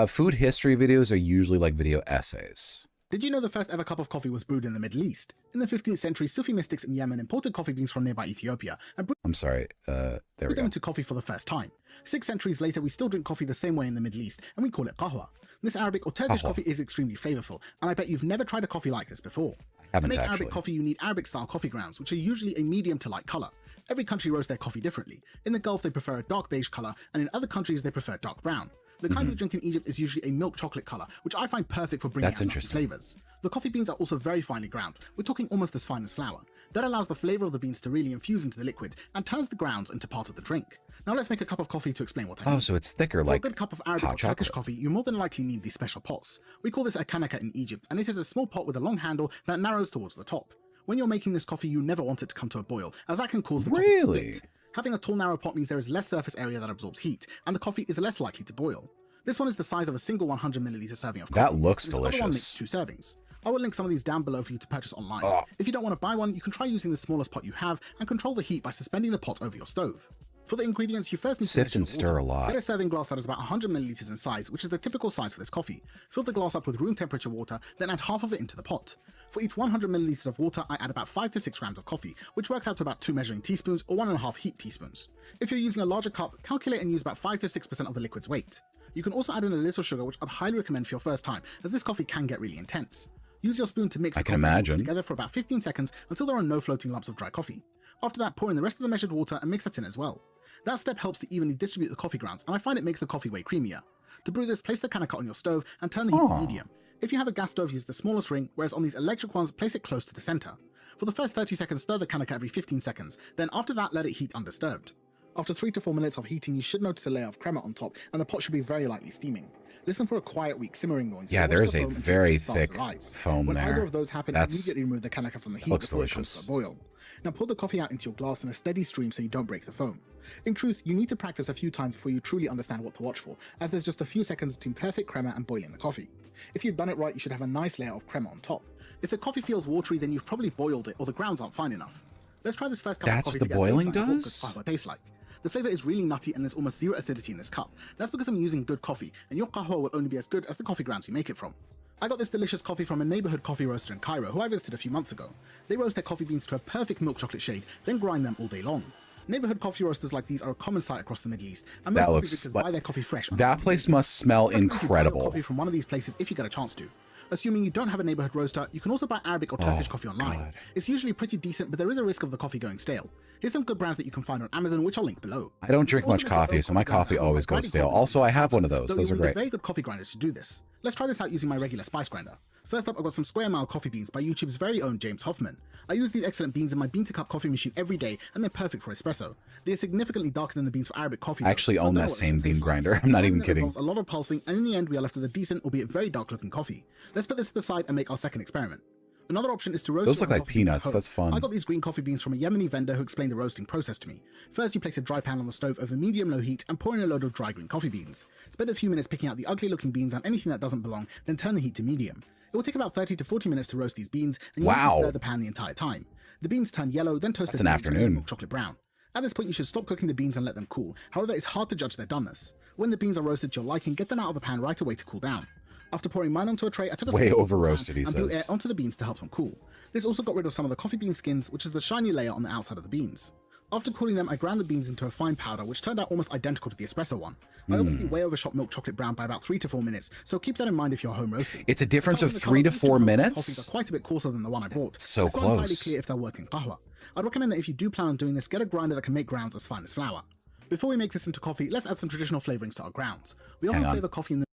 Food history videos are usually like video essays. Did you know the first ever cup of coffee was brewed in the Middle East? In the 15th century, Sufi mystics in Yemen imported coffee beans from nearby Ethiopia and I'm sorry, there we them go. into coffee for the first time. 6 centuries later, we still drink coffee the same way in the Middle East, and we call it qahwa. This Arabic or Turkish coffee is extremely flavorful, and I bet you've never tried a coffee like this before. Haven't to make actually. Arabic coffee, you need Arabic-style coffee grounds, which are usually a medium to light color. Every country roasts their coffee differently. In the Gulf, they prefer a dark beige color, and in other countries, they prefer dark brown. The kind we drink in Egypt is usually a milk chocolate color, which I find perfect for bringing out nutty flavors. The coffee beans are also very finely ground. We're talking almost as fine as flour. That allows the flavor of the beans to really infuse into the liquid and turns the grounds into part of the drink. Now let's make a cup of coffee to explain what I mean. Oh, so it's thicker, like for a good cup of Arabic or Turkish coffee, you more than likely need these special pots. We call this a kanaka in Egypt, and it is a small pot with a long handle that narrows towards the top. When you're making this coffee, you never want it to come to a boil, as that can cause the coffee to split. Having a tall, narrow pot means there is less surface area that absorbs heat, and the coffee is less likely to boil. This one is the size of a single 100ml serving of coffee. That looks delicious. This other one makes 2 servings. I will link some of these down below for you to purchase online. If you don't want to buy one, you can try using the smallest pot you have and control the heat by suspending the pot over your stove. For the ingredients, you first need to sift and stir a lot. Get a serving glass that is about 100ml in size, which is the typical size for this coffee. Fill the glass up with room temperature water, then add half of it into the pot. For each 100ml of water, I add about 5 to 6 grams of coffee, which works out to about 2 measuring teaspoons or 1.5 heat teaspoons. If you're using a larger cup, calculate and use about 5 to 6% of the liquid's weight. You can also add in a little sugar, which I'd highly recommend for your first time, as this coffee can get really intense. Use your spoon to mix the coffee together for about 15 seconds until there are no floating lumps of dry coffee. After that, pour in the rest of the measured water and mix that in as well. That step helps to evenly distribute the coffee grounds, and I find it makes the coffee way creamier. To brew this, place the kanaka on your stove and turn the heat to medium. If you have a gas stove, use the smallest ring, whereas on these electric ones, place it close to the center. For the first 30 seconds, stir the kanaka every 15 seconds, then after that, let it heat undisturbed. After 3 to 4 minutes of heating, you should notice a layer of crema on top, and the pot should be very lightly steaming. Listen for a quiet, weak simmering noise. Yeah, there is a very thick foam when there. When either of those happen, immediately remove the kanaka from the heat before it comes to a boil. Now pour the coffee out into your glass in a steady stream so you don't break the foam. In truth, you need to practice a few times before you truly understand what to watch for, as there's just a few seconds between perfect crema and boiling the coffee. If you've done it right, you should have a nice layer of crema on top. If the coffee feels watery, then you've probably boiled it or the grounds aren't fine enough. Let's try this first cup of coffee together. That's what the boiling does? What good tastes like. The flavor is really nutty and there's almost zero acidity in this cup. That's because I'm using good coffee, and your qahwa will only be as good as the coffee grounds you make it from. I got this delicious coffee from a neighborhood coffee roaster in Cairo who I visited a few months ago. They roast their coffee beans to a perfect milk chocolate shade, then grind them all day long. Neighborhood coffee roasters like these are a common sight across the Middle East, and most coffee drinkers buy their coffee fresh. That place must smell incredible. Coffee from one of these places if you get a chance to. Assuming you don't have a neighborhood roaster, you can also buy Arabic or Turkish coffee online. It's usually pretty decent, but there is a risk of the coffee going stale. Here's some good brands that you can find on Amazon, which I'll link below. I don't drink much coffee, so my coffee always goes stale. Also, I have one of those. Those are great. A very good coffee grinder to do this. Let's try this out using my regular spice grinder. First up, I've got some square mile coffee beans by YouTube's very own James Hoffman. I use these excellent beans in my bean-to-cup coffee machine every day, and they're perfect for espresso. They're significantly darker than the beans for Arabic coffee. I actually own that same bean grinder. I'm not even kidding. A lot of pulsing, and in the end, we are left with a decent, albeit very dark-looking coffee. Let's put this to the side and make our second experiment. Another option is to roast. Those look like peanuts. That's fun. I got these green coffee beans from a Yemeni vendor who explained the roasting process to me. First, you place a dry pan on the stove over medium-low heat and pour in a load of dry green coffee beans. Spend a few minutes picking out the ugly-looking beans and anything that doesn't belong, then turn the heat to medium. It will take about 30 to 40 minutes to roast these beans, and you have to stir the pan the entire time. The beans turn yellow, then toasted an afternoon. Chocolate brown. At this point, you should stop cooking the beans and let them cool. However, it's hard to judge their doneness. When the beans are roasted to your liking, get them out of the pan right away to cool down. After pouring mine onto a tray, I took a way over roasted, he and blew air says. onto the beans to help them cool. This also got rid of some of the coffee bean skins, which is the shiny layer on the outside of the beans. After cooling them, I ground the beans into a fine powder, which turned out almost identical to the espresso one. I obviously way overshot milk chocolate brown by about 3 to 4 minutes, so keep that in mind if you're home roasting. It's a difference of 3 to 4 minutes? Coffees are quite a bit coarser than the one I brought. So it's not close. entirely clear if they'll work in qahwa. I'd recommend that if you do plan on doing this, get a grinder that can make grounds as fine as flour. Before we make this into coffee, let's add some traditional flavorings to our grounds. We often flavor coffee in the...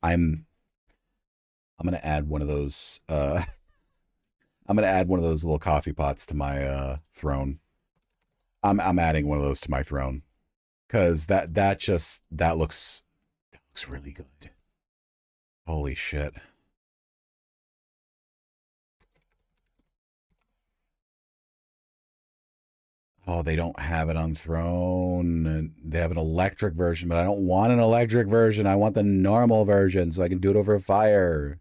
I'm gonna add one of those I'm gonna add one of those little coffee pots to my throne. I'm adding one of those to my throne. Cause that looks really good. Holy shit. Oh, they don't have it on throne. They have an electric version, but I don't want an electric version. I want the normal version so I can do it over fire.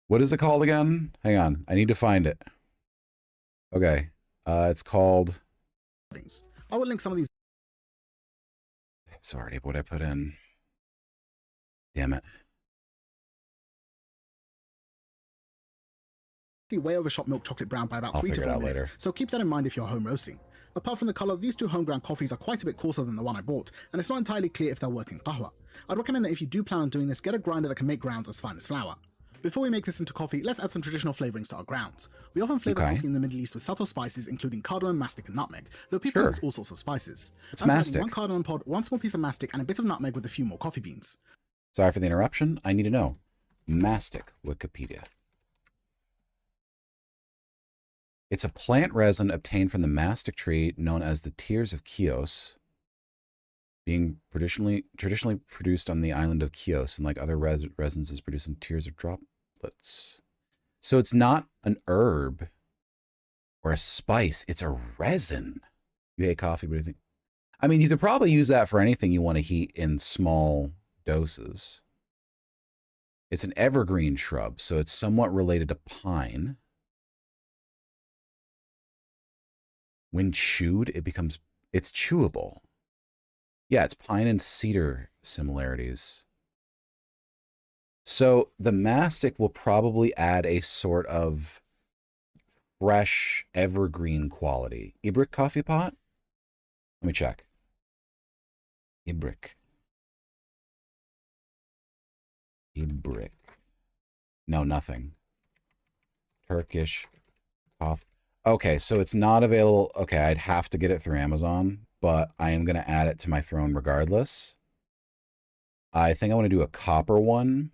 What is it called again? Hang on. I need to find it. Okay. It's called... I will link some of these... It's already what I put in. Damn it. Way overshot milk chocolate brown by about 3 to 4 minutes, so keep that in mind if you're home roasting. Apart from the color, these two home ground coffees are quite a bit coarser than the one I bought, and it's not entirely clear if they'll work in qahwa. I'd recommend that if you do plan on doing this, get a grinder that can make grounds as fine as flour. Before we make this into coffee, let's add some traditional flavorings to our grounds. We often flavor coffee in the Middle East with subtle spices, including cardamom, mastic, and nutmeg, though people use all sorts of spices. I'm adding 1 cardamom pod, 1 small piece of mastic, and a bit of nutmeg with a few more coffee beans. Sorry for the interruption. I need to know. Mastic, Wikipedia. It's a plant resin obtained from the mastic tree known as the tears of Chios, being traditionally produced on the island of Chios, and like other resins is produced in tears of droplets. So it's not an herb or a spice, it's a resin. You hate coffee, what do you think? I mean, you could probably use that for anything you want to heat in small doses. It's an evergreen shrub, so it's somewhat related to pine. When chewed, it's chewable. Yeah, it's pine and cedar similarities. So the mastic will probably add a sort of fresh evergreen quality. Ibrick coffee pot? Let me check. Ibrick. No, nothing. Turkish coffee. Okay, so it's not available. Okay, I'd have to get it through Amazon, but I am going to add it to my throne regardless. I think I want to do a copper one.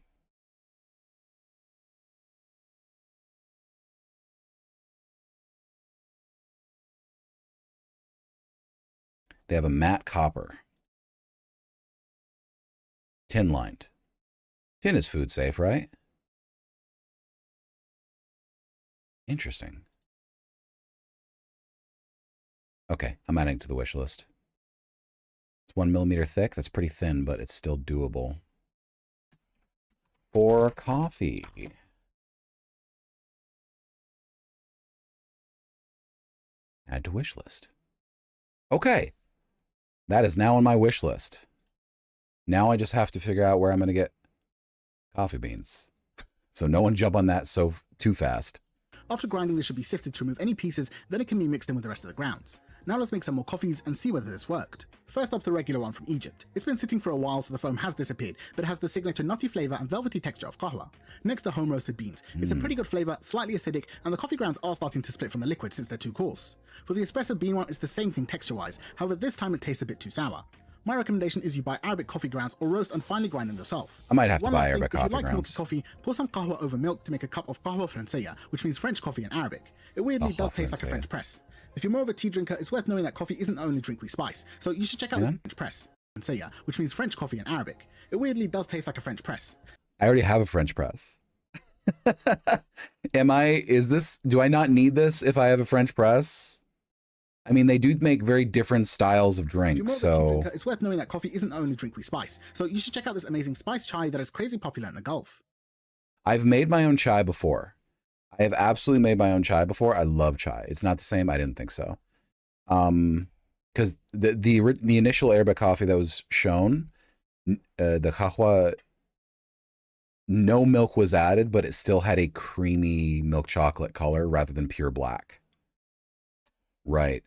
They have a matte copper. Tin lined. Tin is food safe, right? Interesting. Okay, I'm adding it to the wish list. It's 1 millimeter thick. That's pretty thin, but it's still doable. For coffee. Add to wish list. Okay. That is now on my wish list. Now I just have to figure out where I'm going to get coffee beans. So no one jump on that too fast. After grinding, this should be sifted to remove any pieces, then it can be mixed in with the rest of the grounds. Now let's make some more coffees and see whether this worked. First up, the regular one from Egypt. It's been sitting for a while, so the foam has disappeared, but it has the signature nutty flavor and velvety texture of qahwa. Next, the home roasted beans. It's a pretty good flavor, slightly acidic, and the coffee grounds are starting to split from the liquid since they're too coarse. For the espresso bean one, it's the same thing texture-wise, however this time it tastes a bit too sour. My recommendation is you buy Arabic coffee grounds or roast and finely grind them yourself. I might have to buy Arabic coffee grounds. If you like milky coffee, pour some qahwa over milk to make a cup of qahwa francesa, which means French coffee in Arabic. It weirdly does taste like a French press. If you're more of a tea drinker, it's worth knowing that coffee isn't the only drink we spice, so you should check out this French press, francesa, which means French coffee in Arabic. It weirdly does taste like a French press. I already have a French press. Do I not need this if I have a French press? I mean, they do make very different styles of drinks, so... It's worth knowing that coffee isn't the only drink we spice, so you should check out this amazing spice chai that is crazy popular in the Gulf. I've made my own chai before. I have absolutely made my own chai before. I love chai. It's not the same. I didn't think so. Because the initial Arabic coffee that was shown, the qahwa, no milk was added, but it still had a creamy milk chocolate color rather than pure black. Right.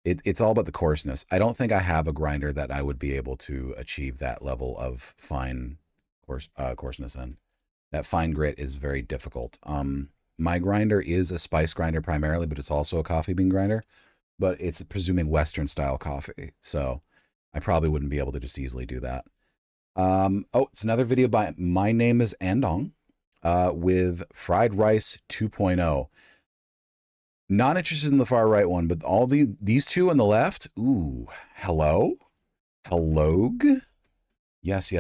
It's all about the coarseness. I don't think I have a grinder that I would be able to achieve that level of fine coarseness in. That fine grit is very difficult. My grinder is a spice grinder primarily, but it's also a coffee bean grinder. But it's presuming Western style coffee, so I probably wouldn't be able to just easily do that. Oh, it's another video by My Name is Andong with Fried Rice 2.0. Not interested in the far right one, but all these two on the left. Ooh, hello? Yes.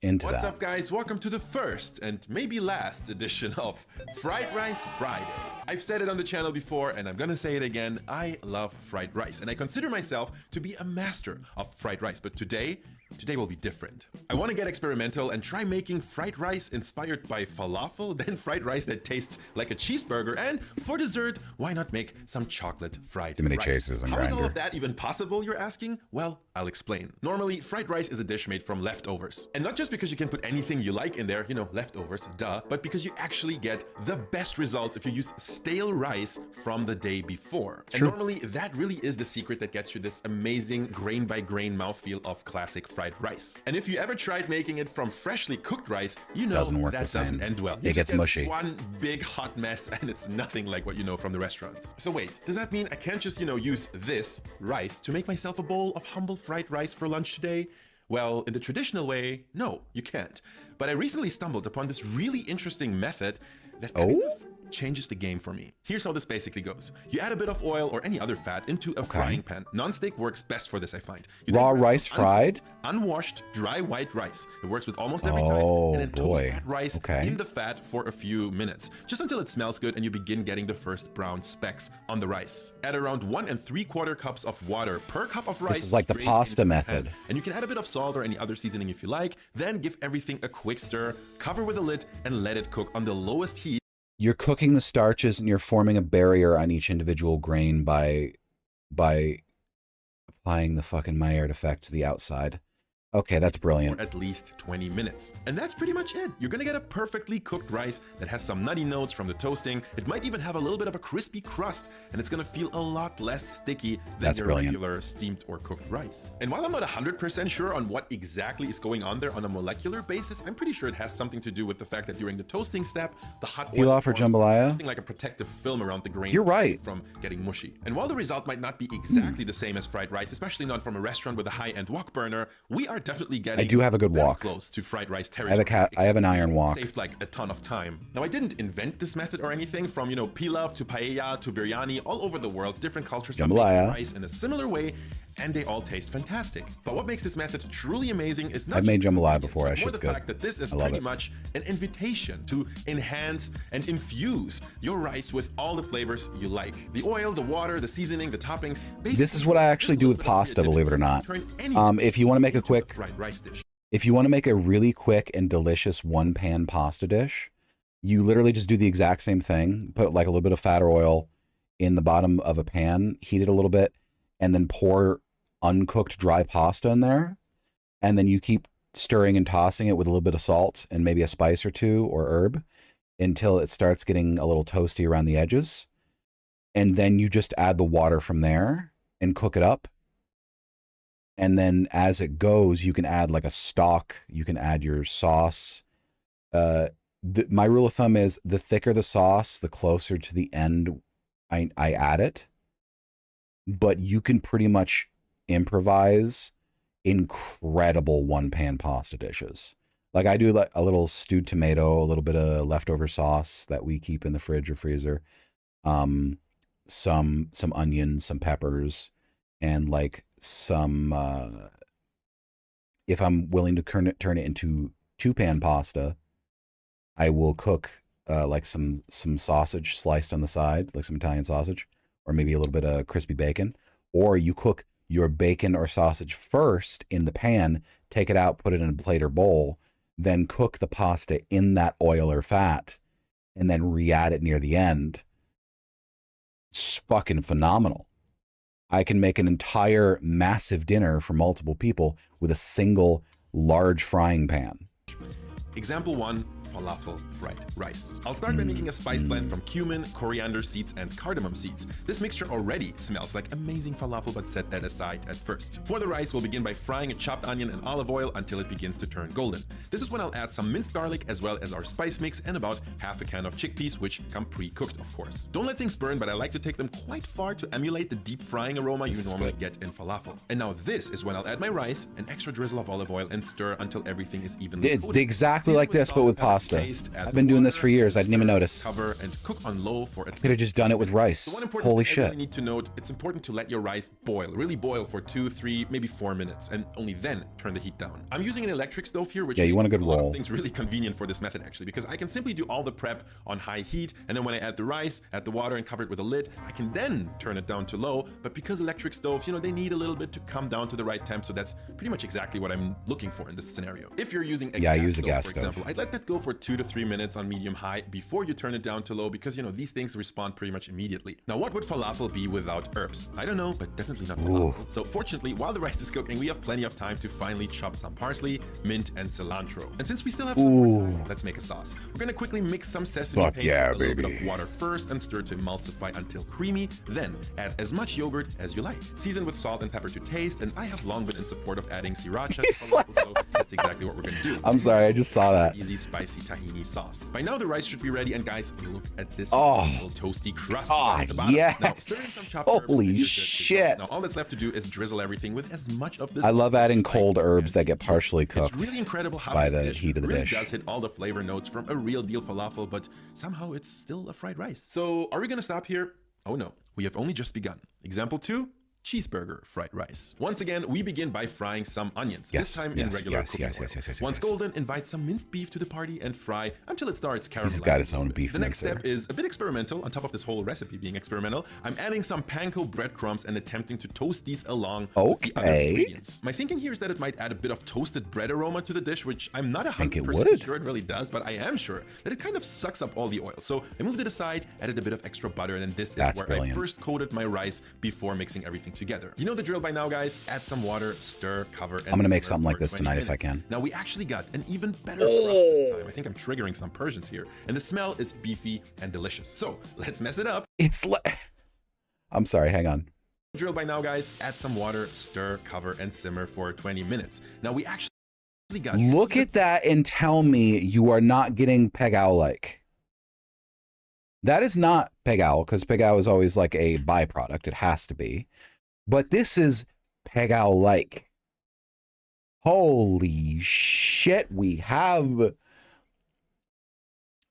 Into What's that. up, guys? Welcome to the first and maybe last edition of Fried Rice Friday. I've said it on the channel before, and I'm gonna say it again. I love fried rice, and I consider myself to be a master of fried rice. But today, today will be different. I want to get experimental and try making fried rice inspired by falafel, then fried rice that tastes like a cheeseburger, and for dessert, why not make some chocolate fried Too many rice? chases and How is all grinder. of that even possible, you're asking? Well, I'll explain. Normally, fried rice is a dish made from leftovers. And not just because you can put anything you like in there, you know, leftovers, duh, but because you actually get the best results if you use stale rice from the day before. And normally, that really is the secret that gets you this amazing grain by grain mouthfeel of classic fried rice. And if you ever tried making it from freshly cooked rice, you know Doesn't work that the same. doesn't end well. It You gets just get mushy. one big hot mess, and it's nothing like what you know from the restaurants. So wait, does that mean I can't just, you know, use this rice to make myself a bowl of humble fried rice for lunch today? Well, in the traditional way, no, you can't. But I recently stumbled upon this really interesting method that kind of changes the game for me. Here's how this basically goes. You add a bit of oil or any other fat into a frying pan. Non-stick works best for this, I find. You Raw then grab rice some fried? unwashed, dry white rice. It works with almost every time. And then toast that rice in the fat for a few minutes, just until it smells good and you begin getting the first brown specks on the rice. Add around 1 3/4 cups of water per cup of rice. This is like the straight pasta into the pan. method. And you can add a bit of salt or any other seasoning if you like. Then give everything a quick stir, cover with a lid, and let it cook on the lowest heat. You're cooking the starches and you're forming a barrier on each individual grain by applying the fucking Maillard effect to the outside. Okay, that's brilliant. For at least 20 minutes. And that's pretty much it. You're gonna get a perfectly cooked rice that has some nutty notes from the toasting. It might even have a little bit of a crispy crust, and it's gonna feel a lot less sticky than your regular steamed or cooked rice. And while I'm not 100% sure on what exactly is going on there on a molecular basis, I'm pretty sure it has something to do with the fact that during the toasting step, the hot oil Pilaf or forms jambalaya? something like a protective film around the grain. You're right. From getting mushy. And while the result might not be exactly the same as fried rice, especially not from a restaurant with a high-end wok burner, we are definitely getting I do have a good very wok. close to fried rice territory. I have an iron wok. Saved like a ton of time. Now, I didn't invent this method or anything. From, you know, pilaf to paella to biryani, all over the world, different cultures are making rice in a similar way, and they all taste fantastic. But what makes this method truly amazing is not I've made just the jambalaya ingredients, before. but That more shit's the good. fact that this is I love pretty it. much an invitation to enhance and infuse your rice with all the flavors you like. The oil, the water, the seasoning, the toppings. This is what I actually do with pasta, believe it or not. If you want to make a quick fried rice dish. If you want to make a really quick and delicious one-pan pasta dish, you literally just do the exact same thing. Put like a little bit of fat or oil in the bottom of a pan, heat it a little bit, and then pour uncooked dry pasta in there. And then you keep stirring and tossing it with a little bit of salt and maybe a spice or two or herb until it starts getting a little toasty around the edges. And then you just add the water from there and cook it up. And then as it goes, you can add like a stock. You can add your sauce. My rule of thumb is the thicker the sauce, the closer to the end I add it. But you can pretty much improvise incredible one-pan pasta dishes. Like I do like a little stewed tomato, a little bit of leftover sauce that we keep in the fridge or freezer, some onions, some peppers, and like some if I'm willing to turn it into two-pan pasta, I will cook like some sausage sliced on the side, like some Italian sausage, or maybe a little bit of crispy bacon. Or you cook your bacon or sausage first in the pan, take it out, put it in a plate or bowl, then cook the pasta in that oil or fat, and then re-add it near the end. It's fucking phenomenal. I can make an entire massive dinner for multiple people with a single large frying pan. Example 1, falafel fried rice. I'll start by making a spice blend from cumin, coriander seeds, and cardamom seeds. This mixture already smells like amazing falafel, but set that aside at first. For the rice, we'll begin by frying a chopped onion in olive oil until it begins to turn golden. This is when I'll add some minced garlic as well as our spice mix and about half a can of chickpeas, which come pre-cooked, of course. Don't let things burn, but I like to take them quite far to emulate the deep frying aroma you normally get in falafel. And now this is when I'll add my rice, an extra drizzle of olive oil, and stir until everything is evenly coated. It's exactly like this, but with pasta. pasta. I've been doing this for years. I didn't even notice. Cover and cook on low for Could have just done it with rice. Holy shit. You need to note, it's important to let your rice boil, really boil for 2, 3, maybe 4 minutes, and only then turn the heat down. I'm using an electric stove here, which you want a good lot roll. of things really convenient for this method actually, because I can simply do all the prep on high heat, and then when I add the rice, add the water and cover it with a lid, I can then turn it down to low. But because electric stoves, they need a little bit to come down to the right temp, so that's pretty much exactly what I'm looking for in this scenario. If you're using a gas stove, for example, I'd let that go for 2 to 3 minutes on medium high before you turn it down to low, because these things respond pretty much immediately. Now, what would falafel be without herbs? I don't know, but definitely not falafel. So fortunately, while the rice is cooking, we have plenty of time to finally chop some parsley, mint, and cilantro. And since we still have some more time, let's make a sauce. We're gonna quickly mix some sesame paste with a little bit of water first and stir to emulsify until creamy. Then add as much yogurt as you like. Season with salt and pepper to taste, and I have long been in support of adding sriracha to falafel, so that's exactly what we're gonna do. I'm sorry, I just saw that. Easy spicy tahini sauce. By now the rice should be ready, and guys, look at this little toasty crust at the bottom. Yes. Now, stir in some chopped herbs Holy shit. Now all that's left to do is drizzle everything with as much of this. I love adding cold herbs that get partially cooked. It's really incredible how by the this heat of the really dish. does hit all the flavor notes from a real deal falafel, but somehow it's still a fried rice. So are we gonna stop here? Oh no, we have only just begun. Example 2. Cheeseburger fried rice. Once again, we begin by frying some onions. This time in regular cooking oil. Once golden, invite some minced beef to the party and fry until it starts caramelizing. He's got his own beef The next mincer. step is a bit experimental. On top of this whole recipe being experimental, I'm adding some panko breadcrumbs and attempting to toast these along with the other ingredients. My thinking here is that it might add a bit of toasted bread aroma to the dish, which I'm not 100% sure it really does, but I am sure that it kind of sucks up all the oil. So I moved it aside, added a bit of extra butter, and then this is where I first coated my rice before mixing everything together. You know the drill by now, guys. Add some water, stir, cover, and I'm gonna make something like this tonight if I can. Now we actually got an even better crust this time. I think I'm triggering some Persians here, and the smell is beefy and delicious. So let's mess it up. I'm sorry, hang on. Drill by now, guys. Add some water, stir, cover, and simmer for 20 minutes. Now we actually got. Look at that and tell me you are not getting peg owl like. That is not peg owl, because peg owl is always like a byproduct. It has to be. But this is peg owl like. Holy shit, we have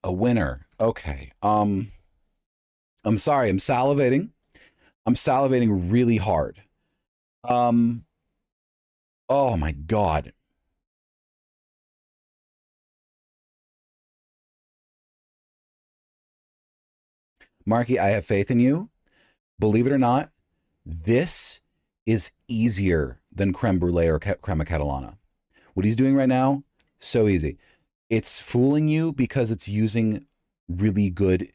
a winner. Okay. I'm sorry, I'm salivating. I'm salivating really hard. Oh my God. Marky, I have faith in you. Believe it or not, this is easier than creme brulee or crema catalana. What he's doing right now, so easy. It's fooling you because it's using really good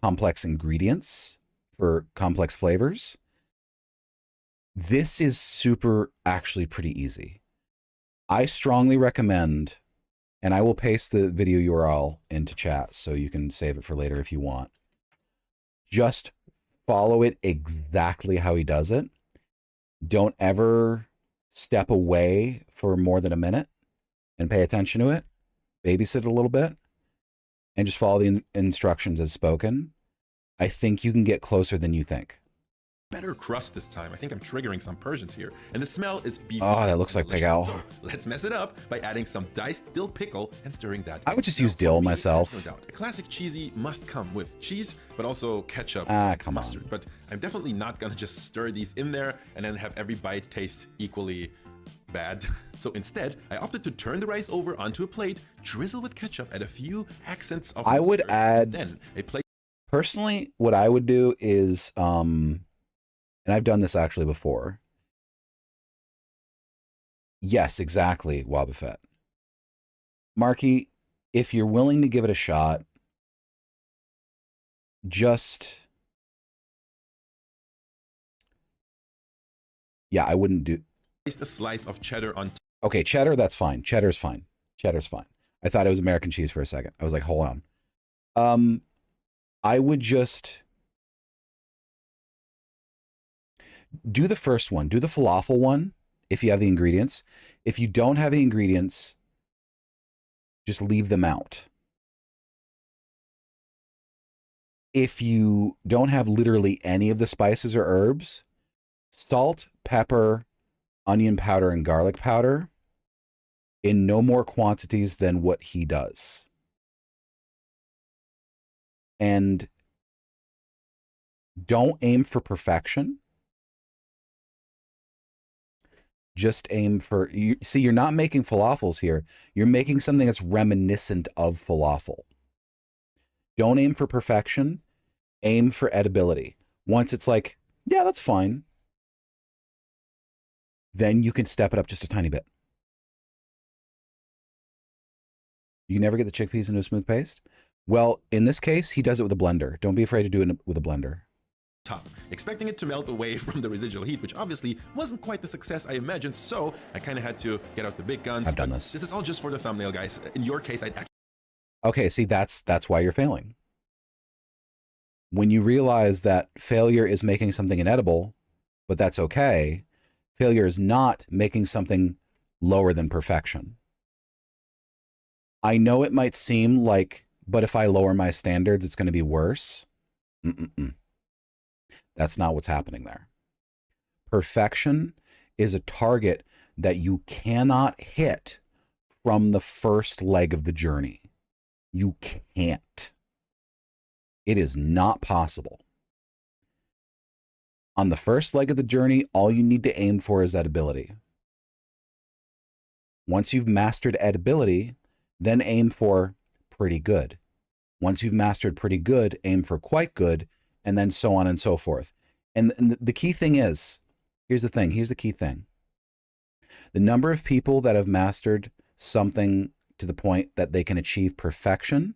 complex ingredients for complex flavors. This is actually pretty easy. I strongly recommend, and I will paste the video URL into chat so you can save it for later if you want. Just follow it exactly how he does it. Don't ever step away for more than a minute and pay attention to it. Babysit a little bit and just follow the instructions as spoken. I think you can get closer than you think. Better crust this time. I think I'm triggering some Persians here. And the smell is beefy. Oh, that looks like peg owl. So let's mess it up by adding some diced dill pickle and stirring that. I would just use dill myself. No doubt. A classic cheesy must come with cheese, but also ketchup come mustard. on. But I'm definitely not gonna just stir these in there and then have every bite taste equally bad. So instead, I opted to turn the rice over onto a plate, drizzle with ketchup, add a few accents of I would add, then a plate. Personally, what I would do is, and I've done this actually before. Yes, exactly, Wabafet. Marky, if you're willing to give it a shot, just... Yeah, I wouldn't do... A slice of cheddar on... Okay, cheddar, that's fine. Cheddar's fine. Cheddar's fine. I thought it was American cheese for a second. I was like, hold on. I would just... do the first one. Do the falafel one if you have the ingredients. If you don't have the ingredients, just leave them out. If you don't have literally any of the spices or herbs, salt, pepper, onion powder, and garlic powder in no more quantities than what he does. And don't aim for perfection. Just aim for, see, you're not making falafels here. You're making something that's reminiscent of falafel. Don't aim for perfection. Aim for edibility. Once it's like, yeah, that's fine, then you can step it up just a tiny bit. You never get the chickpeas into a smooth paste? Well, in this case, he does it with a blender. Don't be afraid to do it with a blender. Top, expecting it to melt away from the residual heat, which obviously wasn't quite the success I imagined, so I kind of had to get out the big guns. I've done this. This is all just for the thumbnail, guys. In your case, I'd actually... Okay, see, that's why you're failing. When you realize that failure is making something inedible, but that's okay, failure is not making something lower than perfection. I know it might seem like, but if I lower my standards, it's going to be worse. That's not what's happening there. Perfection is a target that you cannot hit from the first leg of the journey. You can't. It is not possible. On the first leg of the journey, all you need to aim for is edibility. Once you've mastered edibility, then aim for pretty good. Once you've mastered pretty good, aim for quite good, and then so on and so forth. And the key thing is, here's the key thing. The number of people that have mastered something to the point that they can achieve perfection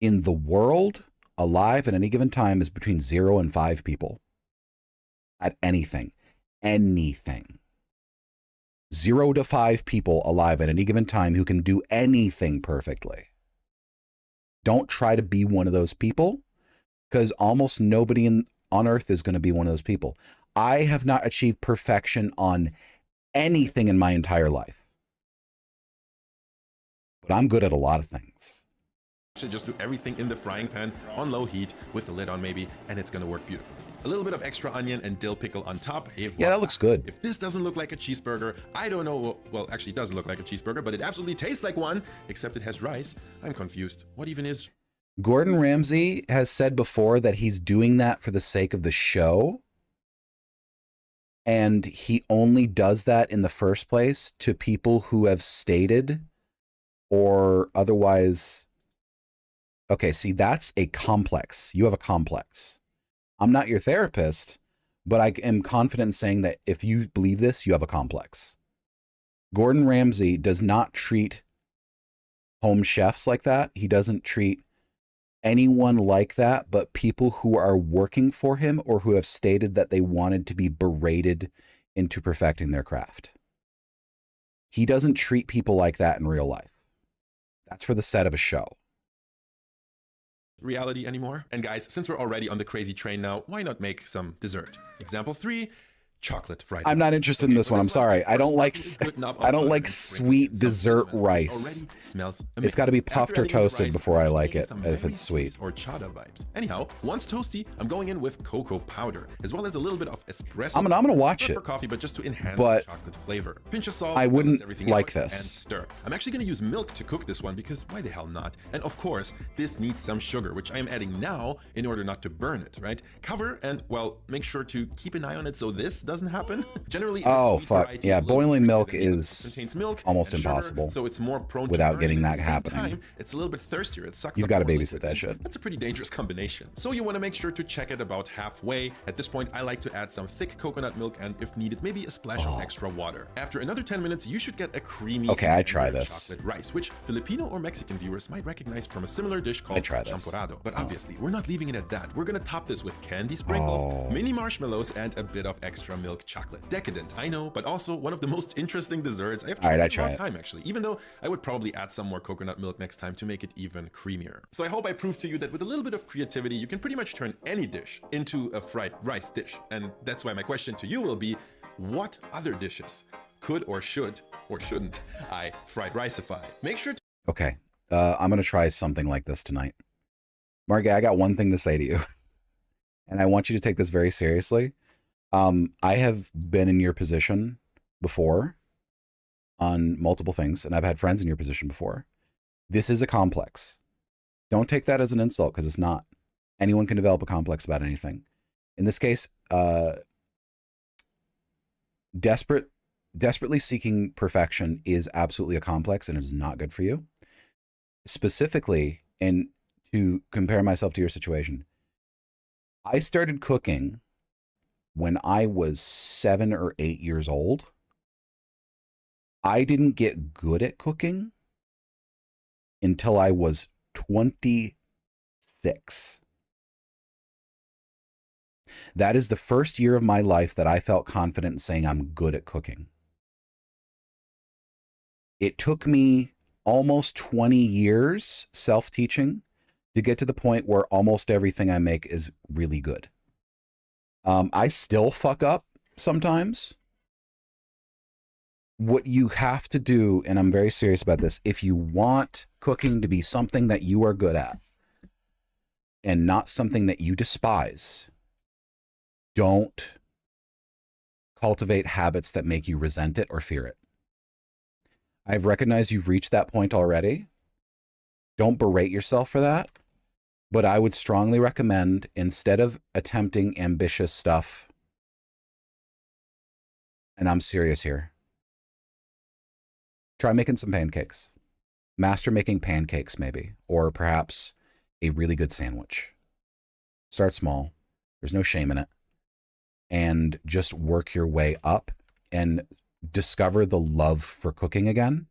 in the world alive at any given time is between 0 and 5 people at anything. 0 to 5 people alive at any given time who can do anything perfectly. Don't try to be one of those people, because almost nobody on earth is going to be one of those people. I have not achieved perfection on anything in my entire life, but I'm good at a lot of things. Should just do everything in the frying pan on low heat with the lid on maybe, and it's gonna work beautifully. A little bit of extra onion and dill pickle on top. Yeah, that looks good. If this doesn't look like a cheeseburger, I don't know. Well, actually it doesn't look like a cheeseburger, but it absolutely tastes like one, except it has rice. I'm confused. What even is? Gordon Ramsay has said before that he's doing that for the sake of the show. And he only does that in the first place to people who have stated or otherwise... Okay, see, that's a complex. You have a complex. I'm not your therapist, but I am confident in saying that if you believe this, you have a complex. Gordon Ramsay does not treat home chefs like that. He doesn't treat anyone like that, but people who are working for him or who have stated that they wanted to be berated into perfecting their craft. He doesn't treat people like that in real life. That's for the set of a show. Reality anymore. And guys, since we're already on the crazy train now, why not make some dessert? Example 3, chocolate fried rice. I'm not interested in this one. I'm sorry. I don't like sweet dessert rice. Smells amazing. It's got to be puffed or toasted before I like it, if it's sweet. Or chata vibes. Anyhow, once toasty, I'm going in with cocoa powder, as well as a little bit of espresso. I'm gonna watch it. For coffee, but just to enhance the chocolate flavor. Pinch of salt. I wouldn't like and this. Stir. I'm actually gonna use milk to cook this one because why the hell not? And of course, this needs some sugar, which I am adding now in order not to burn it, right? Cover and, well, make sure to keep an eye on it so this doesn't happen. Generally, yeah, boiling milk is milk almost sugar, impossible so it's more prone without to getting that at the same happening. Time, it's a little bit thirstier. It sucks. You've got to babysit that shit. That's a pretty dangerous combination. So you want to make sure to check it about halfway. At this point, I like to add some thick coconut milk and, if needed, maybe a splash of extra water. After another 10 minutes, you should get a creamy I try this. chocolate rice, which Filipino or Mexican viewers might recognize from a similar dish called champorado. But obviously, we're not leaving it at that. We're gonna top this with candy sprinkles, mini marshmallows, and a bit of extra milk chocolate. Decadent, I know, but also one of the most interesting desserts I've tried in a long time, actually, even though I would probably add some more coconut milk next time to make it even creamier. So I hope I proved to you that with a little bit of creativity, you can pretty much turn any dish into a fried rice dish. And that's why my question to you will be, what other dishes could or should or shouldn't I fried riceify? Make sure to... Okay, I'm going to try something like this tonight. Margie, I got one thing to say to you, and I want you to take this very seriously. I have been in your position before on multiple things, and I've had friends in your position before. This is a complex. Don't take that as an insult, because it's not. Anyone can develop a complex about anything. In this case, desperately seeking perfection is absolutely a complex, and it is not good for you. Specifically, and to compare myself to your situation, I started cooking when I was 7 or 8 years old. I didn't get good at cooking until I was 26. That is the first year of my life that I felt confident in saying I'm good at cooking. It took me almost 20 years self-teaching to get to the point where almost everything I make is really good. I still fuck up sometimes. What you have to do, and I'm very serious about this, if you want cooking to be something that you are good at and not something that you despise, don't cultivate habits that make you resent it or fear it. I've recognized you've reached that point already. Don't berate yourself for that. But I would strongly recommend, instead of attempting ambitious stuff, and I'm serious here, try making some pancakes. Master making pancakes, maybe, or perhaps a really good sandwich. Start small. There's no shame in it. And just work your way up and discover the love for cooking again.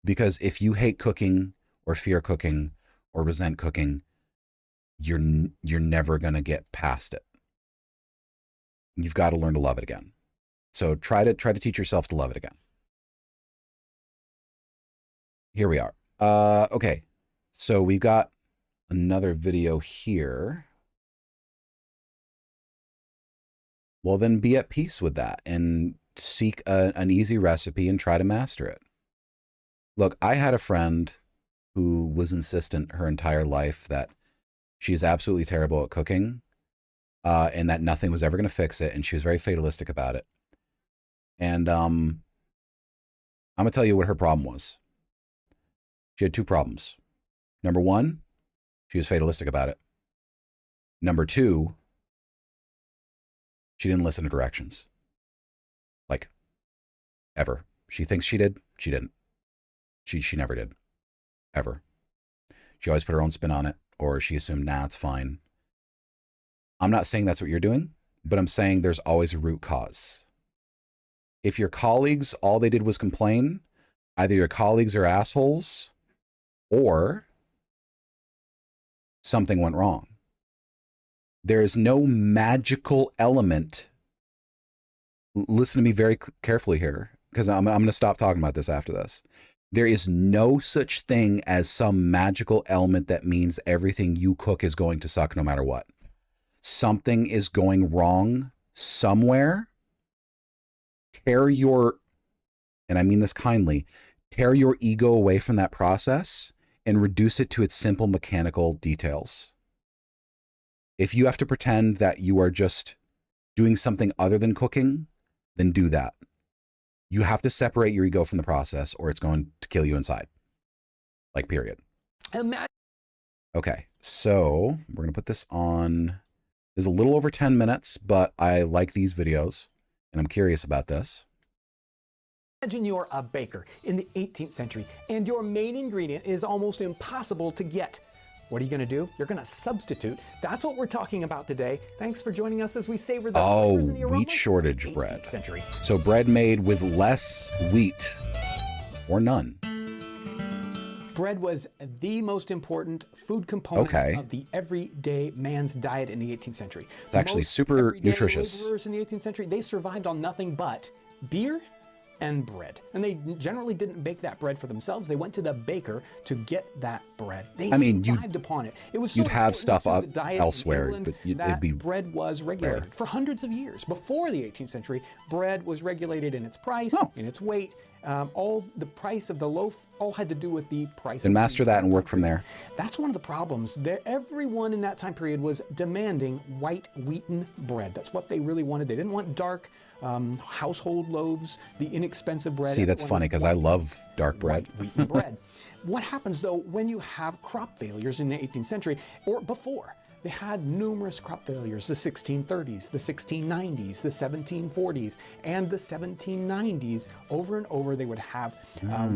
Because if you hate cooking or fear cooking or resent cooking, you're never going to get past it. You've got to learn to love it again. So try to teach yourself to love it again. Here we are. Okay. So we've got another video here. Well, then be at peace with that and seek an easy recipe and try to master it. Look, I had a friend who was insistent her entire life that she's absolutely terrible at cooking, and that nothing was ever going to fix it, and she was very fatalistic about it. And I'm going to tell you what her problem was. She had two problems. Number one, she was fatalistic about it. Number two, she didn't listen to directions. Like, ever. She thinks she did. She didn't. She never did. Ever. She always put her own spin on it, or she assumed, nah, it's fine. I'm not saying that's what you're doing, but I'm saying there's always a root cause. If your colleagues, all they did was complain, either your colleagues are assholes or something went wrong. There is no magical element. Listen to me very carefully here, because I'm going to stop talking about this after this. There is no such thing as some magical element that means everything you cook is going to suck no matter what. Something is going wrong somewhere. Tear your, and I mean this kindly, tear your ego away from that process and reduce it to its simple mechanical details. If you have to pretend that you are just doing something other than cooking, then do that. You have to separate your ego from the process, or it's going to kill you inside. Like, period. Okay, so we're going to put this on. It's a little over 10 minutes, but I like these videos, and I'm curious about this. Imagine you're a baker in the 18th century, and your main ingredient is almost impossible to get. What are you going to do? You're going to substitute. That's what we're talking about today. Thanks for joining us as we savor the flavors and the aromas wheat shortage of the 18th bread. Century. So bread made with less wheat or none. Bread was the most important food component of the everyday man's diet in the 18th century. It's actually super nutritious. Laborers in the 18th century, they survived on nothing but beer and bread. And they generally didn't bake that bread for themselves. They went to the baker to get that bread. They survived upon it. It was so you'd have stuff up elsewhere, England, but it'd be bread was regulated rare. for hundreds of years. Before the 18th century, bread was regulated in its price, in its weight. All the price of the loaf all had to do with the price. Then master that and work from there. That's one of the problems. Everyone in that time period was demanding white wheaten bread. That's what they really wanted. They didn't want dark household loaves, the inexpensive bread. See, that's funny because I love dark bread. Wheaten bread. What happens though when you have crop failures in the 18th century or before? They had numerous crop failures, the 1630s, the 1690s, the 1740s, and the 1790s. Over and over, they would have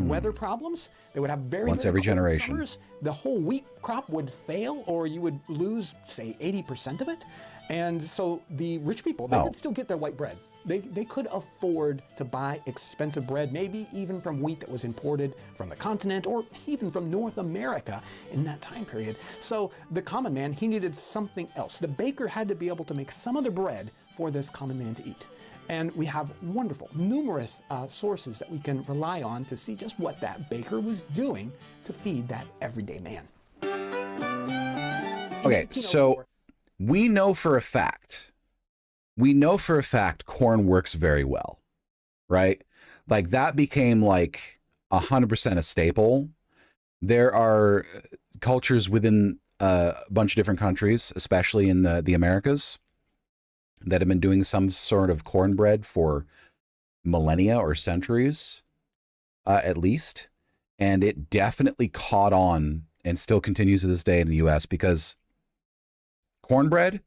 weather problems. They would have very every cold generation. summers. The whole wheat crop would fail, or you would lose, say, 80% of it. And so the rich people, they could still get their white bread. They could afford to buy expensive bread, maybe even from wheat that was imported from the continent or even from North America in that time period. So the common man, he needed something else. The baker had to be able to make some other bread for this common man to eat. And we have wonderful, numerous sources that we can rely on to see just what that baker was doing to feed that everyday man. Okay, so we know for a fact corn works very well, right? Like that became like 100% a staple. There are cultures within a bunch of different countries, especially in the Americas, that have been doing some sort of cornbread for millennia or centuries, at least. And it definitely caught on and still continues to this day in the US because cornbread,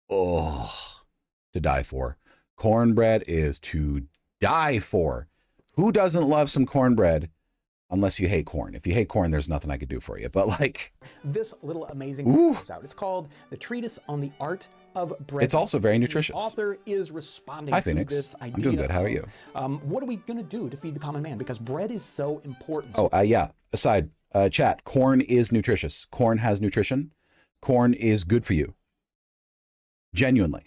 to die for. Cornbread is to die for. Who doesn't love some cornbread unless you hate corn? If you hate corn, there's nothing I could do for you. But like this little amazing book comes out. It's called The Treatise on the Art of Bread. It's also very nutritious. The author is responding Hi, to Phoenix. this idea. I'm doing good. How are you? What are we going to do to feed the common man? Because bread is so important. Yeah. Aside, chat, corn is nutritious. Corn has nutrition. Corn is good for you. Genuinely.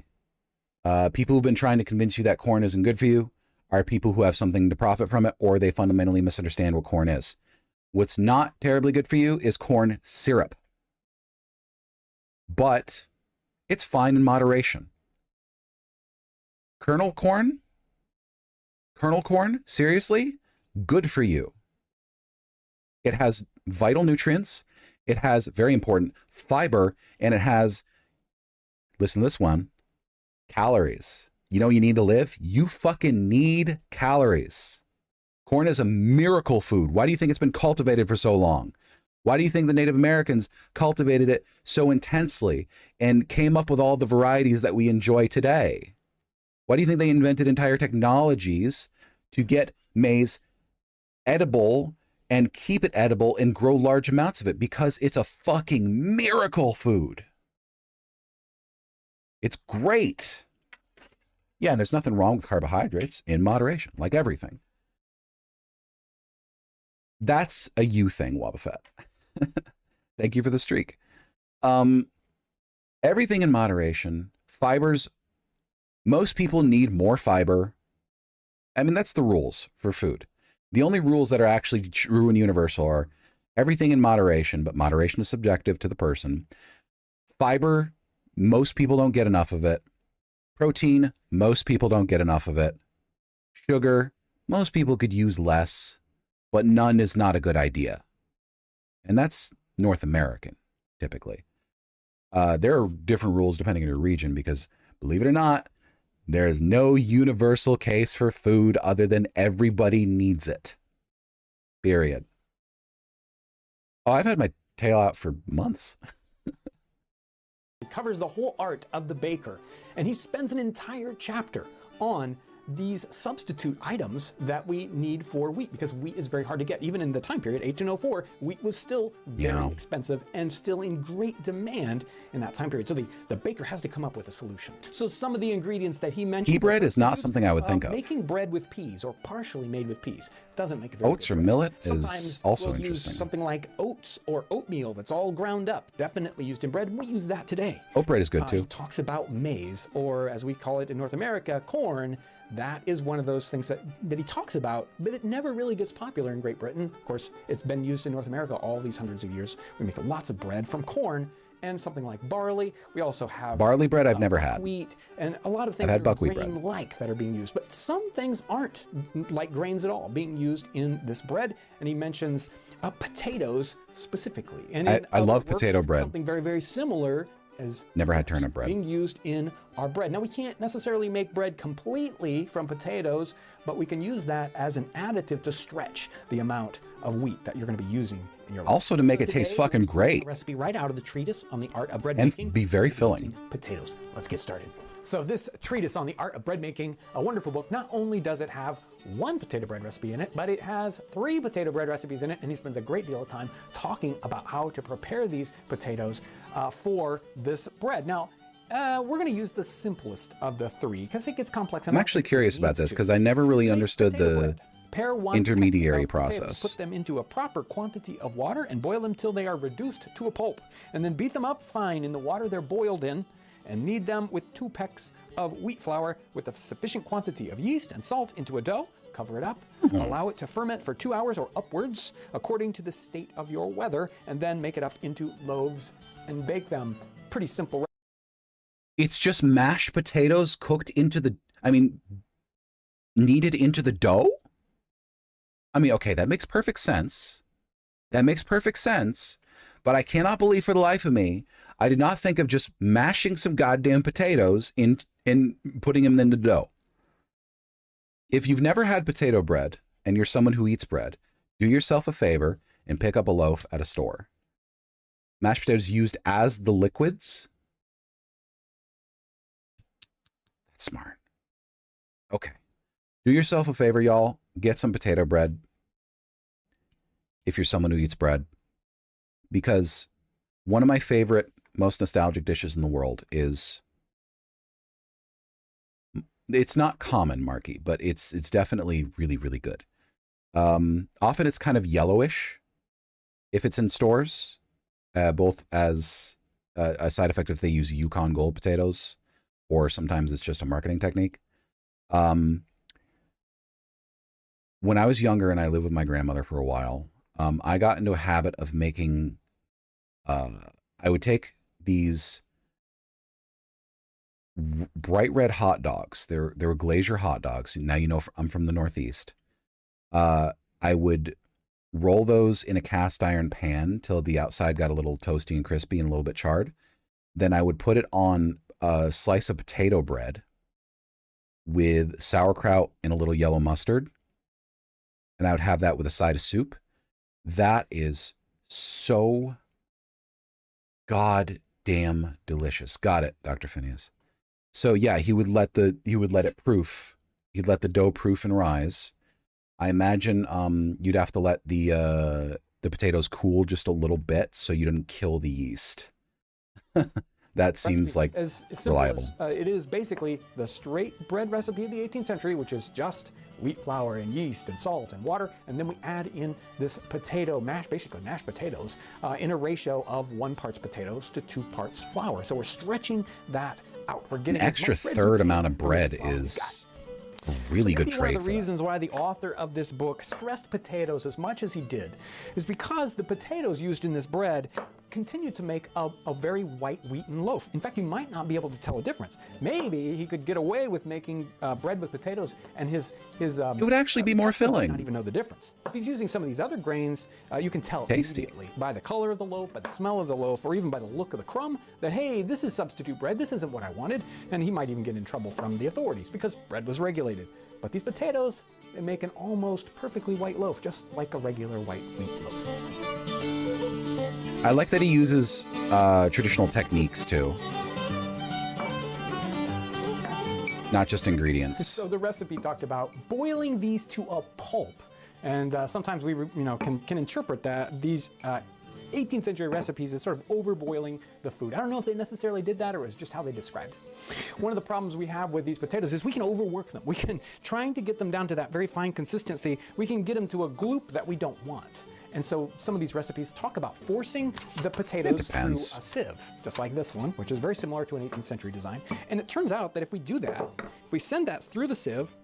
People who've been trying to convince you that corn isn't good for you are people who have something to profit from it, or they fundamentally misunderstand what corn is. What's not terribly good for you is corn syrup. But it's fine in moderation. Kernel corn? Seriously? Good for you. It has vital nutrients. It has, very important, fiber, and it has, listen to this one, calories. You know you need to live? You fucking need calories. Corn is a miracle food. Why do you think it's been cultivated for so long? Why do you think the Native Americans cultivated it so intensely and came up with all the varieties that we enjoy today? Why do you think they invented entire technologies to get maize edible and keep it edible and grow large amounts of it? Because it's a fucking miracle food. It's great. Yeah, and there's nothing wrong with carbohydrates in moderation, like everything. That's a you thing, Wobbuffet. Thank you for the streak. Everything in moderation. Fibers, most people need more fiber. I mean, that's the rules for food. The only rules that are actually true and universal are everything in moderation, but moderation is subjective to the person. Fiber, most people don't get enough of it. Protein, most people don't get enough of it. Sugar, most people could use less, but none is not a good idea. And that's North American, typically. There are different rules depending on your region because, believe it or not, there is no universal case for food other than everybody needs it. Period. Oh, I've had my tail out for months. He covers the whole art of the baker, and he spends an entire chapter on these substitute items that we need for wheat, because wheat is very hard to get. Even in the time period, 1804, wheat was still very expensive and still in great demand in that time period. So the baker has to come up with a solution. So some of the ingredients that he mentioned— Pea bread is not something I would think of. Making bread with peas, or partially made with peas, doesn't make it very Oats or millet is also we'll interesting. Use something like oats or oatmeal that's all ground up, definitely used in bread. We use that today. Oat bread is good too. He talks about maize, or as we call it in North America, corn. That is one of those things that he talks about, but it never really gets popular in Great Britain. Of course, it's been used in North America all these hundreds of years. We make lots of bread from corn and something like barley. We also have barley bread. I've never had wheat, and a lot of things that are grain-like that are being used. But some things aren't like grains at all being used in this bread. And he mentions potatoes specifically. And I love potato bread. Something very, very similar is Never had turnip bread. being used in our bread. Now we can't necessarily make bread completely from potatoes, but we can use that as an additive to stretch the amount of wheat that you're going to be using in your life. Also to make it taste fucking great. A recipe right out of the treatise on the art of bread and making. be very filling. Potatoes. Let's get started. So this treatise on the art of bread making, a wonderful book, not only does it have one potato bread recipe in it, but it has 3 potato bread recipes in it, and he spends a great deal of time talking about how to prepare these potatoes for this bread. Now, we're going to use the simplest of the 3 because it gets complex. I'm actually curious about this because I never really understood the intermediary process. Put them into a proper quantity of water and boil them till they are reduced to a pulp, and then beat them up fine in the water they're boiled in, and knead them with 2 pecks of wheat flour with a sufficient quantity of yeast and salt into a dough. Cover it up, allow it to ferment for 2 hours or upwards according to the state of your weather, and then make it up into loaves and bake them. Pretty simple. It's just mashed potatoes cooked into the, kneaded into the dough? Okay, that makes perfect sense. That makes perfect sense. But I cannot believe for the life of me, I did not think of just mashing some goddamn potatoes and putting them in the dough. If you've never had potato bread and you're someone who eats bread, do yourself a favor and pick up a loaf at a store. Mashed potatoes used as the liquids. That's smart. Okay. Do yourself a favor, y'all. Get some potato bread if you're someone who eats bread. Because one of my favorite, most nostalgic dishes in the world is, it's not common, Marky, but it's definitely really, really good. Often it's kind of yellowish if it's in stores, both as a side effect if they use Yukon Gold potatoes, or sometimes it's just a marketing technique. When I was younger and I lived with my grandmother for a while, I got into a habit of making, I would take these bright red hot dogs. They were glacier hot dogs. Now you know I'm from the Northeast. I would roll those in a cast iron pan till the outside got a little toasty and crispy and a little bit charred. Then I would put it on a slice of potato bread with sauerkraut and a little yellow mustard. And I would have that with a side of soup. That is so goddamn delicious. Got it, Dr. Phineas. So yeah, he would let it proof. He'd let the dough proof and rise. I imagine you'd have to let the potatoes cool just a little bit so you didn't kill the yeast. That seems like as reliable. As, it is basically the straight bread recipe of the 18th century, which is just wheat flour and yeast and salt and water, and then we add in this potato mash, basically mashed potatoes, in a ratio of 1 part potatoes to 2 parts flour. So we're stretching that out. We're getting an extra third amount of bread is a really good trade. One of the reasons why the author of this book stressed potatoes as much as he did is because the potatoes used in this bread continue to make a very white wheaten loaf. In fact, you might not be able to tell a difference. Maybe he could get away with making bread with potatoes, and his it would actually be more filling. Not even know the difference. If he's using some of these other grains, you can tell immediately by the color of the loaf, by the smell of the loaf, or even by the look of the crumb that, hey, this is substitute bread. This isn't what I wanted. And he might even get in trouble from the authorities because bread was regulated. But these potatoes, they make an almost perfectly white loaf, just like a regular white wheat loaf. I like that he uses traditional techniques too, not just ingredients. So the recipe talked about boiling these to a pulp, and sometimes we can interpret that these 18th century recipes as sort of overboiling the food. I don't know if they necessarily did that or it was just how they described it. One of the problems we have with these potatoes is we can overwork them. We can, trying to get them down to that very fine consistency, we can get them to a gloop that we don't want. And so some of these recipes talk about forcing the potatoes through a sieve, just like this one, which is very similar to an 18th century design. And it turns out that if we do that, if we send that through the sieve,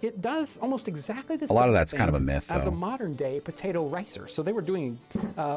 it does almost exactly the same. A lot of that's kind of a myth, as though. a modern day potato ricer. So they were doing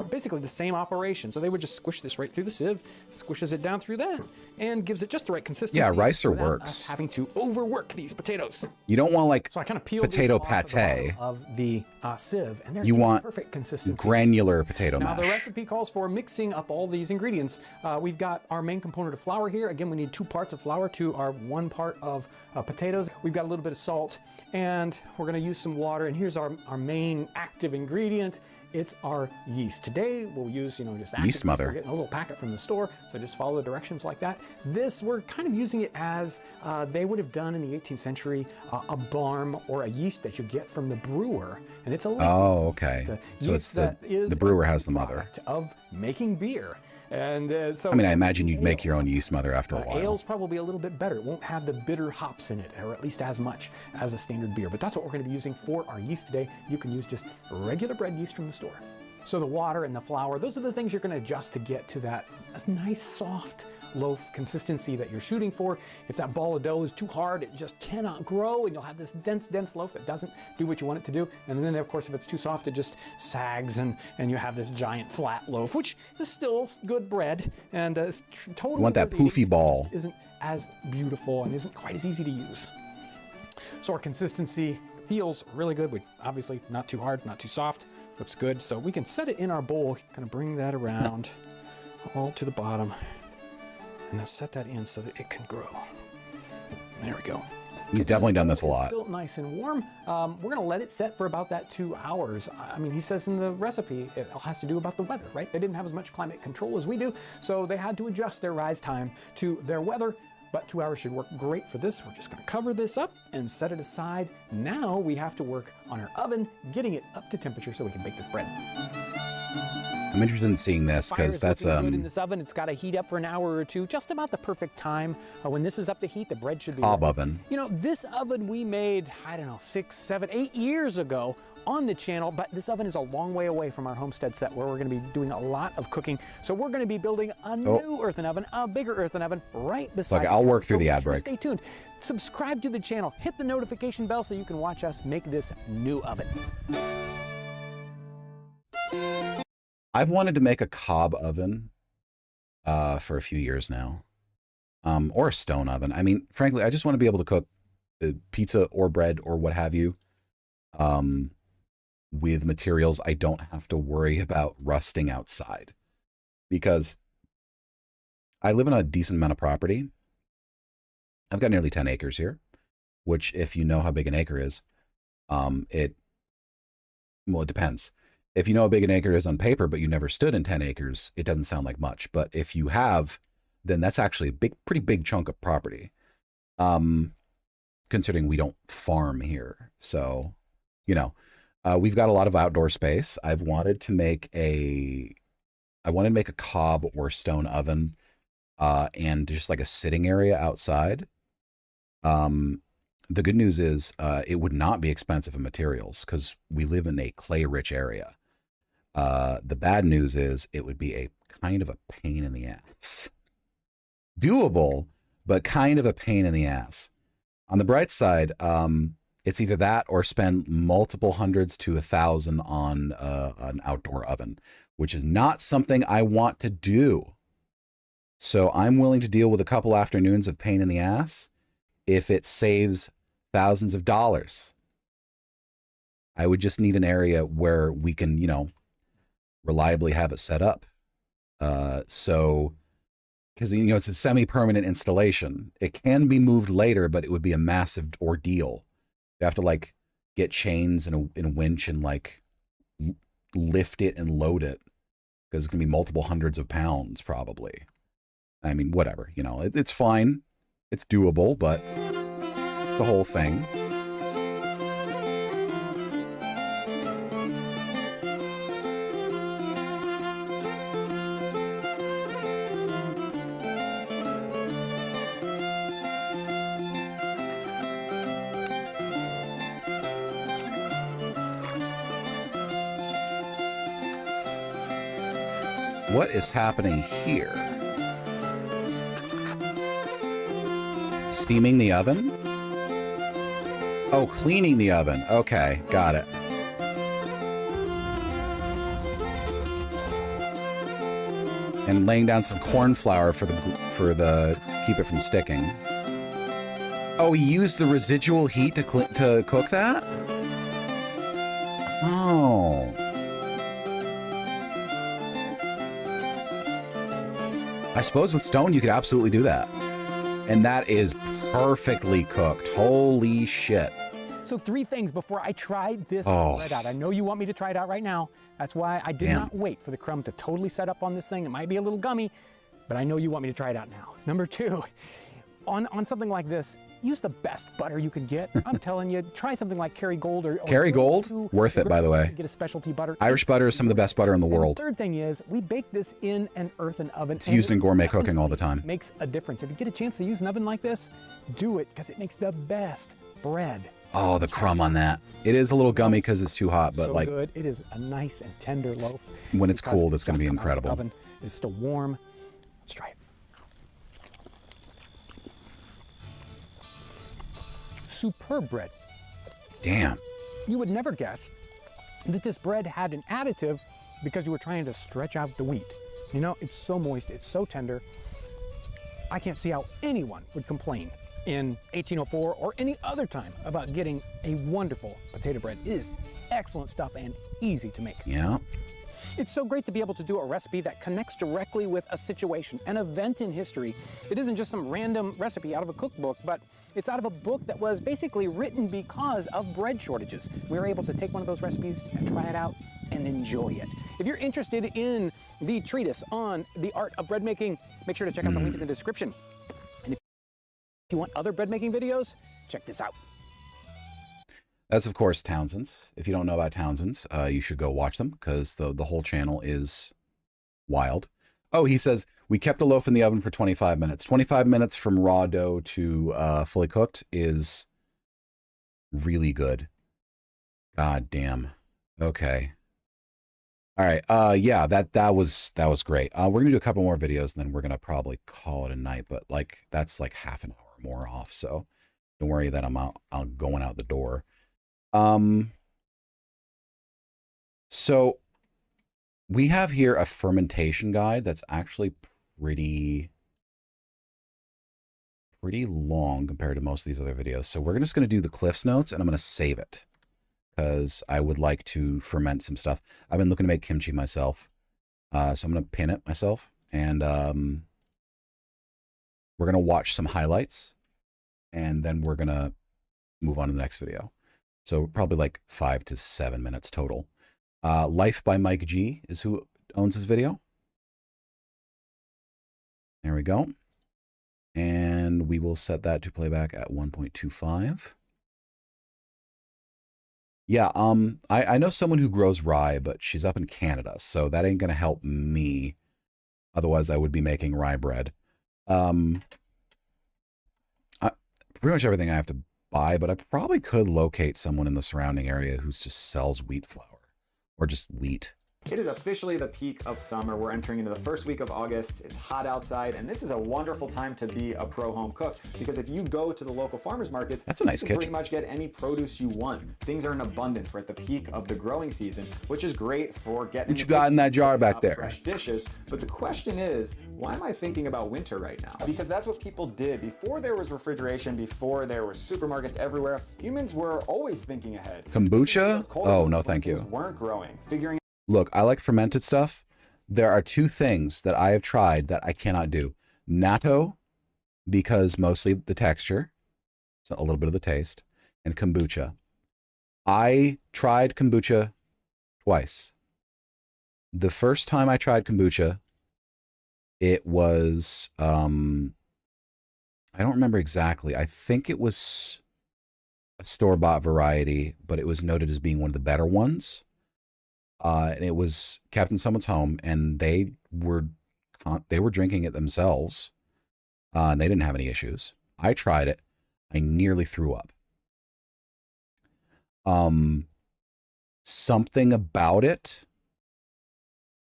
basically the same operation. So they would just squish this right through the sieve, squishes it down through that, and gives it just the right consistency. Yeah, ricer without works. us having to overwork these potatoes. You don't want like So I kind of peeled potato these off pate. of the sieve, and they're You in want perfect consistency. granular potato Now mash. the recipe calls for mixing up all these ingredients. We've got our main component of flour here. Again, we need 2 parts of flour to our 1 part of potatoes. We've got a little bit of salt, and we're going to use some water. And here's our main active ingredient. It's our yeast. Today we'll use, just Yeast mother. We're getting a little packet from the store, so just follow the directions like that. This, we're kind of using it as they would have done in the 18th century, a barm or a yeast that you get from the brewer, and it's a liquid Oh, okay. yeast. So it's the brewer has the mother. Of making beer. And so I mean, I imagine you'd make your own yeast mother after a while. Ale's probably a little bit better. It won't have the bitter hops in it, or at least as much as a standard beer. But that's what we're going to be using for our yeast today. You can use just regular bread yeast from the store. So the water and the flour, those are the things you're going to adjust to get to that nice soft loaf consistency that you're shooting for. If that ball of dough is too hard, it just cannot grow, and you'll have this dense loaf that doesn't do what you want it to do. And then, of course, if it's too soft, it just sags, and you have this giant flat loaf, which is still good bread, and is totally You want that worth eating. poofy ball. It just isn't as beautiful and isn't quite as easy to use. So our consistency feels really good. We obviously not too hard, not too soft. Looks good. So we can set it in our bowl, kind of bring that around all to the bottom, and then set that in so that it can grow. There we go. He's definitely done this a It's lot. still nice and warm. We're gonna let it set for about that 2 hours. I mean, he says in the recipe, it all has to do about the weather, right? They didn't have as much climate control as we do, so they had to adjust their rise time to their weather. But 2 hours should work great for this. We're just gonna cover this up and set it aside. Now we have to work on our oven, getting it up to temperature so we can bake this bread. I'm interested in seeing this because that's good in this oven. It's got to heat up for an hour or two, just about the perfect time. When this is up to heat, the bread should be cob ready. oven. This oven we made, I don't know, 6, 7, 8 years ago on the channel, but this oven is a long way away from our homestead set where we're going to be doing a lot of cooking. So we're going to be building a new earthen oven, a bigger earthen oven right beside. Look, I'll work through the ad break. Stay tuned. Subscribe to the channel. Hit the notification bell so you can watch us make this new oven. I've wanted to make a cob oven for a few years now, or a stone oven. I mean, frankly, I just want to be able to cook pizza or bread or what have you with materials I don't have to worry about rusting outside, because I live in a decent amount of property. I've got nearly 10 acres here, which, if you know how big an acre is, it depends. If you know how big an acre is on paper, but you never stood in 10 acres, it doesn't sound like much. But if you have, then that's actually a pretty big chunk of property, considering we don't farm here. So, we've got a lot of outdoor space. I wanted to make a cob or stone oven, and just like a sitting area outside. The good news is it would not be expensive in materials because we live in a clay-rich area. The bad news is it would be a kind of a pain in the ass. Doable, but kind of a pain in the ass. On the bright side, it's either that or spend multiple hundreds to $1,000 on an outdoor oven, which is not something I want to do. So I'm willing to deal with a couple afternoons of pain in the ass if it saves thousands of dollars. I would just need an area where we can, reliably have it set up. So, because, it's a semi-permanent installation. It can be moved later, but it would be a massive ordeal. You have to get chains and a winch and lift it and load it, because it's going to be multiple hundreds of pounds probably. I mean, whatever, it's fine. It's doable, but it's a whole thing. What is happening here? Steaming the oven? Oh, cleaning the oven. Okay, got it. And laying down some corn flour for the keep it from sticking. Oh, he used the residual heat to cook that? Oh. I suppose with stone you could absolutely do that. And that is perfectly cooked. Holy shit. So 3 things before I try this bread out. I know you want me to try it out right now. That's why I did not wait for the crumb to totally set up on this thing. It might be a little gummy, but I know you want me to try it out now. Number 2, on something like this, use the best butter you can get. I'm telling you, try something like Kerrygold or Kerrygold? Worth it, by the way. Get a specialty butter. Irish butter is some of the best butter in the world. The third thing is, we bake this in an earthen oven. It's used in gourmet cooking all the time. Makes a difference. If you get a chance to use an oven like this, do it, because it makes the best bread. Oh, the crumb on that. It is a little gummy because it's too hot, but so like good. It is a nice and tender loaf. When it's cooled, it's going to be incredible. Oven. It's still warm. Let's try it. Superb bread. Damn. You would never guess that this bread had an additive because you were trying to stretch out the wheat. You know, it's so moist, it's so tender. I can't see how anyone would complain in 1804 or any other time about getting a wonderful potato bread. It is excellent stuff and easy to make. Yeah. It's so great to be able to do a recipe that connects directly with a situation, an event in history. It isn't just some random recipe out of a cookbook, but it's out of a book that was basically written because of bread shortages. We were able to take one of those recipes and try it out and enjoy it. If you're interested in the treatise on the art of bread making, make sure to check out the link in the description. And if you want other bread making videos, check this out. That's, of course, Townsend's. If you don't know about Townsend's, you should go watch them because the whole channel is wild. Oh, he says, we kept the loaf in the oven for 25 minutes. 25 minutes from raw dough to fully cooked is really good. God damn. Okay. All right. Yeah, that was great. We're going to do a couple more videos, and then we're going to probably call it a night. But, like, that's like half an hour more off. So don't worry that I'm going out the door. So we have here a fermentation guide that's actually pretty long compared to most of these other videos. So we're just going to do the Cliff's Notes, and I'm going to save it because I would like to ferment some stuff. I've been looking to make kimchi myself. So I'm going to pin it myself, and we're going to watch some highlights, and then we're going to move on to the next video. So probably like 5 to 7 minutes total. Life by Mike G is who owns this video. There we go. And we will set that to playback at 1.25. Yeah, I know someone who grows rye, but she's up in Canada, so that ain't gonna help me. Otherwise, I would be making rye bread. Pretty much everything I have to buy, but I probably could locate someone in the surrounding area who just sells wheat flour or just wheat. It is officially the peak of summer. We're entering into the first week of August. It's hot outside, and this is a wonderful time to be a pro home cook because if you go to the local farmers markets, that's a nice you kitchen. can pretty much get any produce you want. Things are in abundance. We're at the peak of the growing season, which is great for getting what you got in that jar back there? Fresh dishes. But the question is, why am I thinking about winter right now? Because that's what people did before there was refrigeration, before there were supermarkets everywhere. Humans were always thinking ahead. Kombucha? Oh no, thank you. Weren't growing. Figuring. Look, I like fermented stuff. There are 2 things that I have tried that I cannot do. Natto, because mostly the texture, so a little bit of the taste, and kombucha. I tried kombucha twice. The first time I tried kombucha, it was, I don't remember exactly. I think it was a store-bought variety, but it was noted as being one of the better ones. And it was kept in someone's home, and they were drinking it themselves, and they didn't have any issues. I tried it. I nearly threw up. Something about it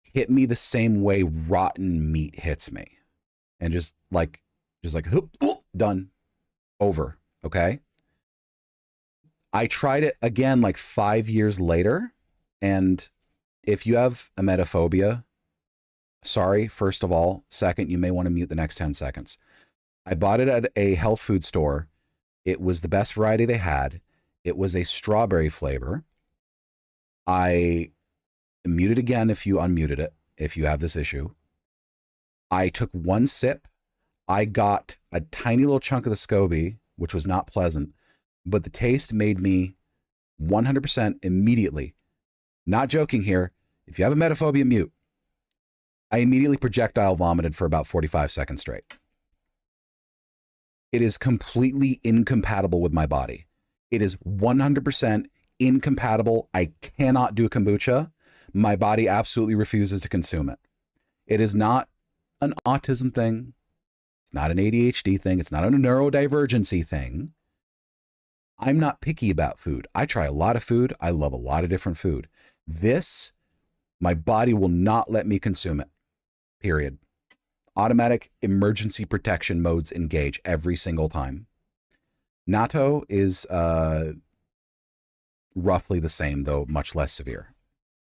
hit me the same way rotten meat hits me, and just like, done, over. Okay. I tried it again like 5 years later. And if you have emetophobia, sorry, first of all. Second, you may want to mute the next 10 seconds. I bought it at a health food store. It was the best variety they had. It was a strawberry flavor. I mute it again if you unmuted it, if you have this issue. I took one sip. I got a tiny little chunk of the SCOBY, which was not pleasant, but the taste made me 100% immediately. Not joking here. If you have emetophobia, mute. I immediately projectile vomited for about 45 seconds straight. It is completely incompatible with my body. It is 100% incompatible. I cannot do kombucha. My body absolutely refuses to consume it. It is not an autism thing. It's not an ADHD thing. It's not a neurodivergency thing. I'm not picky about food. I try a lot of food. I love a lot of different food. This, my body will not let me consume it. Period. Automatic emergency protection modes engage every single time. Natto is roughly the same, though much less severe.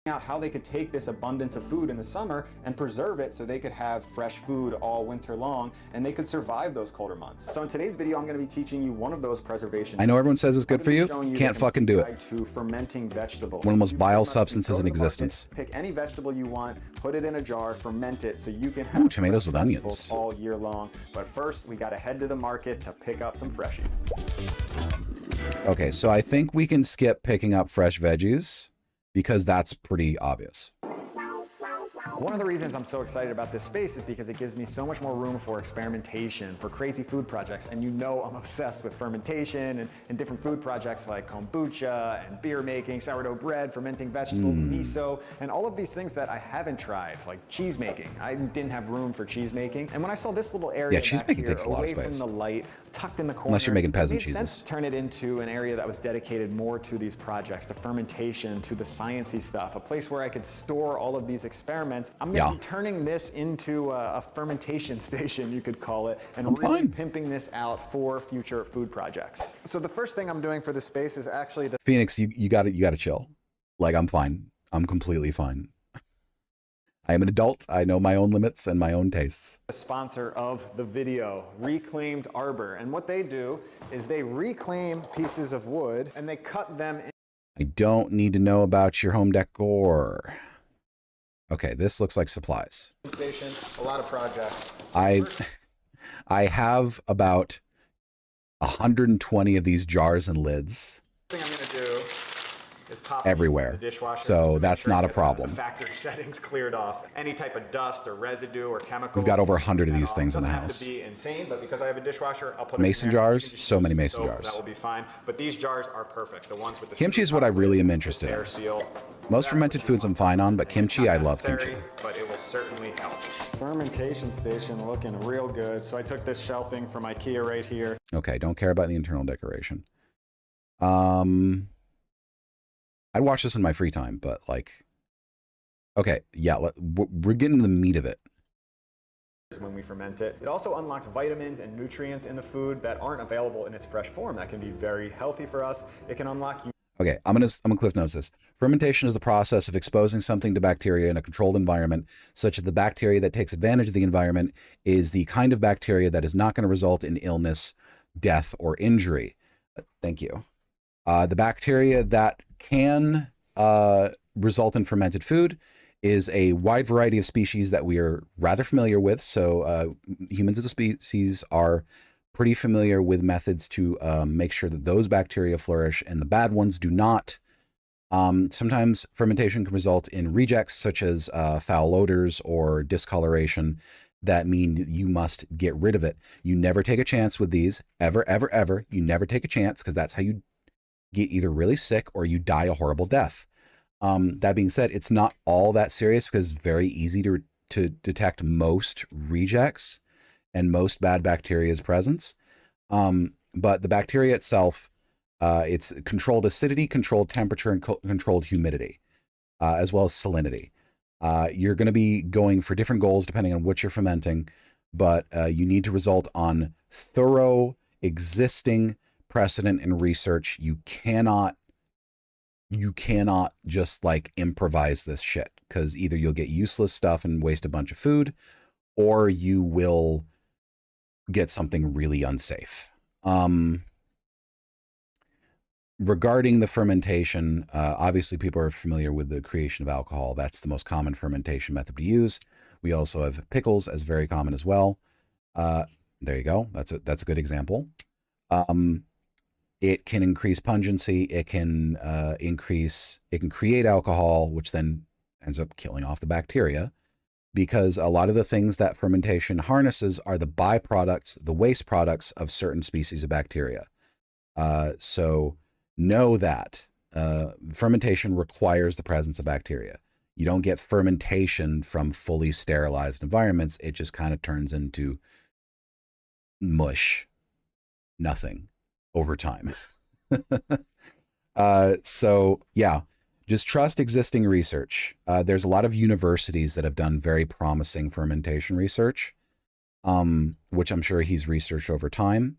Out how they could take this abundance of food in the summer and preserve it so they could have fresh food all winter long and they could survive those colder months. So in today's video, I'm going to be teaching you one of those preservation. I know everyone says it's good for you. Can't fucking do it. To fermenting vegetables. One of the most vile substances in existence. Pick any vegetable you want, put it in a jar, ferment it so you can have tomatoes with onions all year long. But first, we got to head to the market to pick up some freshies. Okay, so I think we can skip picking up fresh veggies, because that's pretty obvious. One of the reasons I'm so excited about this space is because it gives me so much more room for experimentation, for crazy food projects. And you know I'm obsessed with fermentation and different food projects like kombucha and beer making, sourdough bread, fermenting vegetables, miso, and all of these things that I haven't tried, like cheese making. I didn't have room for cheese making. And when I saw this little area cheese making takes a lot of space. Away from the light, tucked in the corner, unless you're making peasant it made sense cheeses. to turn it into an area that was dedicated more to these projects, to fermentation, to the sciencey stuff, a place where I could store all of these experiments. I'm going to be turning this into a fermentation station, you could call it, and really pimping this out for future food projects. So the first thing I'm doing for this space is actually the Phoenix, you got to chill. Like, I'm fine. I'm completely fine. I am an adult. I know my own limits and my own tastes. The sponsor of the video, Reclaimed Arbor, and what they do is they reclaim pieces of wood and they cut them in. I don't need to know about your home decor. Okay, this looks like supplies. Station, a lot of projects. I have about 120 of these jars and lids. The thing I'm going to do is pop everywhere, the dishwasher, so that's not a problem. The factory settings cleared off. Any type of dust or residue or chemical. We've got over 100 of these things in the house. It doesn't have to be insane, but because I have a dishwasher, I'll put mason jars, so many mason jars. That will be fine. But these jars are perfect. The ones with the kimchi is what I really am interested in. Most fermented foods I'm fine on, but kimchi, I love kimchi. But it will certainly help. Fermentation station looking real good. So I took this shelving from IKEA right here. Okay, don't care about the internal decoration. I'd watch this in my free time, but like, okay, yeah, we're getting to the meat of it. When we ferment it. It also unlocks vitamins and nutrients in the food that aren't available in its fresh form. That can be very healthy for us. It can unlock. Okay, I'm gonna cliff notes this. Fermentation is the process of exposing something to bacteria in a controlled environment, such that the bacteria that takes advantage of the environment is the kind of bacteria that is not going to result in illness, death, or injury. Thank you. The bacteria that can result in fermented food is a wide variety of species that we are rather familiar with. So humans as a species are pretty familiar with methods to make sure that those bacteria flourish and the bad ones do not. Sometimes fermentation can result in rejects such as foul odors or discoloration that mean that you must get rid of it. You never take a chance with these, ever, ever, ever. You never take a chance because that's how you get either really sick or you die a horrible death. That being said, it's not all that serious because it's very easy to detect most rejects and most bad bacteria's presence. But the bacteria itself, it's controlled acidity, controlled temperature, and controlled humidity, as well as salinity. You're going to be going for different goals depending on what you're fermenting, but you need to result on thorough, existing, precedent in research. You cannot just like improvise this shit, because either you'll get useless stuff and waste a bunch of food, or you will get something really unsafe. Regarding the fermentation, obviously people are familiar with the creation of alcohol. That's the most common fermentation method to use. We also have pickles as very common as well. There you go. That's a good example. It can increase pungency. It can create alcohol, which then ends up killing off the bacteria, because a lot of the things that fermentation harnesses are the byproducts, the waste products of certain species of bacteria. So know that fermentation requires the presence of bacteria. You don't get fermentation from fully sterilized environments. It just kind of turns into mush, nothing over time. So yeah, just trust existing research. There's a lot of universities that have done very promising fermentation research, which I'm sure he's researched over time.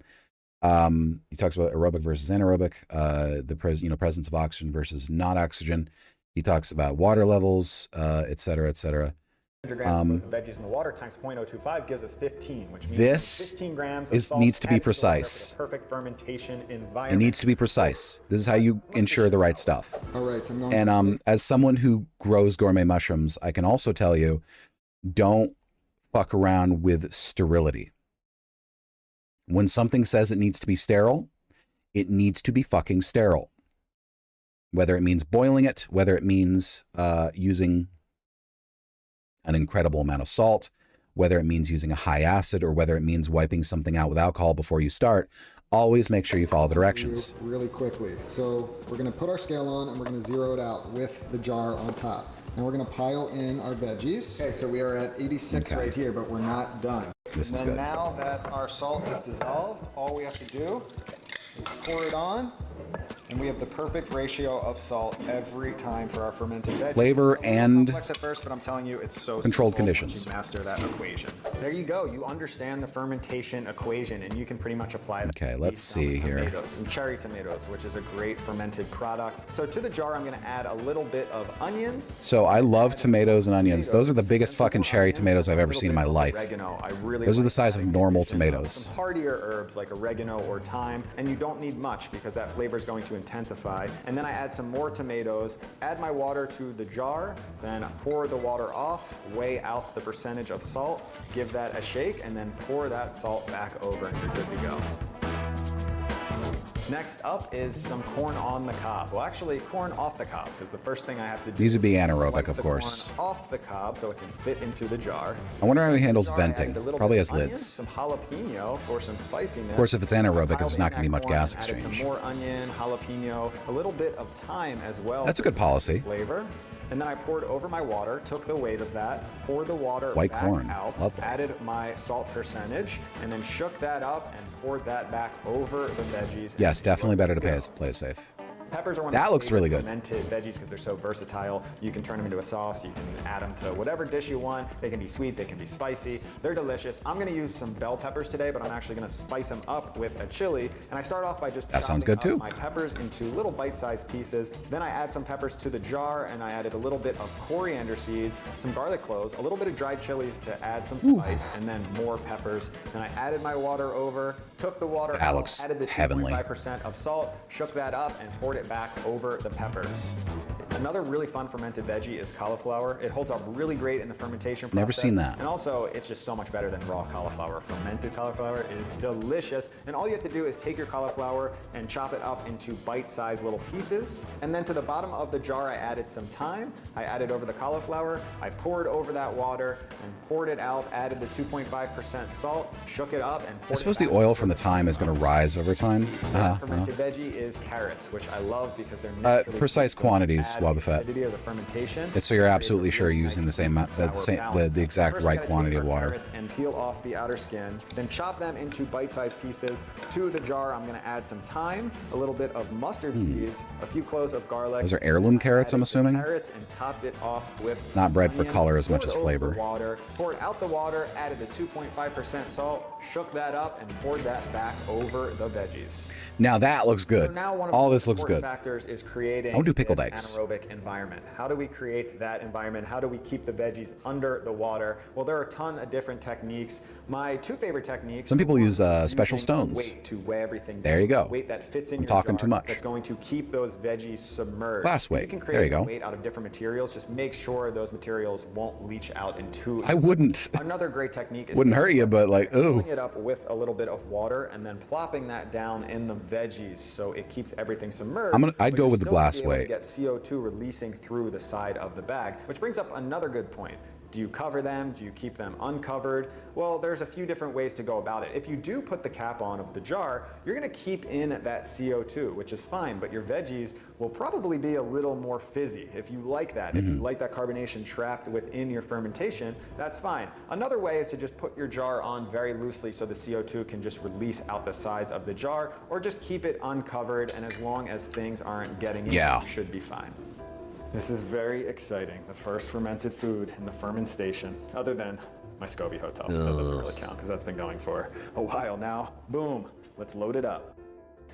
He talks about aerobic versus anaerobic, the presence of oxygen versus not oxygen. He talks about water levels, et cetera, et cetera. 100 grams of veggies in the water times 0.025 gives us 15, which means this 15 grams of salt needs to be precise. Perfect fermentation environment. It needs to be precise. This is how you ensure the right stuff. All right, I'm going and as someone who grows gourmet mushrooms, I can also tell you, don't fuck around with sterility. When something says it needs to be sterile, it needs to be fucking sterile. Whether it means boiling it, whether it means using an incredible amount of salt, whether it means using a high acid, or whether it means wiping something out with alcohol before you start, always make sure you follow the directions. Really quickly. So we're going to put our scale on and we're going to zero it out with the jar on top. And we're going to pile in our veggies. Okay, so we are at 86 right here, but we're not done. This is good. Now that our salt is dissolved, all we have to do is pour it on, and we have the perfect ratio of salt every time for our fermented veggies. Flavor and complex at first, but I'm telling you, it's so controlled simple conditions. once you master that equation. There you go. You understand the fermentation equation, and you can pretty much apply that. Okay, let's see here. Tomatoes, some cherry tomatoes, which is a great fermented product. So to the jar, I'm going to add a little bit of onions. So I love tomatoes and onions. Those are the biggest fucking cherry tomatoes I've ever seen in my life. Oregano. I really Those are the like size of normal tomatoes. some heartier herbs like oregano or thyme, and you don't need much because that flavor is going to intensify. And then I add some more tomatoes, add my water to the jar, then pour the water off, weigh out the percentage of salt, give that a shake, and then pour that salt back over, and you're good to go. Next up is some corn on the cob. Well, actually, corn off the cob, because the first thing I have to do These would be is anaerobic, slice of the course. corn off the cob so it can fit into the jar. I wonder how he handles In the jar, I venting. added a little Probably bit has of onion, lids. some jalapeno for some spiciness. Of course, if it's anaerobic, there's Piled not in going to be that much corn, gas added exchange. some more onion, jalapeno, a little bit of thyme as well. That's a for good some policy. Flavor. And then I poured over my water, took the weight of that, poured the water White back corn. out, Lovely. added my salt percentage, and then shook that up and poured that back over the veggies. Yes, definitely better to go. play it safe. Peppers are one That of my looks really favorite good. fermented veggies because they're so versatile. You can turn them into a sauce. You can add them to whatever dish you want. They can be sweet. They can be spicy. They're delicious. I'm going to use some bell peppers today, but I'm actually going to spice them up with a chili. And I start off by just That sounds chopping good, too. up my peppers into little bite-sized pieces. Then I add some peppers to the jar, and I added a little bit of coriander seeds, some garlic cloves, a little bit of dried chilies to add some spice, and then more peppers. Then I added my water over, took the water That out, looks added the heavenly. 2.5% of salt, shook that up, and poured it back over the peppers. Another really fun fermented veggie is cauliflower. It holds up really great in the fermentation process. Never seen that. And also, it's just so much better than raw cauliflower. Fermented cauliflower is delicious. And all you have to do is take your cauliflower and chop it up into bite-sized little pieces. And then to the bottom of the jar, I added some thyme. I added over the cauliflower. I poured over that water and poured it out, added the 2.5% salt, shook it up, and poured I suppose it the back oil over from the thyme is going to rise over time. Next fermented veggie is carrots, which I love because they're naturally Precise sweet, so quantities add Boba Fett. acidity of the fermentation. It's so you're absolutely sure you're using the same, the exact right quantity of water. And peel off the outer skin, then chop them into bite-sized pieces. To the jar, I'm going to add some thyme, a little bit of mustard seeds, a few cloves of garlic. Those are heirloom carrots, I'm assuming. Carrots, and topped it off with not bred for onion, color as much as poured over flavor. the water, poured out the water, added the 2.5% salt, shook that up, and poured that back over the veggies. Now that looks good. So now one of all the this looks good. Factors is creating I would do pickled this eggs. anaerobic environment. How do we create that environment? How do we keep the veggies under the water? Well, there are a ton of different techniques. My two favorite techniques. Some people use special stones. Weight to weigh everything down. There you go. Weight that fits in I'm your talking jar too much. That's going to keep those veggies submerged. Glass weight. You can create There you go. weight out of different materials. Just make sure those materials won't leach out into. I wouldn't. Another great technique is wouldn't hurt you, but like, ooh. filling it up with a little bit of water and then plopping that down in the veggies so it keeps everything submerged. I'd go with the glass weight. Get CO2 releasing through the side of the bag, which brings up another good point. Do you cover them? Do you keep them uncovered? Well, there's a few different ways to go about it. If you do put the cap on of the jar, you're gonna keep in that CO2, which is fine, but your veggies will probably be a little more fizzy. If you like that, if you like that carbonation trapped within your fermentation, that's fine. Another way is to just put your jar on very loosely so the CO2 can just release out the sides of the jar, or just keep it uncovered, and as long as things aren't getting in, you should be fine. This is very exciting. The first fermented food in the ferment station, other than my SCOBY hotel. That doesn't really count because that's been going for a while now. Boom, let's load it up.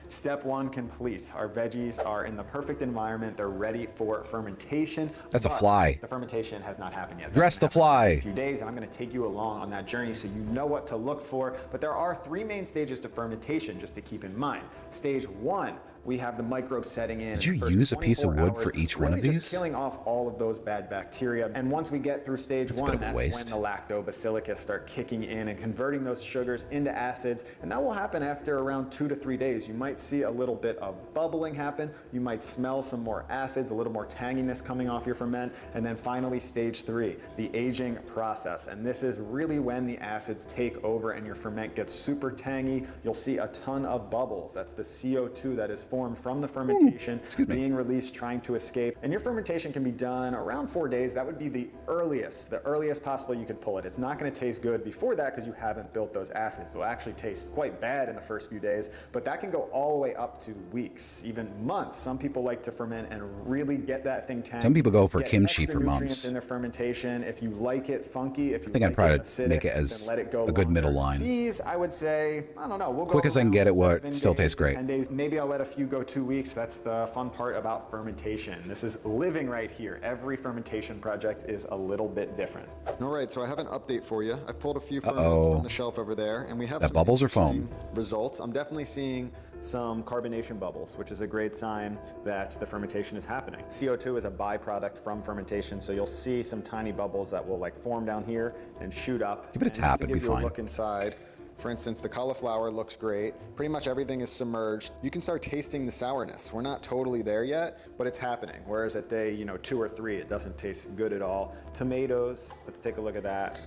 Step one complete. Our veggies are in the perfect environment. They're ready for fermentation. That's a fly. The fermentation has not happened yet. Dress the fly. In a few days, and I'm going to take you along on that journey so you know what to look for. But there are three main stages to fermentation just to keep in mind. Stage one, we have the microbes setting in. Did you use a piece of wood for each one of these? Just killing off all of those bad bacteria. And once we get through stage one, that's when the lactobacillus start kicking in and converting those sugars into acids. And that will happen after around 2 to 3 days. You might see a little bit of bubbling happen. You might smell some more acids, a little more tanginess coming off your ferment. And then finally, stage three, the aging process. And this is really when the acids take over and your ferment gets super tangy. You'll see a ton of bubbles. That's the CO2 that is formed from the fermentation being released, trying to escape. And your fermentation can be done around 4 days. That would be the earliest possible you could pull it. It's not going to taste good before that because you haven't built those acids. It will actually taste quite bad in the first few days, but that can go all the way up to weeks, even months. Some people like to ferment and really get that thing tangy. Some people go for kimchi for months. In their fermentation, if you like it funky, if you I think I'd probably make it as a good middle line. These, I would say, I don't know. We'll quick as I can get it, what still tastes great. 10 days. Maybe I'll let a few go 2 weeks. That's the fun part about fermentation. This is living right here. Every fermentation project is a little bit different. All right, so I have an update for you. I've pulled a few ferments from the shelf over there, and we have some bubbles or foam results. I'm definitely seeing some carbonation bubbles, which is a great sign that the fermentation is happening. CO2 is a byproduct from fermentation, so you'll see some tiny bubbles that will like form down here and shoot up. Give it a tap, it'd be fine. A look inside. For instance, the cauliflower looks great. Pretty much everything is submerged. You can start tasting the sourness. We're not totally there yet, but it's happening. Whereas at day 2 or 3, it doesn't taste good at all. Tomatoes, let's take a look at that.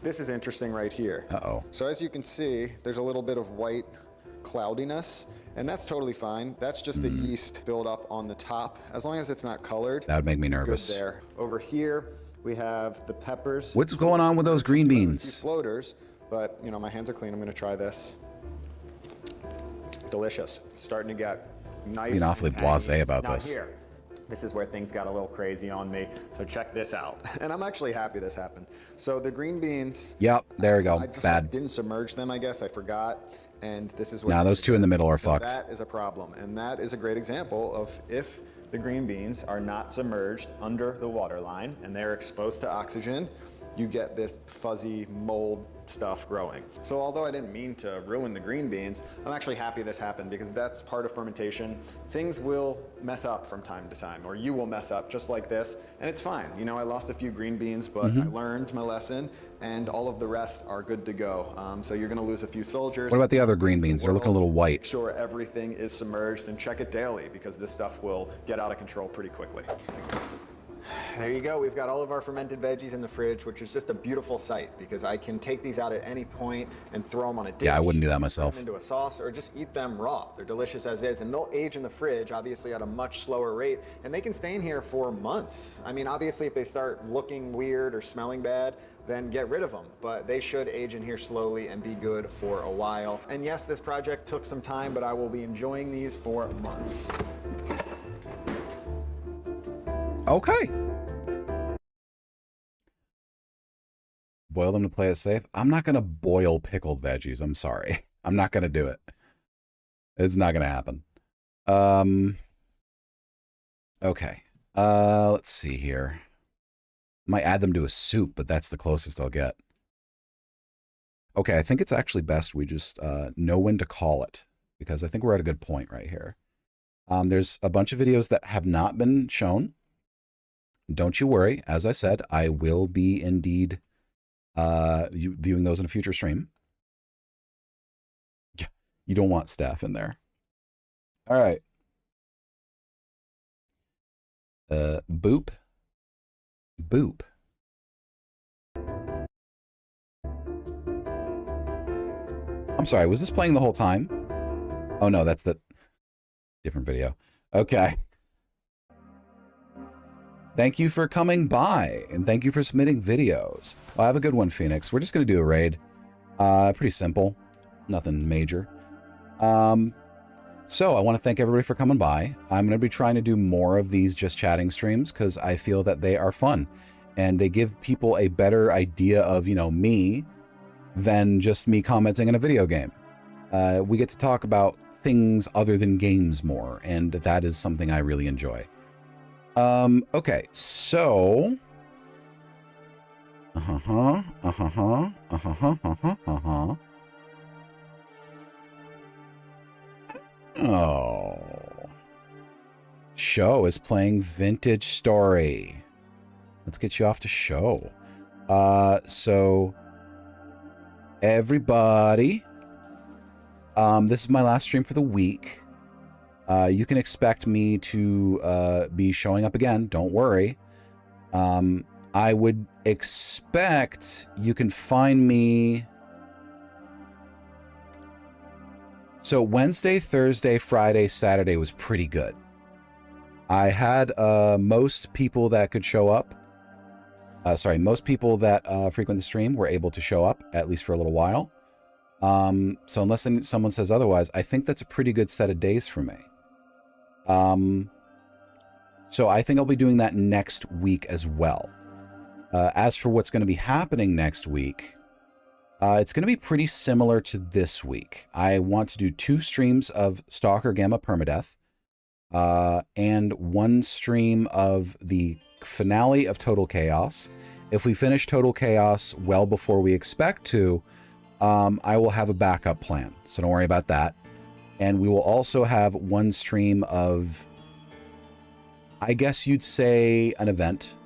This is interesting right here. So as you can see, there's a little bit of white cloudiness, and that's totally fine. That's just the yeast build up on the top. As long as it's not colored. That would make me nervous. Good there. Over here, we have the peppers. What's going on with those green beans? Floaters. But, my hands are clean. I'm going to try this. Delicious. Starting to get nice. Being awfully blasé about this. Here, this is where things got a little crazy on me. So check this out. And I'm actually happy this happened. So the green beans. Yep, there we go. I just Bad. didn't submerge them, I guess. I forgot. And this is what. Now those two in the middle are fucked. That is a problem. And that is a great example of if the green beans are not submerged under the water line and they're exposed to oxygen, you get this fuzzy mold stuff growing. So although I didn't mean to ruin the green beans, I'm actually happy this happened because that's part of fermentation. Things will mess up from time to time, or you will mess up just like this, and it's fine. I lost a few green beans, but I learned my lesson, and all of the rest are good to go. So you're gonna lose a few soldiers. What about the other green beans? They're looking a little white. Make sure everything is submerged and check it daily because this stuff will get out of control pretty quickly. there you go. We've got all of our fermented veggies in the fridge, which is just a beautiful sight because I can take these out at any point and throw them on a dish. Yeah, I wouldn't do that myself. Into a sauce or just eat them raw. They're delicious as is, and they'll age in the fridge, obviously at a much slower rate, and they can stay in here for months. I mean, obviously if they start looking weird or smelling bad, then get rid of them. But they should age in here slowly and be good for a while. And yes, this project took some time, but I will be enjoying these for months. Okay. Boil them to play it safe. I'm not going to boil pickled veggies. I'm sorry. I'm not going to do it. It's not going to happen. Okay. Let's see here. Might add them to a soup, but that's the closest I'll get. Okay, I think it's actually best we just know when to call it, because I think we're at a good point right here. There's a bunch of videos that have not been shown. Don't you worry. As I said, I will be indeed viewing those in a future stream. Yeah, you don't want staff in there. All right. Boop. Boop. I'm sorry, was this playing the whole time? Oh no, that's the different video. Okay. Thank you for coming by, and thank you for submitting videos. Well, have a good one, Phoenix. We're just going to do a raid. Pretty simple. Nothing major. So I want to thank everybody for coming by. I'm going to be trying to do more of these just chatting streams because I feel that they are fun. And they give people a better idea of, you know, me than just me commenting on a video game. We get to talk about things other than games more, and that is something I really enjoy. Okay, so... Oh. Show is playing Vintage Story. Let's get you off to show. So... Everybody... this is my last stream for the week. You can expect me to be showing up again. Don't worry. I would expect you can find me... So Wednesday, Thursday, Friday, Saturday was pretty good. I had most people that could show up. Most people that frequent the stream were able to show up, at least for a little while. So unless someone says otherwise, I think that's a pretty good set of days for me. So I think I'll be doing that next week as well. As for what's going to be happening next week, it's going to be pretty similar to this week. I want to do 2 streams of Stalker Gamma Permadeath, and 1 stream of the finale of Total Chaos. If we finish Total Chaos well before we expect to, I will have a backup plan, so don't worry about that. And we will also have 1 stream of, I guess you'd say, an event.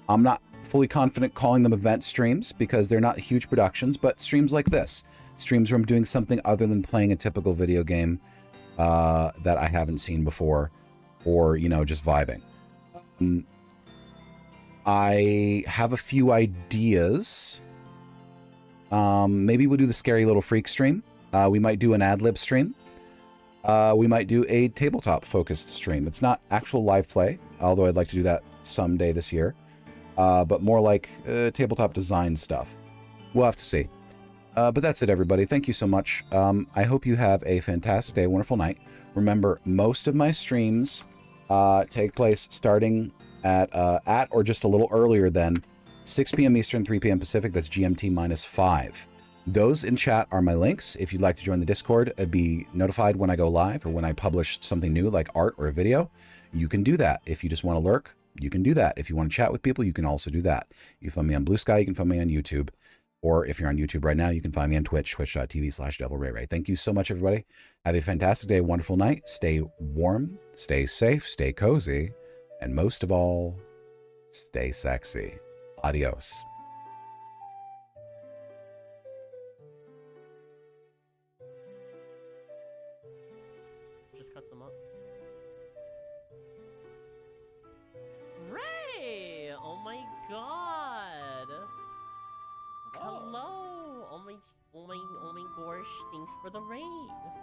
I'm not fully confident calling them event streams because they're not huge productions, but streams like this. Streams where I'm doing something other than playing a typical video game that I haven't seen before, or, you know, just vibing. I have a few ideas. Maybe we'll do the Scary Little Freak stream. We might do an ad-lib stream. We might do a tabletop-focused stream. It's not actual live play, although I'd like to do that someday this year. But more like tabletop design stuff. We'll have to see. But that's it, everybody. Thank you so much. I hope you have a fantastic day, wonderful night. Remember, most of my streams take place starting at or just a little earlier than 6 p.m. Eastern, 3 p.m. Pacific. That's GMT -5. Those in chat are my links. If you'd like to join the Discord, be notified when I go live or when I publish something new like art or a video, you can do that. If you just want to lurk, you can do that. If you want to chat with people, you can also do that. You can find me on Blue Sky, you can find me on YouTube. Or if you're on YouTube right now, you can find me on Twitch, twitch.tv/DevilRayRay. Thank you so much, everybody. Have a fantastic day, wonderful night. Stay warm, stay safe, stay cozy, and most of all, stay sexy. Adios. Just cut some up. Ray! god. Hello. Oh my gosh. Thanks for the raid.